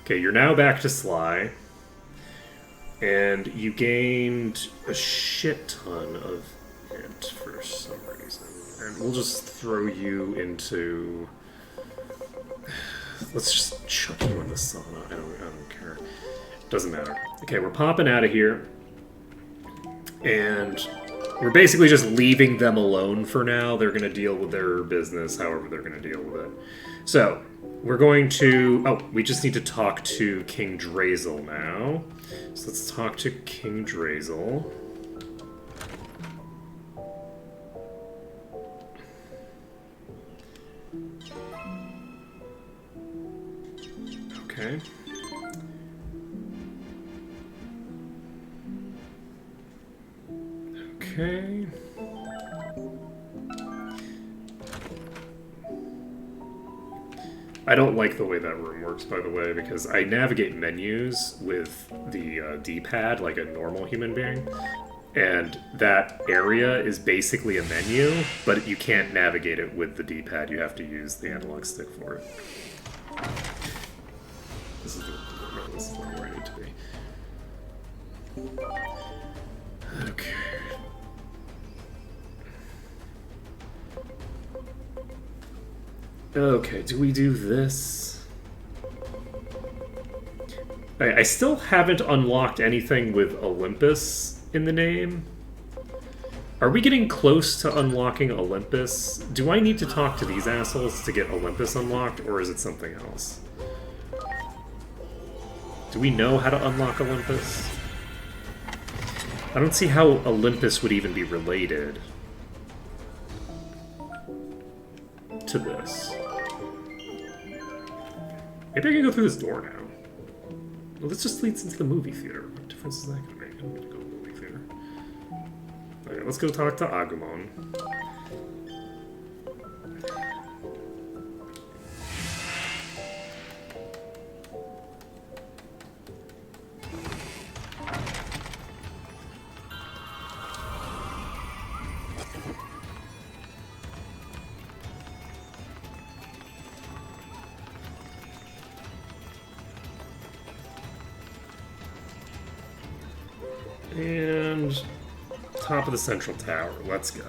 Speaker 2: Okay, you're now back to Sly, and you gained a shit ton of int for some reason. And we'll just throw you into... Let's just chuck you in the sauna. I don't care. Doesn't matter. Okay, we're popping out of here. And we're basically just leaving them alone for now. They're going to deal with their business however they're going to deal with it. So, we're going to... Oh, we just need to talk to King Drazel now. So let's talk to King Drazel. Okay. I don't like the way that room works, by the way, because I navigate menus with the D-pad like a normal human being, and that area is basically a menu, but you can't navigate it with the D-pad. You have to use the analog stick for it. This is not where I need to be. Okay. Okay, do we do this? I still haven't unlocked anything with Olympus in the name. Are we getting close to unlocking Olympus? Do I need to talk to these assholes to get Olympus unlocked, or is it something else? Do we know how to unlock Olympus? I don't see how Olympus would even be related to this. Maybe I can go through this door now. Well, this just leads into the movie theater. What difference is that going to make? I'm going to go to the movie theater. Okay, let's go talk to Agumon. And top of the central tower. Let's go.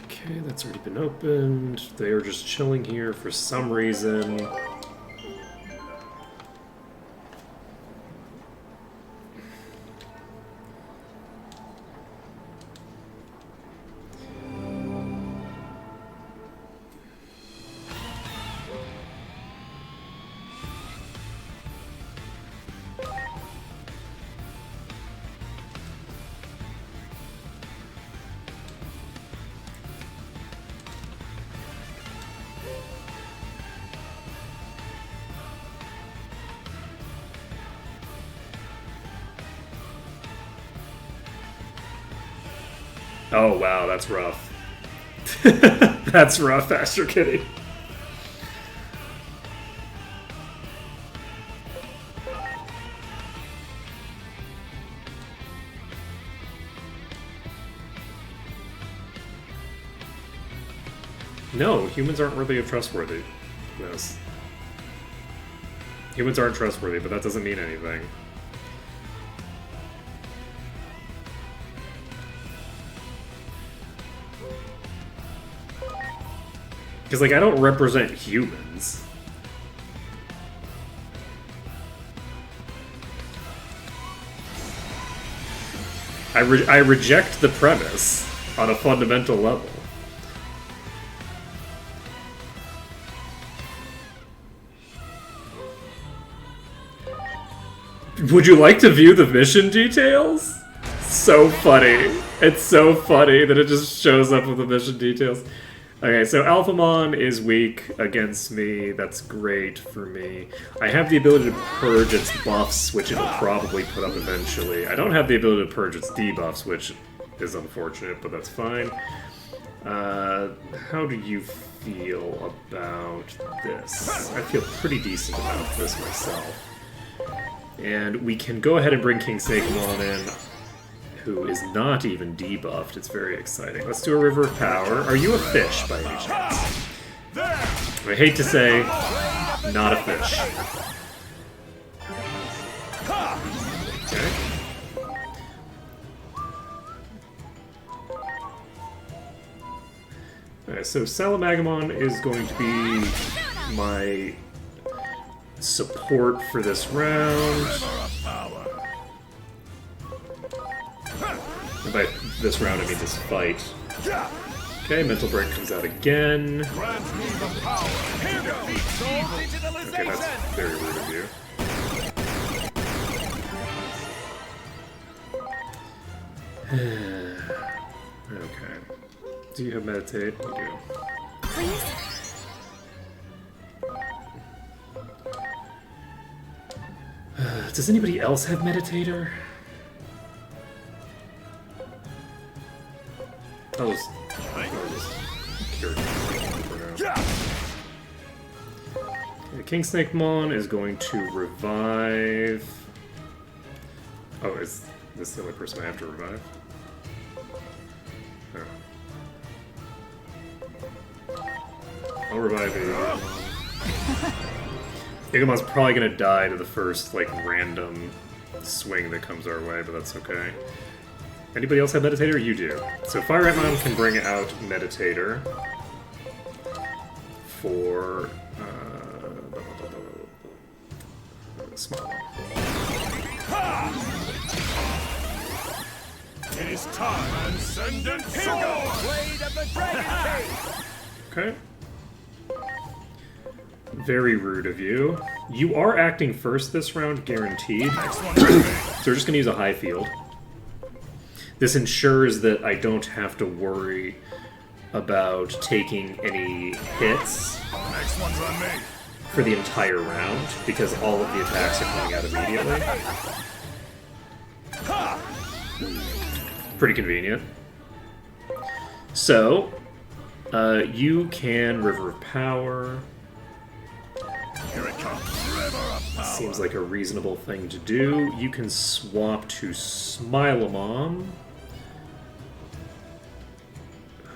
Speaker 2: Okay, that's already been opened. They are just chilling here for some reason. Oh wow, that's rough. That's rough, Astro Kitty. No, humans aren't worthy of trustworthiness. Humans aren't trustworthy, but that doesn't mean anything. Because, like, I don't represent humans. I reject the premise on a fundamental level. Would you like to view the mission details? So funny. It's so funny that it just shows up with the mission details. Okay, so Alphamon is weak against me. That's great for me. I have the ability to purge its buffs, which it'll probably put up eventually. I don't have the ability to purge its debuffs, which is unfortunate, but that's fine. How do you feel about this? I feel pretty decent about this myself. And we can go ahead and bring King Sakamon in, who is not even debuffed. It's very exciting. Let's do a River of Power. Are you a fish, by any chance? I hate to say, not a fish. Okay. Alright, so Salamagamon is going to be my support for this round. And by this round, I mean this fight. Okay, Mental Break comes out again. Okay, that's very rude of you. Okay. Do you have Meditate? You do.
Speaker 3: Please?
Speaker 2: Does anybody else have Meditator? I'll just cure it for now. The King Snake Mon is going to revive. Oh, is this the only person I have to revive? Oh. I'll revive Igamon. Igamon's probably gonna die to the first, like, random swing that comes our way, but that's okay. Anybody else have Meditator? You do. So Fire Mom can bring out Meditator for small.
Speaker 1: It is time, Ascendant Sword!
Speaker 3: Blade of the Dragon King!
Speaker 2: Okay. Very rude of you. You are acting first this round, guaranteed.
Speaker 1: Next one's on me.
Speaker 2: So we're just gonna use a high field. This ensures that I don't have to worry about taking any hits
Speaker 1: Next one's on me.
Speaker 2: for the entire round, because all of the attacks are coming out immediately. Pretty convenient. So, you can River of Power.
Speaker 1: Here it comes. River of power.
Speaker 2: Seems like a reasonable thing to do. You can swap to Smilemon,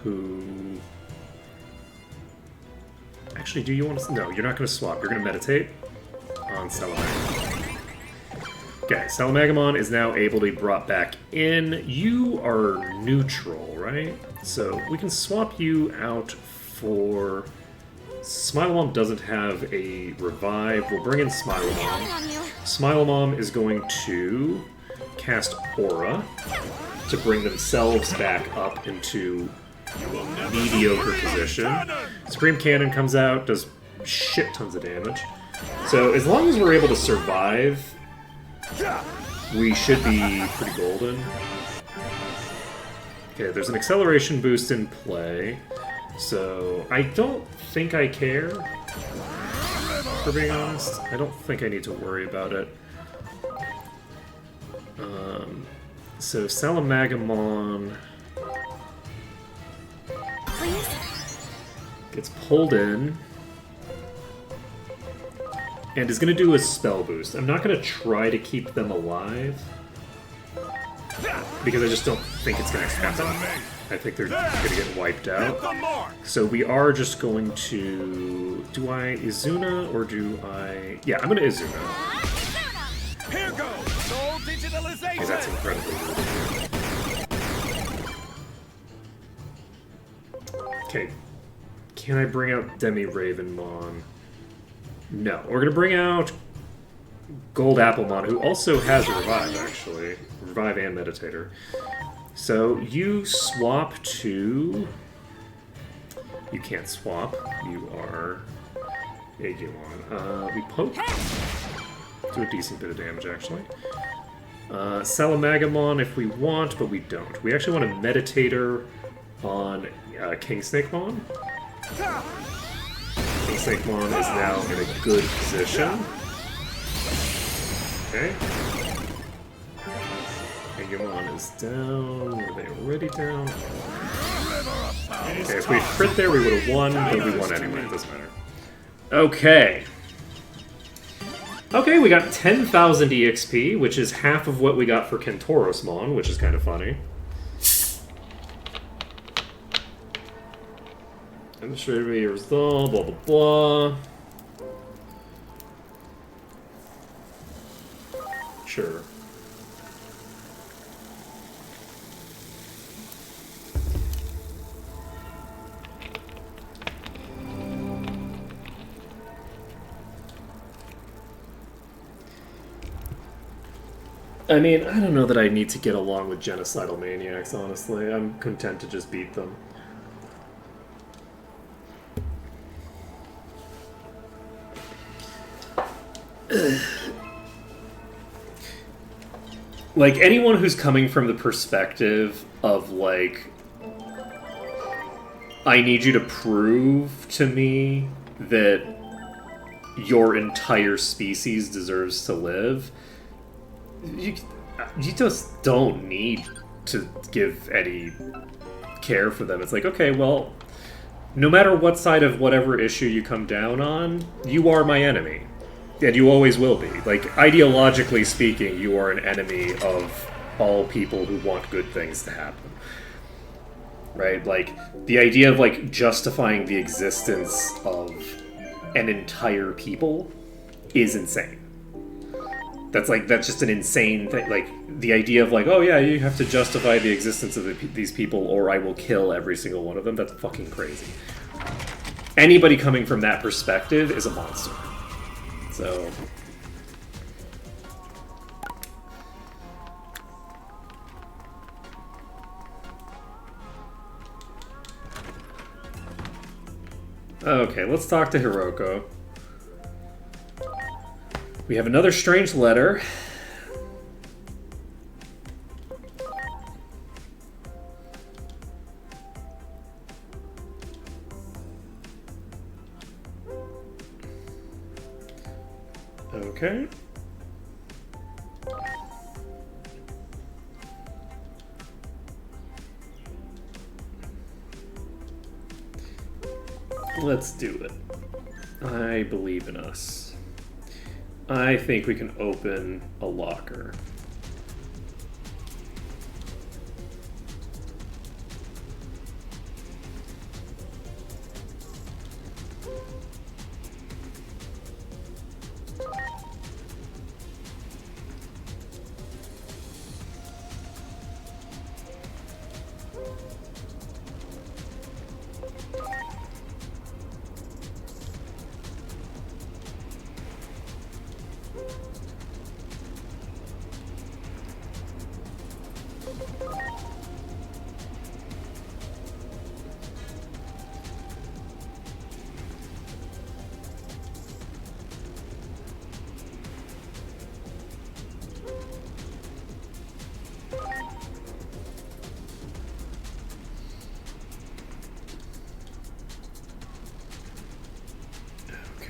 Speaker 2: who... Actually, do you want to... No, you're not going to swap. You're going to meditate on Salamagamon. Okay, Salamagamon is now able to be brought back in. You are neutral, right? So we can swap you out for... Smilemon doesn't have a revive. We'll bring in Smilemon. Smilemon is going to cast Aura to bring themselves back up into mediocre position. Supreme Cannon comes out, does shit tons of damage. So as long as we're able to survive, we should be pretty golden. Okay, there's an acceleration boost in play, so I don't think I care, for being honest. I don't think I need to worry about it. So Salamagamon gets pulled in and is going to do a spell boost. I'm not going to try to keep them alive because I just don't think it's going to happen. I think they're going to get wiped out. So we are just going to... Do I Izuna or do I... Yeah, I'm going to Izuna.
Speaker 3: Here goes! Soul digitalization!
Speaker 2: Because that's incredibly rude. Okay. Can I bring out Demi Ravenmon? No. We're going to bring out Gold Applemon, who also has a Revive, actually. Revive and Meditator. So you swap to... You can't swap. You are Agumon. We poke. Do a decent bit of damage, actually. Salamagamon if we want, but we don't. We actually want a Meditator on King Snakemon. King Snakemon is now in a good position. Okay. Agumon is down. Were they already down? Okay, if we crit there, we would have won, but we won anyway. It doesn't matter. Okay. Okay, we got 10,000 EXP, which is half of what we got for Kentorosmon, which is kind of funny. Demonstrated a result, blah blah blah. Sure. I mean, I don't know that I need to get along with genocidal maniacs, honestly. I'm content to just beat them. Like, anyone who's coming from the perspective of, like, I need you to prove to me that your entire species deserves to live, you just don't need to give any care for them. It's like, okay, well, no matter what side of whatever issue you come down on, you are my enemy. And you always will be. Like, ideologically speaking, you are an enemy of all people who want good things to happen. Right? Like, the idea of, like, justifying the existence of an entire people is insane. That's just an insane thing. Like, the idea of, like, oh yeah, you have to justify the existence of these people or I will kill every single one of them, that's fucking crazy. Anybody coming from that perspective is a monster. So... okay, let's talk to Hiroko. We have another strange letter. Okay. Let's do it. I believe in us. I think we can open a locker.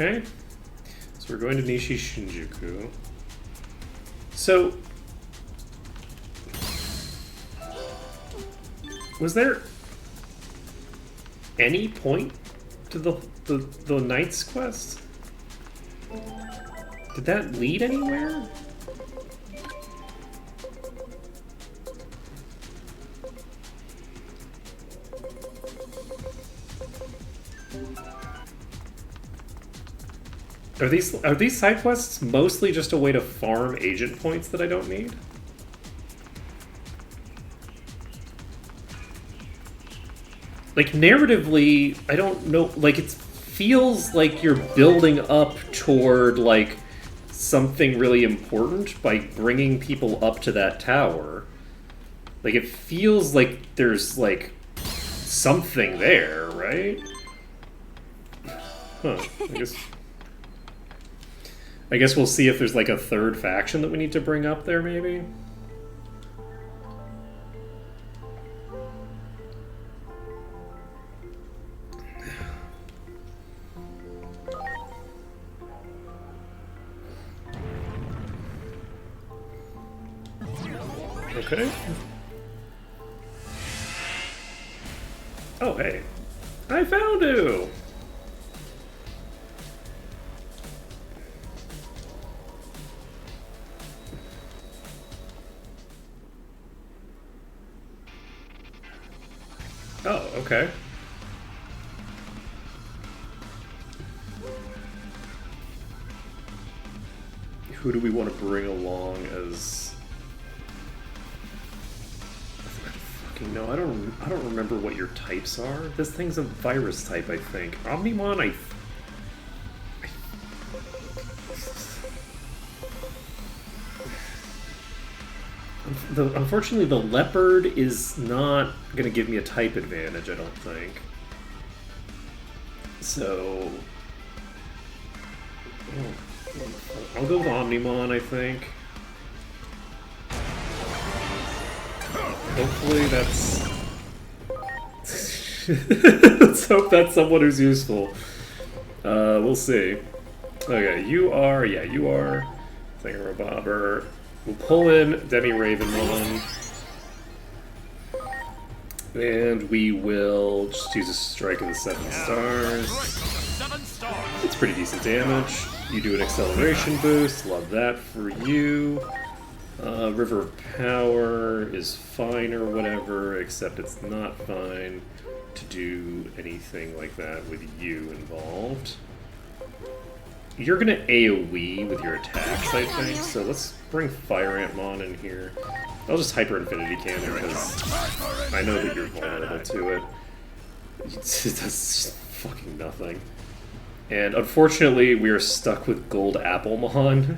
Speaker 2: Okay, so we're going to Nishi Shinjuku. So, was there any point to the Knight's quest? Did that lead anywhere? Are these side quests mostly just a way to farm agent points that I don't need? Like, narratively, I don't know, like, it feels like you're building up toward, like, something really important by bringing people up to that tower. Like, it feels like there's, like, something there, right? Huh, I guess we'll see if there's, like, a third faction that we need to bring up there, maybe? Okay. Oh, hey. I found you! Oh, okay. Who do we want to bring along as... No, I don't remember what your types are. This thing's a virus type, I think. Omnimon, unfortunately, the leopard is not going to give me a type advantage, I don't think. So... I'll go with Omnimon, I think. Hopefully that's... Let's hope that's someone who's useful. We'll see. Okay, you are... Yeah, you are... Thingamabobber.
Speaker 4: We'll pull in Demi Ravenmon. And we will just use a strike of the 7 stars.
Speaker 1: 7 stars.
Speaker 4: It's pretty decent damage. You do an acceleration boost. Love that for you. River of Power is fine or whatever, except it's not fine to do anything like that with you involved. You're gonna AoE with your attacks, I think, so let's bring Fire Antmon in here. I'll just Hyper Infinity Cannon because I know that you're vulnerable to it. It does fucking nothing. And unfortunately, we are stuck with Gold Applemon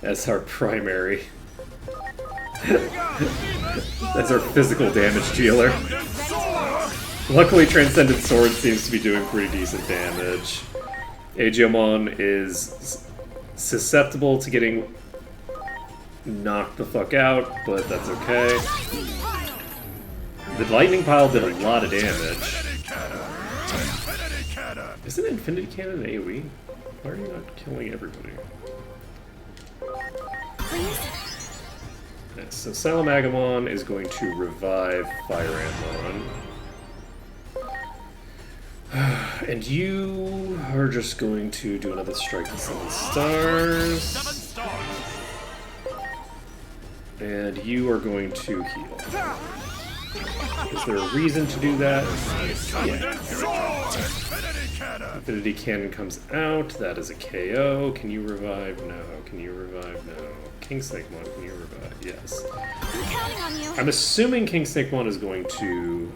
Speaker 4: as our primary. As our physical damage dealer. Luckily, Transcendent Sword seems to be doing pretty decent damage. Aegiomon is susceptible to getting knocked the fuck out, but that's okay. The Lightning Pile did a lot of damage. Isn't Infinity Cannon an AoE? Why are you not killing everybody?
Speaker 3: Please?
Speaker 4: Okay, so Salamagamon is going to revive Fire Antmon. And you are just going to do another strike with 7 stars.
Speaker 1: 7 stars.
Speaker 4: And you are going to heal. Is there a reason to do that? Yeah. Infinity Cannon comes out. That is a KO. Can you revive? No. Can you revive? No. King Snakemon, can you revive? Yes.
Speaker 3: I'm counting on you.
Speaker 4: I'm assuming King Snakemon is going to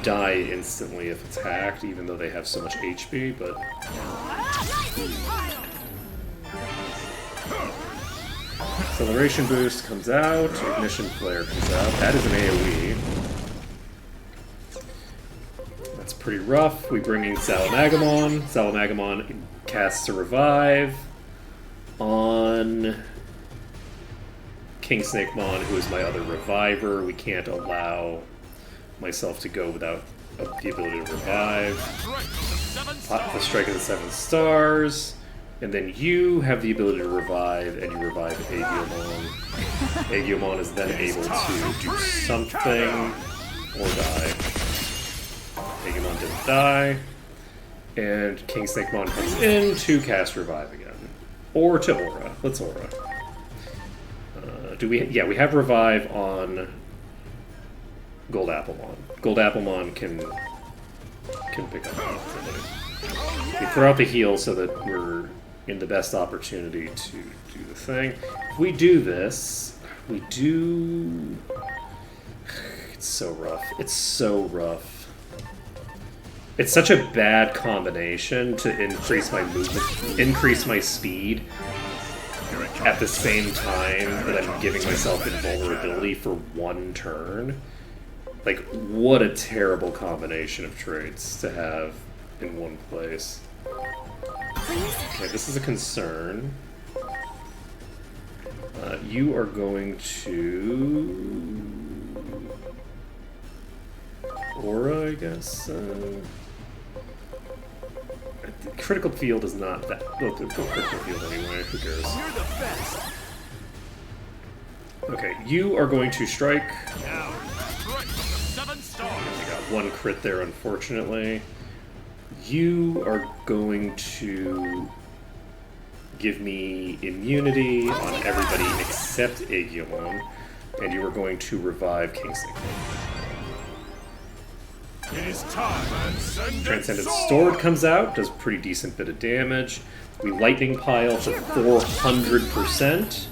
Speaker 4: die instantly if attacked, even though they have so much HP, but... Acceleration Boost comes out, Ignition Flare comes out. That is an AoE. That's pretty rough. We bring in Salamagamon. Salamagamon casts a Revive on King Snakemon, who is my other Reviver. We can't allow myself to go without the ability to revive. Pop the strike of the 7 stars. And then you have the ability to revive, and you revive Aegiomon. Aegiomon is then able to do something or die. Aegiomon didn't die. And King Snakemon comes in to cast Revive again. Or to Aura. Let's Aura. Do we? Yeah, we have Revive on Gold Applemon. Gold Applemon can pick up somebody. We throw out the heal so that we're in the best opportunity to do the thing. If we do this, we do... It's so rough. It's so rough. It's such a bad combination to increase my movement, increase my speed, at the same time that I'm giving myself invulnerability for 1 turn. Like, what a terrible combination of traits to have in one place.
Speaker 3: Please?
Speaker 4: Okay, this is a concern. You are going to... Aura, I guess? Critical Field is not that... Well, go Critical Field anyway, who cares?
Speaker 1: You're the best.
Speaker 4: Okay, you are going to strike.
Speaker 1: Now, strike 7 stars.
Speaker 4: I got 1 crit there, unfortunately. You are going to give me immunity on everybody except Aegiomon, and you are going to revive King Snakemon.
Speaker 1: It is time.
Speaker 4: Transcendent Sword comes out, does a pretty decent bit of damage. We Lightning Pile to 400%.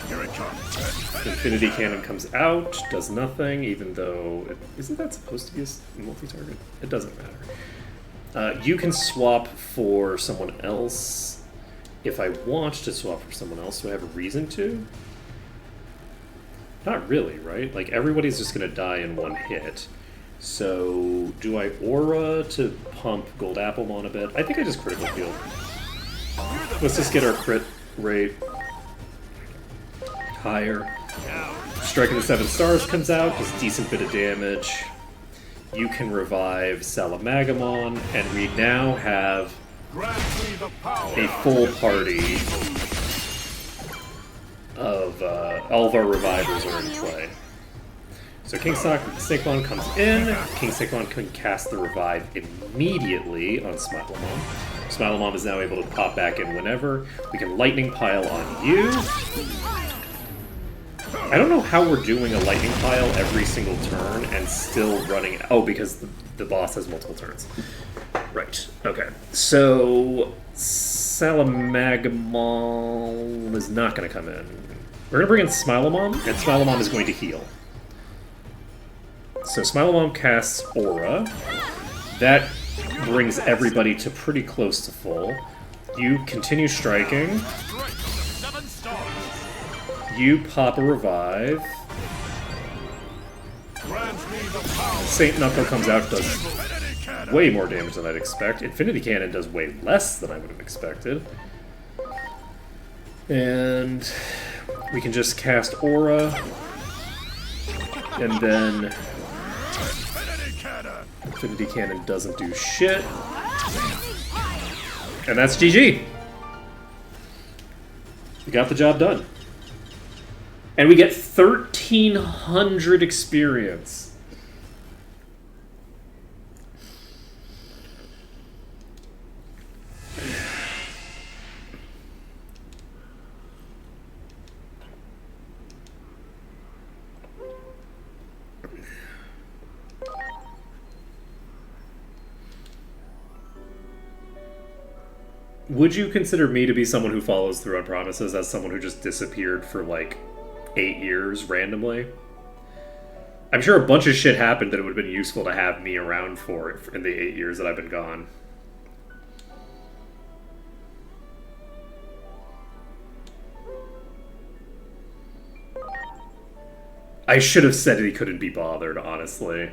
Speaker 1: Here it comes.
Speaker 4: Infinity Cannon comes out, does nothing, even though... Isn't that supposed to be a multi-target? It doesn't matter. You can swap for someone else if I want to swap for someone else. Do I have a reason to? Not really, right? Like, everybody's just going to die in 1 hit. So, do I Aura to pump Gold Applemon a bit? I think I just Critical Field. Let's just get our crit rate higher. Strike of the 7 stars comes out, does a decent bit of damage. You can revive Salamagamon, and we now have
Speaker 1: Grant me the power.
Speaker 4: a full party all of our revivers are in play. So King Cyclone comes in. King Cyclone can cast the revive immediately on Smilemon. Smilemon is now able to pop back in whenever. We can Lightning Pile on you. I don't know how we're doing a Lightning Pile every single turn and still running... Oh, because the boss has multiple turns. Right, okay. So, Salamagmon is not going to come in. We're going to bring in Smilemon, and Smilemon is going to heal. So Smilemon casts Aura. That brings everybody to pretty close to full. You continue striking. You pop a revive. Saint Knuckle comes out, does way more damage than I'd expect. Infinity Cannon does way less than I would have expected. And we can just cast Aura. And then Infinity Cannon doesn't do shit. And that's GG. We got the job done. And we get 1,300 experience. Would you consider me to be someone who follows through on promises as someone who just disappeared for like 8 years randomly? I'm sure a bunch of shit happened that it would have been useful to have me around for in the 8 years that I've been gone. I should have said he couldn't be bothered, honestly.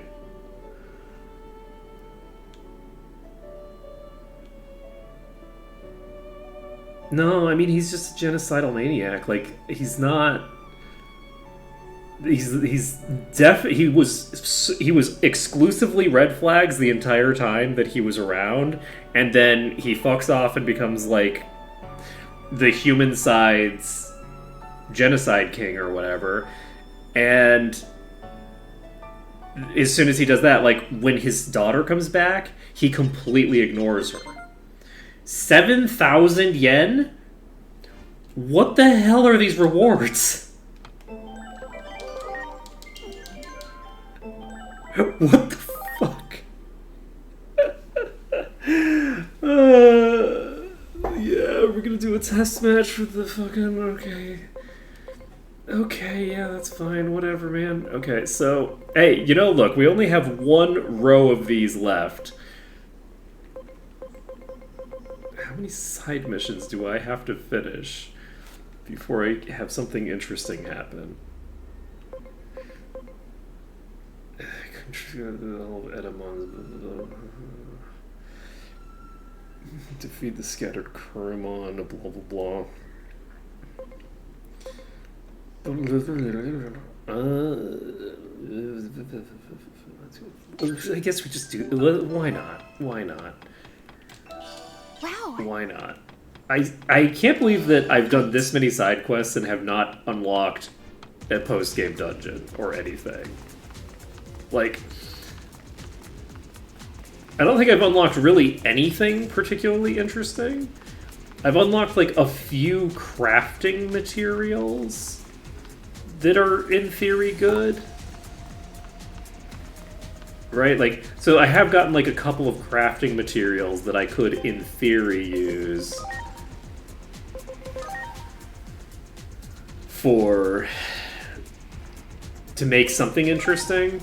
Speaker 4: No, I mean, he's just a genocidal maniac. Like, he's not... He was exclusively red flags the entire time that he was around, and then he fucks off and becomes, like, the human side's genocide king or whatever. And as soon as he does that, like, when his daughter comes back, he completely ignores her. 7,000 yen? What the hell are these rewards? What the fuck? Yeah, we're gonna do a test match with the fucking... Okay. Okay, yeah, that's fine. Whatever, man. Okay, so... Hey, you know, look, we only have one row of these left. How many side missions do I have to finish before I have something interesting happen? Defeat the scattered Kurumon, blah blah blah. I guess we just do... Why not? Why not?
Speaker 3: Wow.
Speaker 4: Why not? I can't believe that I've done this many side quests and have not unlocked a post-game dungeon or anything. Like, I don't think I've unlocked really anything particularly interesting. I've unlocked, like, a few crafting materials that are, in theory, good. Right? Like, so I have gotten, like, a couple of crafting materials that I could, in theory, use to make something interesting.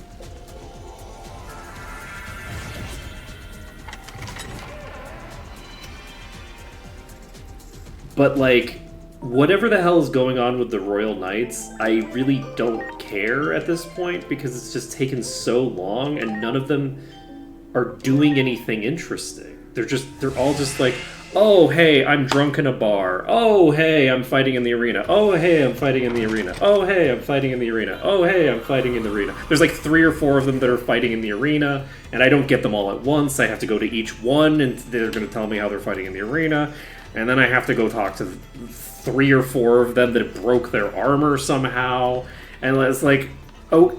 Speaker 4: But, like, whatever the hell is going on with the Royal Knights, I really don't care at this point because it's just taken so long and none of them are doing anything interesting. They're all just like,
Speaker 2: Oh, hey, I'm drunk in a bar. Oh, hey, I'm fighting in the arena. Oh, hey, I'm fighting in the arena. Oh, hey, I'm fighting in the arena. Oh, hey, I'm fighting in the arena. There's like 3 or 4 of them that are fighting in the arena, and I don't get them all at once. I have to go to each one, and they're going to tell me how they're fighting in the arena, and then I have to go talk to 3 or 4 of them that broke their armor somehow, and it's like, oh,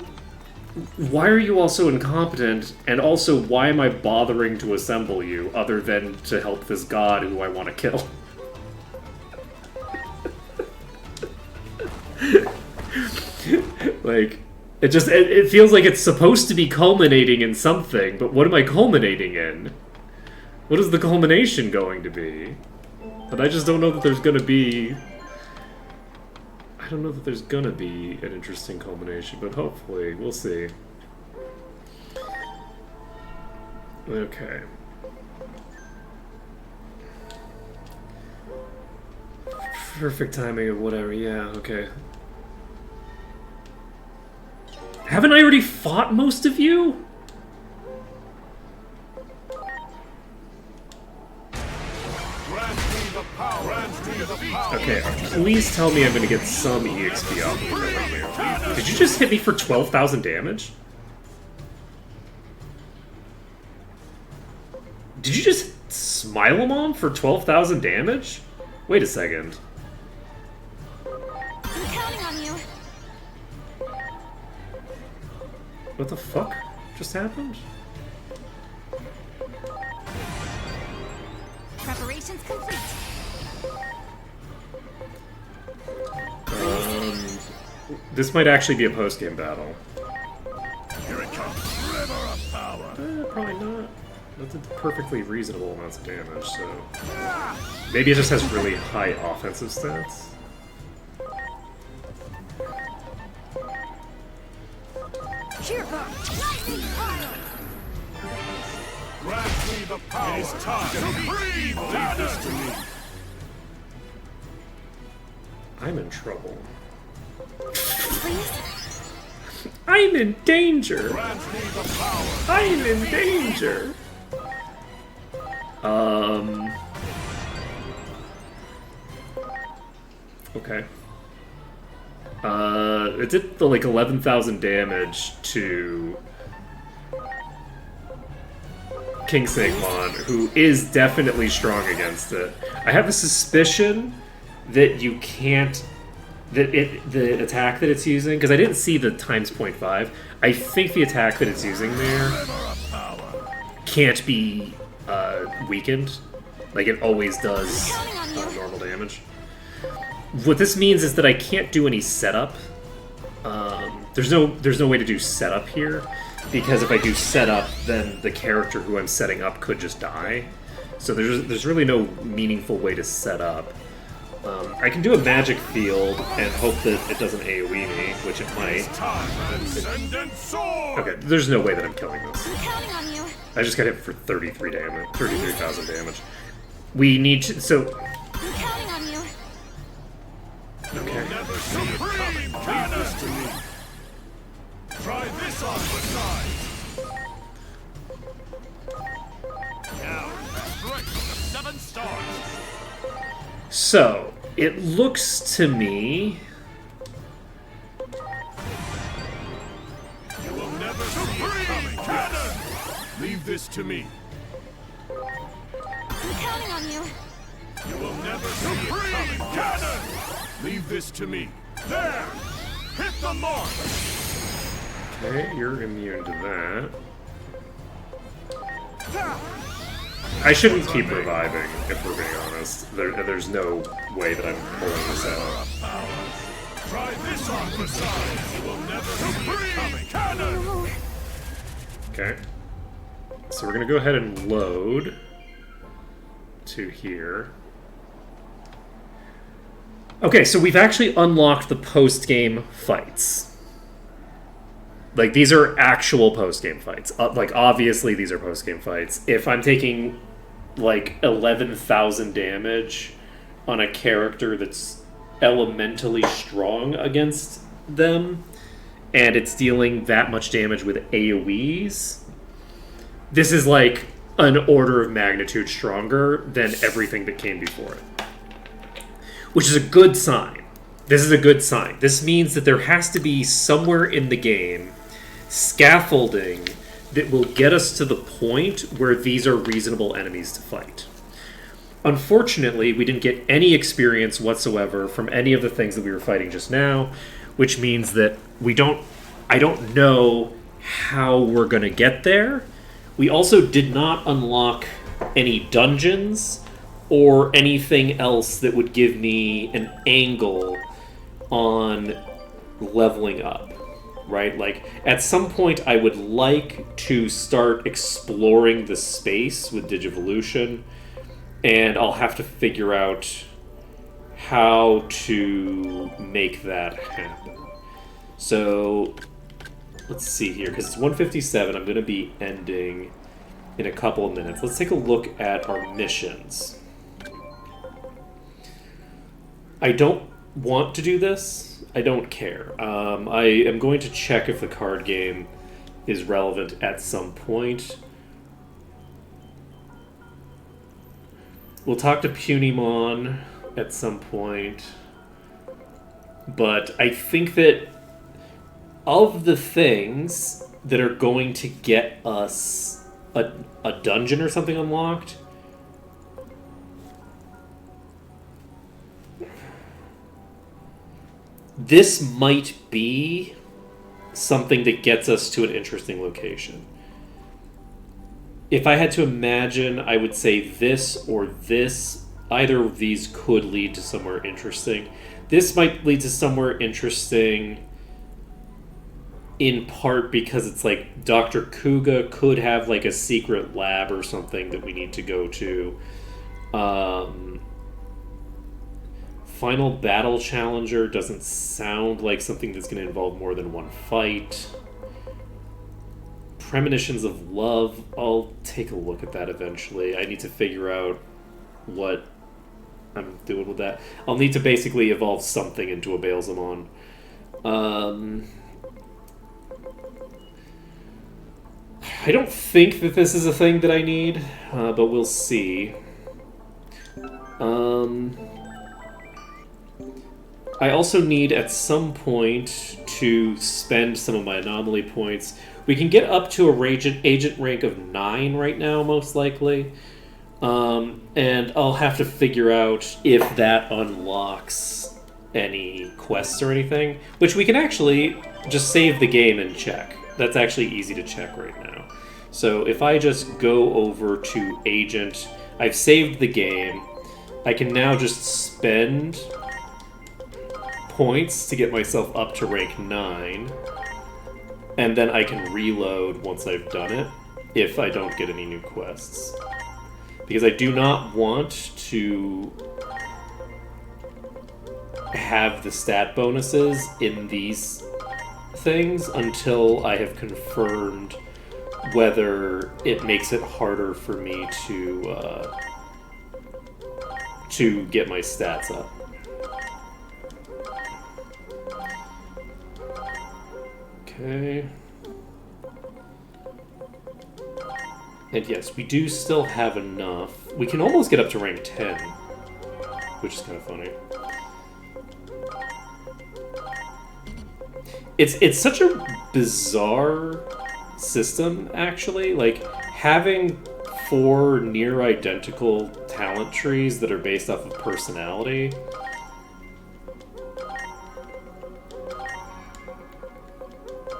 Speaker 2: why are you all so incompetent, and also why am I bothering to assemble you other than to help this god who I want to kill? Like, it feels like it's supposed to be culminating in something, but what am I culminating in? What is the culmination going to be? But I just don't know that there's gonna be... I don't know that there's gonna be an interesting culmination, but hopefully, we'll see. Okay. Perfect timing of whatever, yeah, okay. Haven't I already fought most of you? Okay, please tell me I'm gonna get some EXP off of you. Did you just hit me for 12,000 damage? Did you just smile him on for 12,000 damage? Wait a second.
Speaker 3: I'm counting on you.
Speaker 2: What the fuck just happened?
Speaker 3: Preparations complete.
Speaker 2: This might actually be a post-game battle.
Speaker 1: Here it comes. River of power.
Speaker 2: Probably not. That's a perfectly reasonable amounts of damage, so... Maybe it just has really high offensive stats?
Speaker 3: Cheer book. Lightning pile.
Speaker 1: Grant me the power. It is time to breathe. Leave this to me.
Speaker 2: I'm in trouble.
Speaker 3: Please.
Speaker 2: I'm in danger!
Speaker 1: Grant me the power.
Speaker 2: I'm in danger! Okay. It did the, like, 11,000 damage to King Sigmon, who is definitely strong against it. I have a suspicion that you can't... the attack that it's using, because I didn't see the times 0.5, I think the attack that it's using there can't be weakened. Like, it always does normal damage. What this means is that I can't do any setup. There's no way to do setup here, because if I do setup, then the character who I'm setting up could just die. So there's really no meaningful way to set up. I can do a magic field and hope that it doesn't AoE me, which it might. Okay, there's no way that I'm killing this.
Speaker 3: I'm counting on you.
Speaker 2: I just got hit for 33,000 damage. We need to, so...
Speaker 3: I'm counting on you.
Speaker 2: Okay.
Speaker 1: Supreme cannon. Try this on for size. Now, strike from the 7 stars.
Speaker 2: So, it looks to me...
Speaker 1: You will never see it coming. Cannon! Leave this to me.
Speaker 3: I'm counting on you.
Speaker 1: You will never see it coming. Cannon! Leave this to me. There! Hit the mark!
Speaker 2: Okay, you're immune to that. I shouldn't keep reviving, if we're being honest. There's no way that I'm pulling this out.
Speaker 1: Try this on for size. You will never see it coming. Cannon!
Speaker 2: Okay. So we're gonna go ahead and load to here. Okay, so we've actually unlocked the post-game fights. Like, these are actual post-game fights. Like, obviously these are post-game fights. If I'm taking, like, 11,000 damage on a character that's elementally strong against them, and it's dealing that much damage with AoEs, this is like an order of magnitude stronger than everything that came before it. Which is a good sign. This is a good sign. This means that there has to be somewhere in the game scaffolding that will get us to the point where these are reasonable enemies to fight. Unfortunately, we didn't get any experience whatsoever from any of the things that we were fighting just now, which means that I don't know how we're going to get there. We also did not unlock any dungeons or anything else that would give me an angle on leveling up, right? Like, at some point I would like to start exploring the space with Digivolution, and I'll have to figure out how to make that happen. So, let's see here, because it's 1:57. I'm going to be ending in a couple of minutes. Let's take a look at our missions. I don't want to do this. I don't care. I am going to check if the card game is relevant at some point. We'll talk to Punimon at some point. But I think that of the things that are going to get us a dungeon or something unlocked, this might be something that gets us to an interesting location. If I had to imagine, I would say this or this. Either of these could lead to somewhere interesting. This might lead to somewhere interesting in part because it's like Dr. Kuga could have like a secret lab or something that we need to go to. Final Battle Challenger doesn't sound like something that's going to involve more than one fight. Premonitions of Love, I'll take a look at that eventually. I need to figure out what I'm doing with that. I'll need to basically evolve something into a Baelzamon. I don't think that this is a thing that I need, but we'll see. I also need at some point to spend some of my anomaly points. We can get up to a agent rank of 9 right now, most likely. And I'll have to figure out if that unlocks any quests or anything, which we can actually just save the game and check. That's actually easy to check right now. So if I just go over to Agent, I've saved the game. I can now just spend points to get myself up to rank 9, and then I can reload once I've done it if I don't get any new quests. Because I do not want to have the stat bonuses in these things until I have confirmed whether it makes it harder for me to get my stats up. Okay. And yes, we do still have enough. We can almost get up to rank 10, which is kind of funny. It's such a bizarre system, actually. Like, having 4 near identical talent trees that are based off of personality.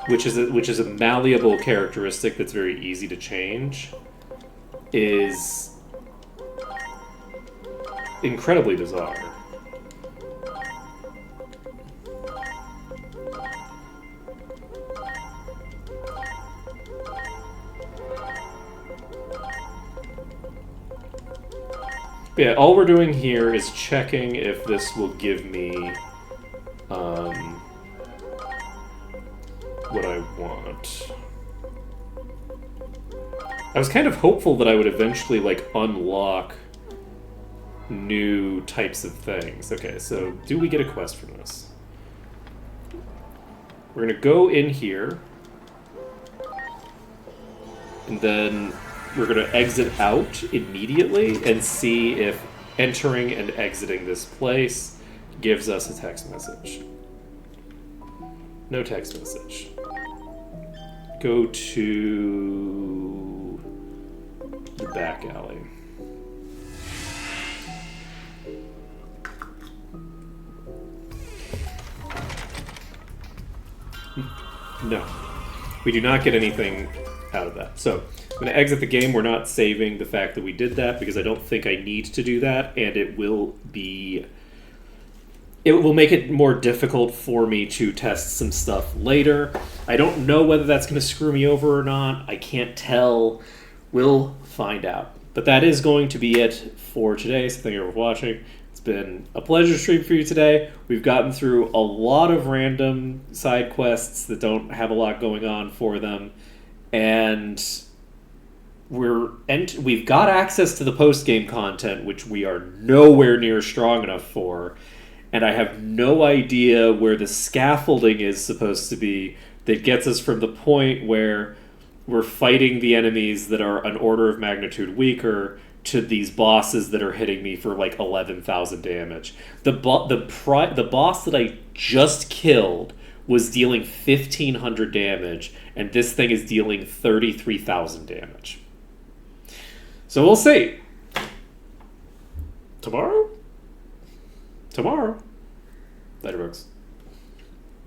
Speaker 2: Which is a malleable characteristic that's very easy to change, is incredibly bizarre. But yeah, all we're doing here is checking if this will give me what I want. I was kind of hopeful that I would eventually, like, unlock new types of things. Okay, so do we get a quest from this? We're gonna go in here, and then
Speaker 4: we're gonna exit out immediately and see if entering and exiting this place gives us a text message. No text message. Go to the back alley. No. We do not get anything out of that. So, I'm going to exit the game. We're not saving the fact that we did that because I don't think I need to do that, and it will make it more difficult for me to test some stuff later. I don't know whether that's going to screw me over or not. I can't tell. We'll find out. But that is going to be it for today, so thank you for watching. It's been a pleasure to stream for you today. We've gotten through a lot of random side quests that don't have a lot going on for them, and we've got access to the post-game content, which we are nowhere near strong enough for, and I have no idea where the scaffolding is supposed to be that gets us from the point where we're fighting the enemies that are an order of magnitude weaker to these bosses that are hitting me for like 11,000 damage. The boss that I just killed was dealing 1,500 damage, and this thing is dealing 33,000 damage. So we'll see. Tomorrow? Later, folks.